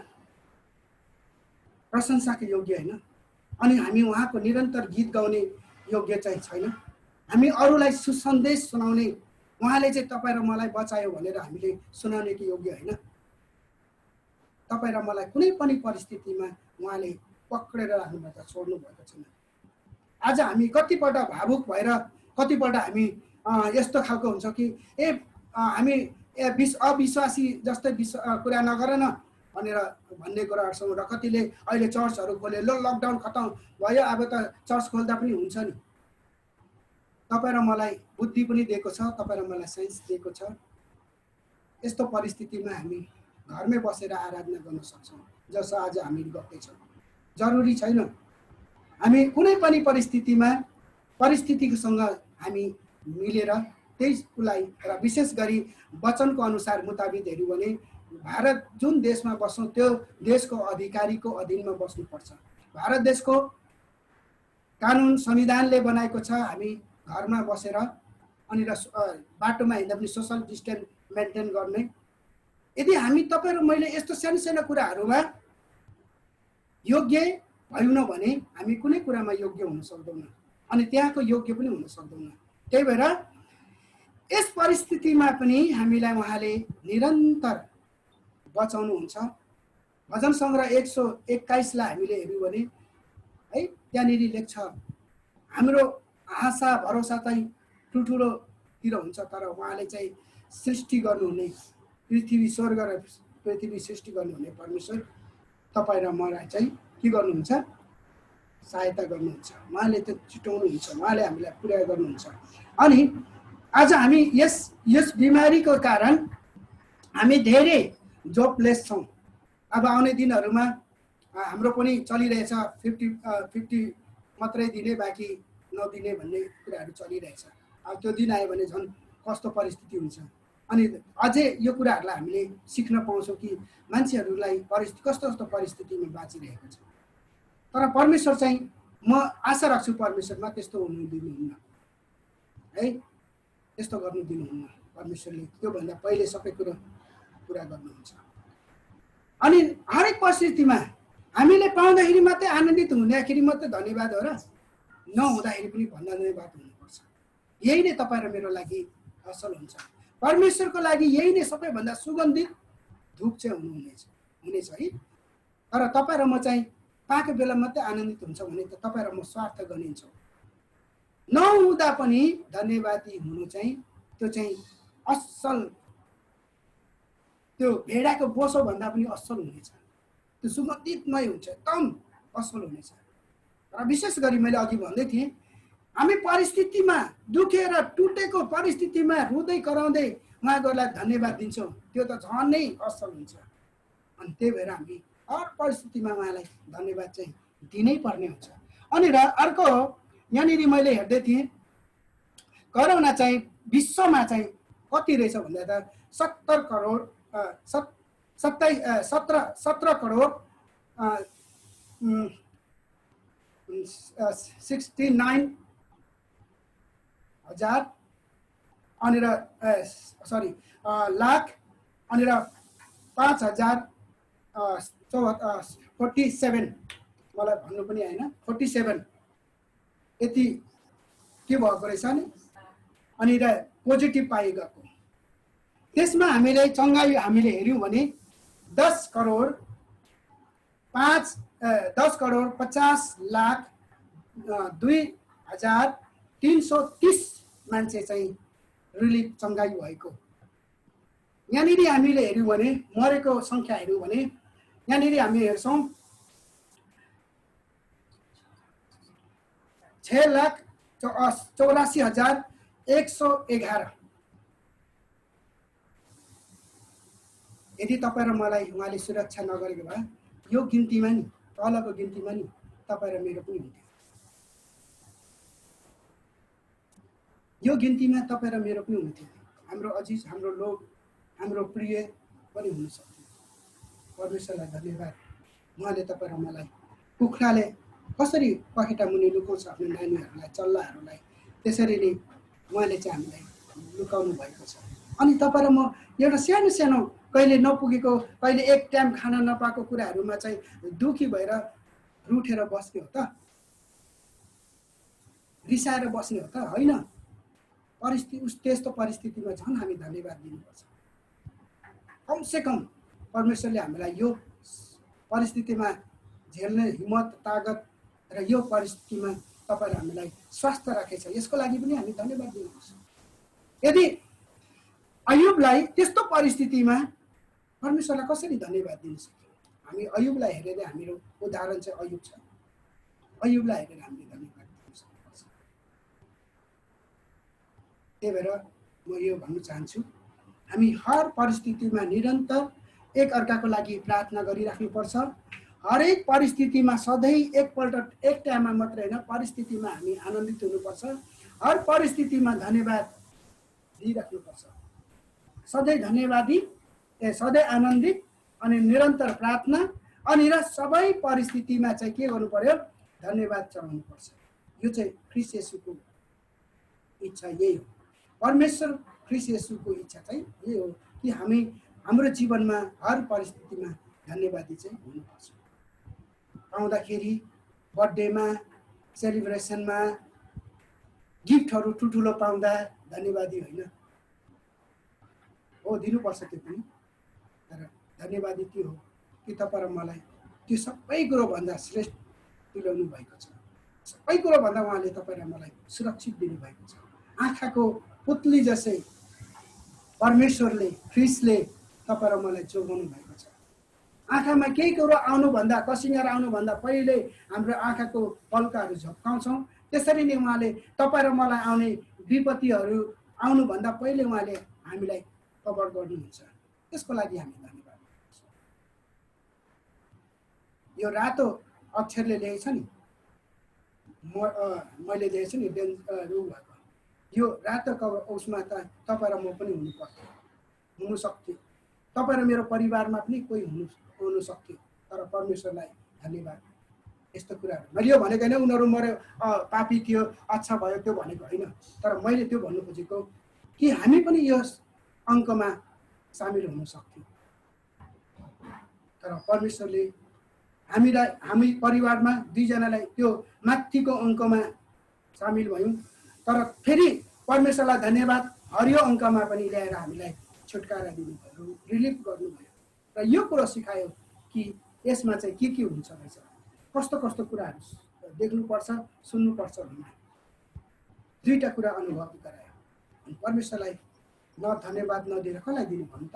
प्रशंसाको योग्य होइन? अनि हामी उहाँको निरन्तर गीत गाउने योग्य चाहिँ छैन? हामी अरूलाई सुसन्देश सुनाउने, उहाँले चाहिँ तपाईँ र मलाई बचायो भनेर हामीले सुनाउनेको योग्य होइन? तपाईँ र मलाई कुनै पनि परिस्थितिमा उहाँले पक्रेर राख्नुभएको छोड्नु भएको छैन। आज हामी कतिपल्ट भावुक भएर कतिपल्ट हामी यस्तो खालको हुन्छ कि हामी अविश्वासी जस्तै कुरा नगर न भनेर भन्ने कुराहरू छौँ। र कतिले अहिले चर्चहरू खोले, लकडाउन खतम भयो अब त चर्च खोल्दा पनि हुन्छ नि। तपाईँ र मलाई बुद्धि पनि दिएको छ, तपाईँ र मलाई साइन्स दिएको छ। यस्तो परिस्थितिमा हामी घरमै बसेर आराधना गर्न सक्छौँ जसो आज हामी गर्दैछौँ। जरुरी छैन हामी कुनै पनि परिस्थितिसँग हामी मिलेर त्यसलाई, र विशेष गरी वचनको अनुसार मुताबिक हेऱ्यौँ भने भारत जुन देशमा बस्छौँ त्यो देशको अधिकारीको अधीनमा बस्नुपर्छ। भारत देशको कानुन संविधानले बनाएको छ हामी घरमा बसेर अनि बाटोमा हिँड्दा पनि सोसल डिस्टेन्स मेन्टेन गर्ने। यदि हामी तपाईँ र मैले यस्तो सानो सानो कुराहरूमा योग्य भयौँ भने हामी कुनै कुरामा योग्य हुन सक्दैनौँ अनि त्यहाँको योग्य पनि हुन सक्दैनौँ। त्यही भएर यस परिस्थितिमा पनि हामीलाई उहाँले निरन्तर बचाउनुहुन्छ। भजन सङ्ग्रह 121 लाई हामीले हेर्यौँ भने है त्यहाँनिर लेख्छ हाम्रो आशा भरोसा चाहिँ ठुल्ठुलोतिर हुन्छ, तर उहाँले चाहिँ सृष्टि गर्नुहुने पृथ्वी स्वर्ग र पृथ्वी सृष्टि गर्नुहुने परमेश्वर तपाईँ र मलाई चाहिँ के गर्नुहुन्छ? सहायता गर्नुहुन्छ। उहाँले त्यो छुट्याउनुहुन्छ, उहाँले हामीलाई पुरा गर्नुहुन्छ। अनि आज हामी यस बिमारीको कारण हामी धेरै जोबलेस छौँ। अब आउने दिनहरूमा हाम्रो पनि चलिरहेछ 50 मात्रै दिने बाँकी नदिने भन्ने कुराहरू चलिरहेछ। अब त्यो दिन आयो भने झन् कस्तो परिस्थिति हुन्छ। अनि अझै यो कुराहरूलाई हामीले सिक्न पाउँछौँ कि मान्छेहरूलाई कस्तो कस्तो परिस्थितिमा बाँचिरहेको छ। तर परमेश्वर चाहिँ म आशा राख्छु परमेश्वरमा त्यस्तो हुनु दिनुहुन्न है, त्यस्तो गर्नु दिनुहुन्न। परमेश्वरले त्योभन्दा पहिले सबै कुरो पुरा गर्नुहुन्छ। अनि हरेक परिस्थितिमा हामीले पाउँदाखेरि मात्रै आनन्दित हुँदाखेरि मात्रै धन्यवाद हो र? नहुँदाखेरि पनि धन्यवाद हुनुपर्छ। यही नै तपाईँ र मेरो लागि असल हुन्छ। परमेश्वरको लागि यही नै सबैभन्दा सुगन्धित धूप चाहिँ हुनेछ है। तर तपाईँ र म चाहिँ पाएको बेला मात्रै आनन्दित हुन्छ भने त तपाईँ र म स्वार्थ गरिन्छौँ। नहुँदा पनि धन्यवादी हुनु चाहिँ त्यो चाहिँ असल, त्यो भेडाको बोसो भन्दा पनि असल हुनेछ। त्यो सुगन्धितमय हुन्छ, एकदम असल हुनेछ। र विशेष गरी मैले अघि भन्दै थिएँ हामी परिस्थितिमा दुखेर टुटेको परिस्थितिमा रुँदै कराउँदै उहाँहरूलाई धन्यवाद दिन्छौँ, त्यो त झनै असल हुन्छ। अनि त्यही भएर हामी हर परिस्थितिमा उहाँलाई धन्यवाद चाहिँ दिनै पर्ने हुन्छ। अनि र अर्को यहाँनिर मैले हेर्दै थिएँ कोरोना चाहिँ विश्वमा चाहिँ कति रहेछ भन्दा त 17 करोड 17 करोड 69,000 अनि र लाख अनि र 5,047 मलाई भन्नु पनि होइन 47 यति के भएको रहेछ नि। अनि र पोजिटिभ पाइएको त्यसमा हामीले चङ्गाई हामीले हेऱ्यौँ भने 10 करोड 50,02,330 मान्छे चाहिँ रिलिफ चङ्गाई भएको। यहाँनिर हामीले हेऱ्यौँ भने मरेको सङ्ख्या हेऱ्यौँ भने यहाँनिर हामी हेर्छौँ 6,84,111। यदि तपाईँ र मलाई उहाँले सुरक्षा नगरेको भए यो गिन्तीमा नि तलको गिन्तीमा नि तपाईँ र मेरो पनि हुन्थ्यो। यो गिन्तीमा तपाईँ र मेरो पनि हुन्थ्यो। हाम्रो अजिज, हाम्रो लोग, हाम्रो प्रिय पनि हुन सक्थ्यो। परमेश्वरलाई धन्यवाद। उहाँले तपाईँ र मलाई कुखुराले कसरी पखेटा मुनि लुकाउँछ आफ्नो नानीहरूलाई, चल्लाहरूलाई, त्यसरी नै उहाँले चाहिँ हामीलाई लुकाउनु भएको छ। अनि तपाईँ र म एउटा सानो सानो कहिले नपुगेको, कहिले एक टाइम खाना नपाएको कुराहरूमा चाहिँ दुखी भएर रुठेर बस्ने हो त? रिसाएर बस्ने हो त? होइन। त्यस्तो परिस्थितिमा झन् हामी धन्यवाद दिनुपर्छ। कमसे कम परमेश्वरले हामीलाई यो परिस्थितिमा झेल्ने हिम्मत, तागत र यो परिस्थितिमा तपाईँले हामीलाई स्वास्थ्य राखेछ, यसको लागि पनि हामी धन्यवाद दिनुपर्छ। यदि अयुबलाई त्यस्तो परिस्थितिमा परमेश्वरलाई कसरी धन्यवाद दिन सक्यो? हामी अयुबलाई हेरेर हाम्रो उदाहरण चाहिँ अयुब छ। अयुबलाई हेरेर हामीले धन्यवाद दिन सक्नुपर्छ। त्यही भएर म यो भन्न चाहन्छु हामी हर परिस्थितिमा निरन्तर एक अर्काको लागि प्रार्थना गरिराख्नुपर्छ। हरेक परिस्थितिमा सधैँ एकपल्ट एक टाइममा मात्रै होइन, परिस्थितिमा हामी आनन्दित हुनुपर्छ। हर परिस्थितिमा धन्यवाद दिइराख्नुपर्छ। सधैँ धन्यवादी, सधैँ आनन्दित अनि निरन्तर प्रार्थना अनि र सबै परिस्थितिमा चाहिँ के गर्नु पर्यो? धन्यवाद चढाउनुपर्छ। यो चाहिँ ख्रीष्ट येशूको इच्छा यही हो। परमेश्वर ख्रीष्ट येशूको इच्छा चाहिँ यही हो कि हामी हाम्रो जीवनमा हर परिस्थितिमा धन्यवादी चाहिँ हुनुपर्छ। पाउँदाखेरि बर्थडेमा, सेलिब्रेसनमा गिफ्टहरू ठुल्ठुलो पाउँदा धन्यवादी होइन, हो दिनुपर्छ त्यो पनि, तर धन्यवादी के हो कि तपाईँ र मलाई त्यो सबै कुरोभन्दा श्रेष्ठ तुल्याउनु भएको छ। सबै कुरोभन्दा उहाँले तपाईँ र मलाई सुरक्षित दिनुभएको छ। आँखाको पुतली जसै परमेश्वरले ख्रिस्टले तपाईँ र मलाई जोगाउनु भएको छ। आँखामा केही कुरो आउनुभन्दा, कसिङ्गर आउनुभन्दा पहिले हाम्रो आँखाको पल्काहरू झप्काउँछौँ, त्यसरी नै उहाँले तपाईँ र मलाई आउने विपत्तिहरू आउनुभन्दा पहिले उहाँले हामीलाई कभर गर्नुहुन्छ। त्यसको लागि हामी धन्यवाद। यो रातो अक्षरले लेखेछ नि, मैले लेखेछु नि ऊ भएको, यो रातो उसमा त तपाईँ र म पनि हुनु सक्थ्यो, तपाईँ र मेरो परिवारमा पनि कोही हुनु सक्थ्यो, तर परमेश्वरलाई धन्यवाद। यस्तो कुराहरू मैले यो भनेको होइन उनीहरू मऱ्यो, पापी थियो, अच्छा भयो, त्यो भनेको होइन, तर मैले त्यो भन्नु खोजेको कि हामी पनि यस अङ्कमा सामेल हुन सक्थ्यौँ, तर परमेश्वरले हामी परिवारमा दुईजनालाई त्यो माथिको अङ्कमा सामेल भयौँ, तर फेरि परमेश्वरलाई धन्यवाद, हरियो अङ्कमा पनि ल्याएर हामीलाई छुटकारा दिनुभयो, रिलिफ गर्नुभयो। र यो कुरो सिकायो कि यसमा चाहिँ के हुन्छ रहेछ, कस्तो कस्तो कुराहरू देख्नुपर्छ, सुन्नुपर्छ भन्ने दुईवटा कुरा अनुभव गरायो। अनि परमेश्वरलाई न धन्यवाद नदिएर कसलाई दिनु भन्नु त,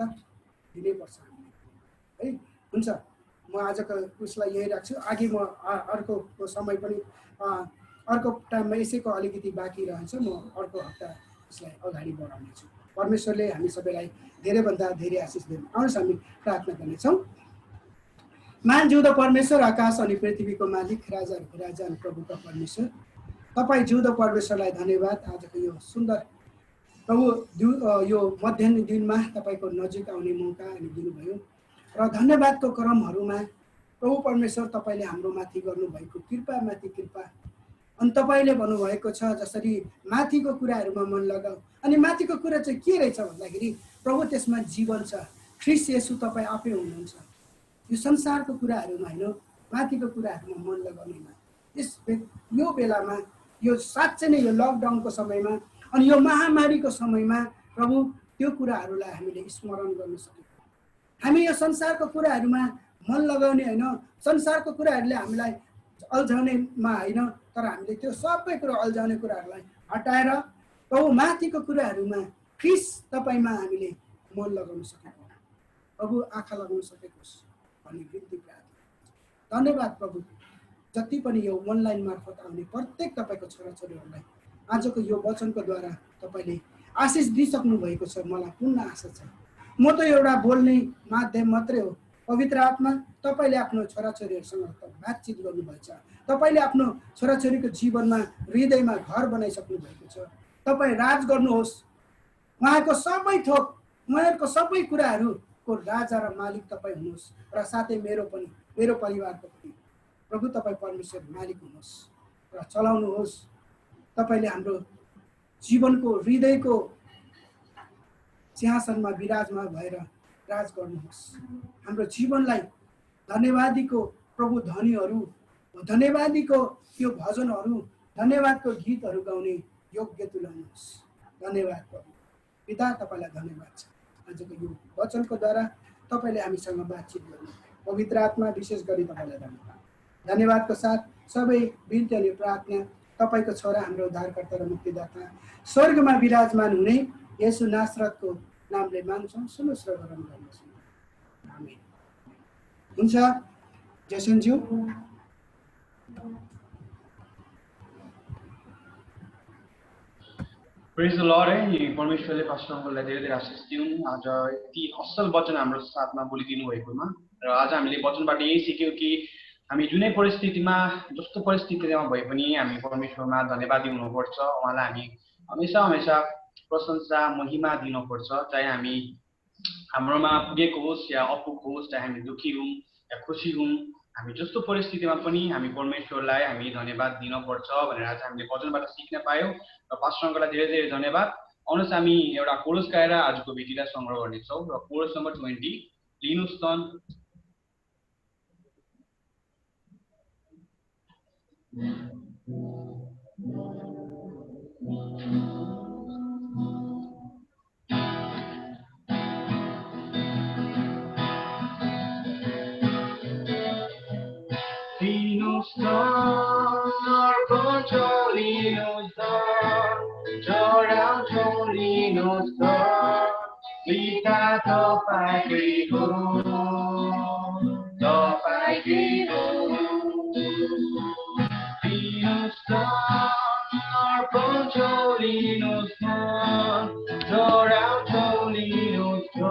दिनैपर्छ हामीले है। हुन्छ, म आजको उसलाई यही राख्छु। अघि म अर्को समय पनि अर्को टाइममा यसैको अलिकति बाँकी रहन्छ, म अर्को हप्ता यसलाई अगाडि बढाउनेछु। परमेश्वरले हामी सबैलाई धेरैभन्दा धेरै आशिष दिनु। आउनुहोस् हामी प्रार्थना गर्नेछौँ। महान जिउँदो परमेश्वर, आकाश अनि पृथ्वीको मालिक, राजाहरूको राजा अनि प्रभुका परमेश्वर, तपाईँ जिउँदो परमेश्वरलाई धन्यवाद। आजको यो सुन्दर प्रभु यो मध्याह्न दिनमा तपाईँको नजिक आउने मौका अनि दिनुभयो र धन्यवादको क्रमहरूमा प्रभु परमेश्वर तपाईँले हाम्रो माथि गर्नुभएको कृपामाथि कृपा, अनि तपाईँले भन्नुभएको छ जसरी माथिको कुराहरूमा मन लगाऊ, अनि माथिको कुरा चाहिँ के रहेछ भन्दाखेरि प्रभु त्यसमा जीवन छ, ख्रिस्ट येशू तपाईँ आफै हुनुहुन्छ। यो संसारको कुराहरूमा होइन, माथिको कुराहरूमा मन लगाउनेमा यो बेलामा, यो साँच्चै नै यो लकडाउनको समयमा अनि यो महामारीको समयमा प्रभु त्यो कुराहरूलाई हामीले स्मरण गर्न सक्यौँ। हामी यो संसारको कुराहरूमा मन लगाउने होइन, संसारको कुराहरूले हामीलाई अल्झाउनेमा होइन, तर हामीले त्यो सबै कुरो अल्झाउने कुराहरूलाई हटाएर प्रभु माथिको कुराहरूमा ख्रिस्ट तपाईँमा हामीले मन लगाउन सकेको, प्रभु आँखा लगाउन सकेको भन्ने बिन्ती प्रार्थना। धन्यवाद प्रभु, जति पनि यो अनलाइन मार्फत आउने प्रत्येक तपाईँको छोराछोरीहरूलाई आजको यो वचनको द्वारा तपाईँले आशिष दिइसक्नु भएको छ। मलाई पूर्ण आशा छ, म त एउटा बोल्ने माध्यम मात्रै हो। पवित्र आत्मा तपाईँले आफ्नो छोराछोरीहरूसँग बातचित गर्नुभएछ, तपाईँले आफ्नो छोराछोरीको जीवनमा हृदयमा घर बनाइसक्नु भएको छ। तपाईँ राज गर्नुहोस्, उहाँको सबै थोक, उहाँहरूको सबै कुराहरूको राजा र मालिक तपाईँ हुनुहोस्, र साथै मेरो परिवारको पनि प्रभु तपाईँ परमेश्वर मालिक हुनुहोस् र चलाउनुहोस्। तपाईँले हाम्रो जीवनको हृदयको सिंहासनमा विराजमान भएर राज गर्नुहोस्। हाम्रो जीवनलाई धन्यवादीको प्रभु ध्वनिहरू, धन्यवादीको त्यो भजनहरू, धन्यवादको गीतहरू गाउने योग्य तुल्याउनुहोस्। धन्यवाद प्रभु पिता, तपाईँलाई धन्यवाद छ। आजको यो वचनको द्वारा तपाईँले हामीसँग बातचित गर्नु, पवित्र आत्मा विशेष गरी तपाईँलाई धन्यवाद। धन्यवादको साथ सबै बिन्ती अनि प्रार्थना तपाईँको छोरा हाम्रो उद्धारकर्ता र मुक्तिदाता स्वर्गमा विराजमान हुने येशू नासरतको नामले माग्छौँ, सुन्नुहोस् र ग्रहण गर्नुहोस्। आमेन। हुन्छ जेसनज्यू। प्रेज द लर्ड है। परमेश्वरले पास्टर अङ्कललाई धेरै धेरै आशिष दिउँ। आज यति असल वचन हाम्रो साथमा बोलिदिनु भएकोमा, र आज हामीले वचनबाट यही सिक्यौँ कि हामी जुनै परिस्थितिमा, जस्तो परिस्थितिमा भए पनि हामी परमेश्वरमा धन्यवादी हुनुपर्छ। उहाँलाई हामी हमेसा हमेसा प्रशंसा महिमा दिनुपर्छ। चाहे हामी हाम्रोमा पुगेको होस् या अपुगेको होस्, चाहे हामी दुःखी हौँ या खुसी हौँ, हामी जस्तो परिस्थितिमा पनि हामी परमेश्वरलाई हामी धन्यवाद दिनुपर्छ भनेर आज हामीले वचनबाट सिक्न पायौँ। र पास्टर अङ्कललाई धेरै धेरै धन्यवाद। आउनुहोस् हामी एउटा कोरस गाएर आजको भेटीलाई सङ्ग्रह गर्नेछौँ। र कोरस नम्बर 20 लिनुहोस् त। पिता तपाईकै हो तपाईकै हो लिनुहोस् न अर्पण लिनुहोस् न चढाउँछौ लिनुहोस् न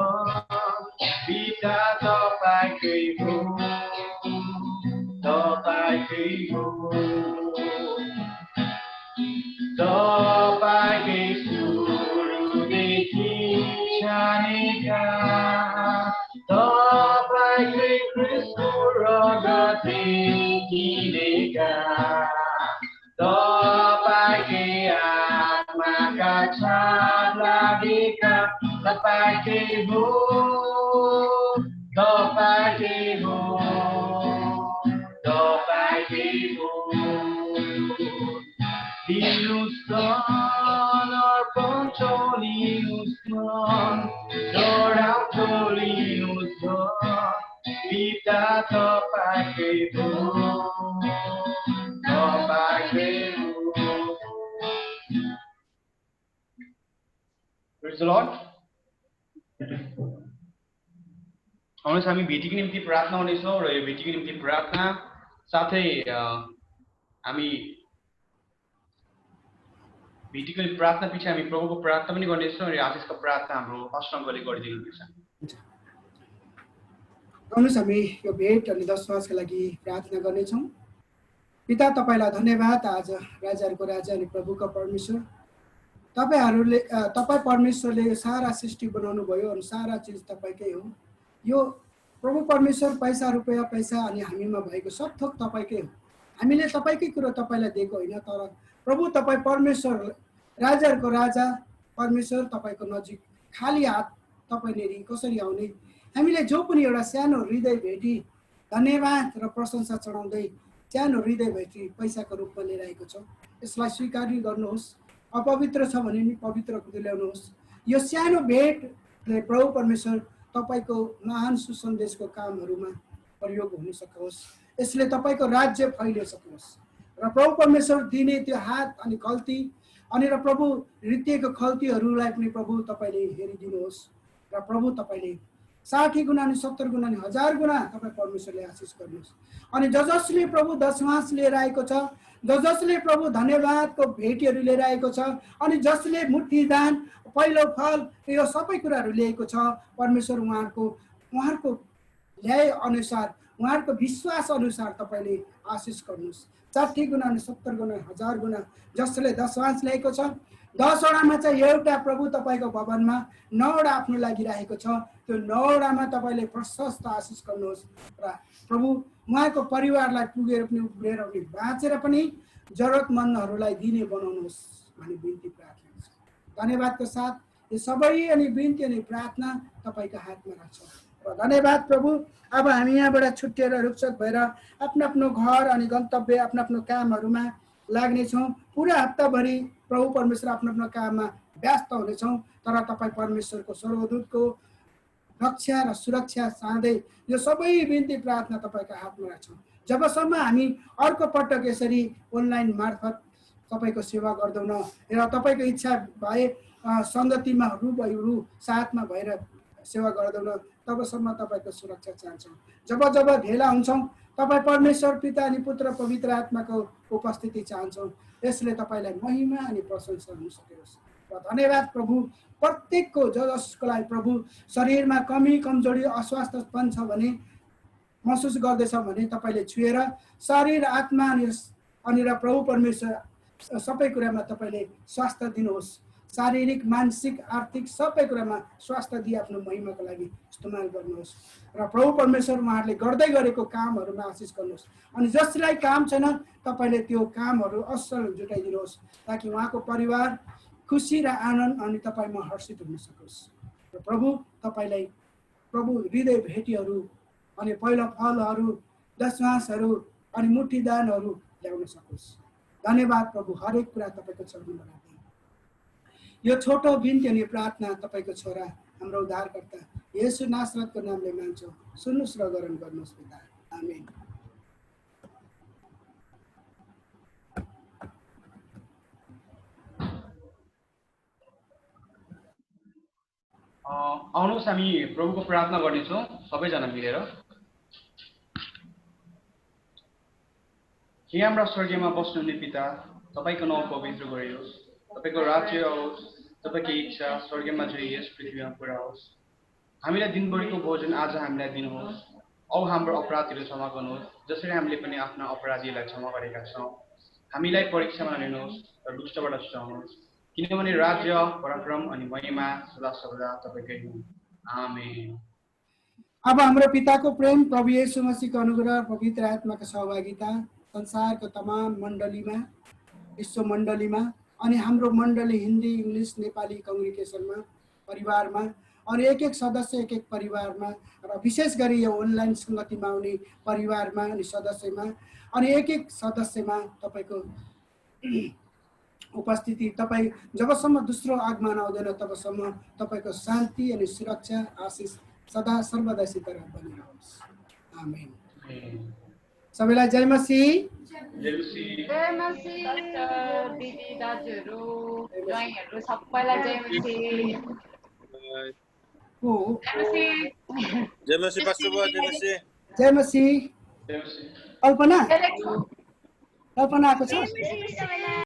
पिता तपाईकै हो तपाईकै हो तपाईँकै सुरुदेखि छानेका तपाईँकै क्रिस्टको रगतले किनेका तपाईँकै आत्माका छाप लागेका तपाईँकै हो तपाईँकै हो तपाईँकै हो लिनुहोस् न अर्पण लिनुहोस् न चढाउँछौ लिनुहोस् न पिता तपाईँकै हो तपाईँकै हो Praise the Lord. आउनुहोस् हामी भेटीको निम्ति प्रार्थना हुनेछौँ र यो भेटीको निम्ति प्रार्थना साथै हामी भेटीको प्रार्थना पछि हामी प्रभुको प्रार्थना पनि गर्नेछौँ र आशिषको प्रार्थना हाम्रो अष्टङ्गले गरिदिनुहुनेछ आउनुहोस् हामी यो भेट अनि दशवासका लागि प्रार्थना गर्नेछौँ पिता तपाईँलाई धन्यवाद आज राजाहरूको राजा अनि प्रभुको परमेश्वर तपाईँ परमेश्वरले यो सारा सृष्टि बनाउनु भयो अनि सारा चिज तपाईँकै हो यो प्रभु परमेश्वर पैसा रुपैयाँ पैसा अनि हामीमा भएको सब थोक तपाईँकै हो हामीले तपाईँकै कुरो तपाईँलाई दिएको होइन तर प्रभु तपाईँ परमेश्वर राजाहरूको राजा परमेश्वर तपाईँको नजिक खाली हात तपाईँनेरि कसरी आउने हामीले जो पनि एउटा सानो हृदय भेटी धन्यवाद र प्रशंसा चढाउँदै सानो हृदय भेटी पैसाको रूपमा लिएर आएको छौँ यसलाई स्वीकार गर्नुहोस् अपवित्र छ भने नि पवित्र ल्याउनुहोस् यो सानो भेटले प्रभु परमेश्वर तपाईँको महान सुसन्देशको कामहरूमा प्रयोग हुन सकोस् यसले तपाईँको राज्य फैलिसकोस् र प्रभु परमेश्वर दिने त्यो हात अनि खल्ती अनि र प्रभु हृदयको खल्तीहरूलाई पनि प्रभु तपाईँले हेरिदिनुहोस् र प्रभु तपाईँले 60 गुणा अनि 70 गुणा अनि 1000 गुणा तपाईँ परमेश्वरले आशिष गर्नुहोस् अनि जसले प्रभु दशमास लिएर आएको छ जसले प्रभु धन्यवादको भेटीहरू लिएर आएको छ अनि जसले मुठी दान पहिलो फल यो सबै कुराहरू ल्याएको छ परमेश्वर उहाँहरूको ल्याए अनुसार उहाँहरूको विश्वास अनुसार तपाईँले आशिष गर्नुहोस् 60 गुणा अनि 70 गुणा 1000 गुणा जसले दशमास ल्याएको छ 10 वटामा चाहिँ एउटा प्रभु तपाईँको भवनमा 9 वटा आफ्नो लागि राखेको छ त्यो 9 वटामा तपाईँले प्रशस्त आशिष गर्नुहोस् र प्रभु उहाँको परिवारलाई पुगेर पनि उब्रेर पनि बाँचेर पनि जरुरतमन्दहरूलाई दिने बनाउनुहोस् भन्ने बिन्ती प्रार्थना छ धन्यवादको साथ यो सबै अनि बिन्ती अनि प्रार्थना तपाईँको हातमा राख्छौँ र धन्यवाद प्रभु अब हामी यहाँबाट छुट्टिएर रुखसत भएर आफ्नो आफ्नो घर अनि गन्तव्य आफ्नो आफ्नो कामहरूमा लाग्नेछौँ पुरा हप्ताभरि प्रभु परमेश्वर आफ्नो आफ्नो काममा व्यस्त हुनेछौँ तर तपाईँ परमेश्वरको सर्वदूतको रक्षा र सुरक्षा चाहँदै यो सबै बिन्ती प्रार्थना तपाईँको हातमा राख्छौँ जबसम्म हामी अर्को पटक यसरी अनलाइन मार्फत तपाईँको सेवा गर्दैनौँ र तपाईँको इच्छा भए सङ्गतिमा रु साथमा भएर सेवा गर्दैनौँ तबसम्म तपाईँको सुरक्षा चाहन्छौँ जब भेला हुन्छौँ तपाईँ परमेश्वर पिता अनि पुत्र पवित्र आत्माको उपस्थिति चाहन्छौँ यसले तपाईँलाई महिमा अनि प्रशंसा हुन सकोस् र धन्यवाद प्रभु प्रत्येकको जसको लागि प्रभु शरीरमा कमी कमजोरी अस्वास्थ्यपन छ भने महसुस गर्दैछ भने तपाईँले छुएर शरीर आत्मा अनि र प्रभु परमेश्वर सबै कुरामा तपाईँले स्वास्थ्य दिनुहोस् शारीरिक मानसिक आर्थिक सबै कुरामा स्वास्थ्य दिई आफ्नो महिमाको लागि इस्तेमाल गर्नुहोस् र प्रभु परमेश्वर उहाँहरूले गर्दै गरेको कामहरूमा आशिष गर्नुहोस् अनि जसलाई काम छैन तपाईँले त्यो कामहरू असल जुटाइदिनुहोस् ताकि उहाँको परिवार खुसी र आनन्द अनि तपाईँमा हर्षित हुन सकोस् र प्रभु तपाईँलाई प्रभु हृदय भेटीहरू अनि पहिलो फलहरू दशमासहरू अनि मुठीदानहरू ल्याउन सकोस् धन्यवाद प्रभु हरेक कुरा तपाईँको चरणमा राख्दै यो छोटो बिन्ती अनि प्रार्थना तपाईँको छोरा हाम्रो उद्धारकर्ता येशू नासरतको नामले मान्छौँ सुन्नुहोस् र ग्रहण गर्नुहोस् पिता आमेन आउनुहोस् हामी प्रभुको प्रार्थना गर्नेछौँ सबैजना मिलेर। हे हाम्रा स्वर्गीयमा बस्नुहुने पिता, तपाईँको नाउँ पवित्र गरियोस्, तपाईँको राज्य आओस्, तपाईँको इच्छा स्वर्गमा चाहिँ यस पृथ्वीमा पुरा होस्। हामीलाई दिनभरिको भोजन आज हामीलाई दिनुहोस्। औ हाम्रो अपराधहरू क्षमा गर्नुहोस् जसरी हामीले पनि आफ्ना अपराधीलाई क्षमा गरेका छौँ। हामीलाई परीक्षामा लिनुहोस् र दुष्टबाट बचाउनुहोस्, किनभने राज्य, पराक्रम अनि महिमा सदा सर्वदा तपाईँकै हुन्। आमेन। अब हाम्रो पिताको प्रेम, प्रभु येशू मसीहको अनुग्रह, पवित्र आत्माको सहभागिता संसारको तमाम मण्डलीमा, विश्व मण्डलीमा अनि हाम्रो मण्डली हिन्दी, इङ्ग्लिस, नेपाली कम्युनिकेसनमा, परिवारमा अनि एक सदस्य एक परिवारमा र विशेष गरी यो अनलाइन संगतिमा आउने परिवारमा अनि सदस्यमा अनि एक सदस्यमा तपाईँको उपस्थिति, तपाईँ जबसम्म दोस्रो आगमन आउँदैन तबसम्म तपाईँको शान्ति अनि सुरक्षा आशिष सदा सर्वदासित बनिरहोस्। आमेन। सबैलाई जय मसीह। जय मसीह दिदी दाजुहरू ज्वाइँहरू सबैलाई जय मसीह। जय मसीह पास्टर बुवा, जय मसीह। जय मसीह। कल्पना आएको छ।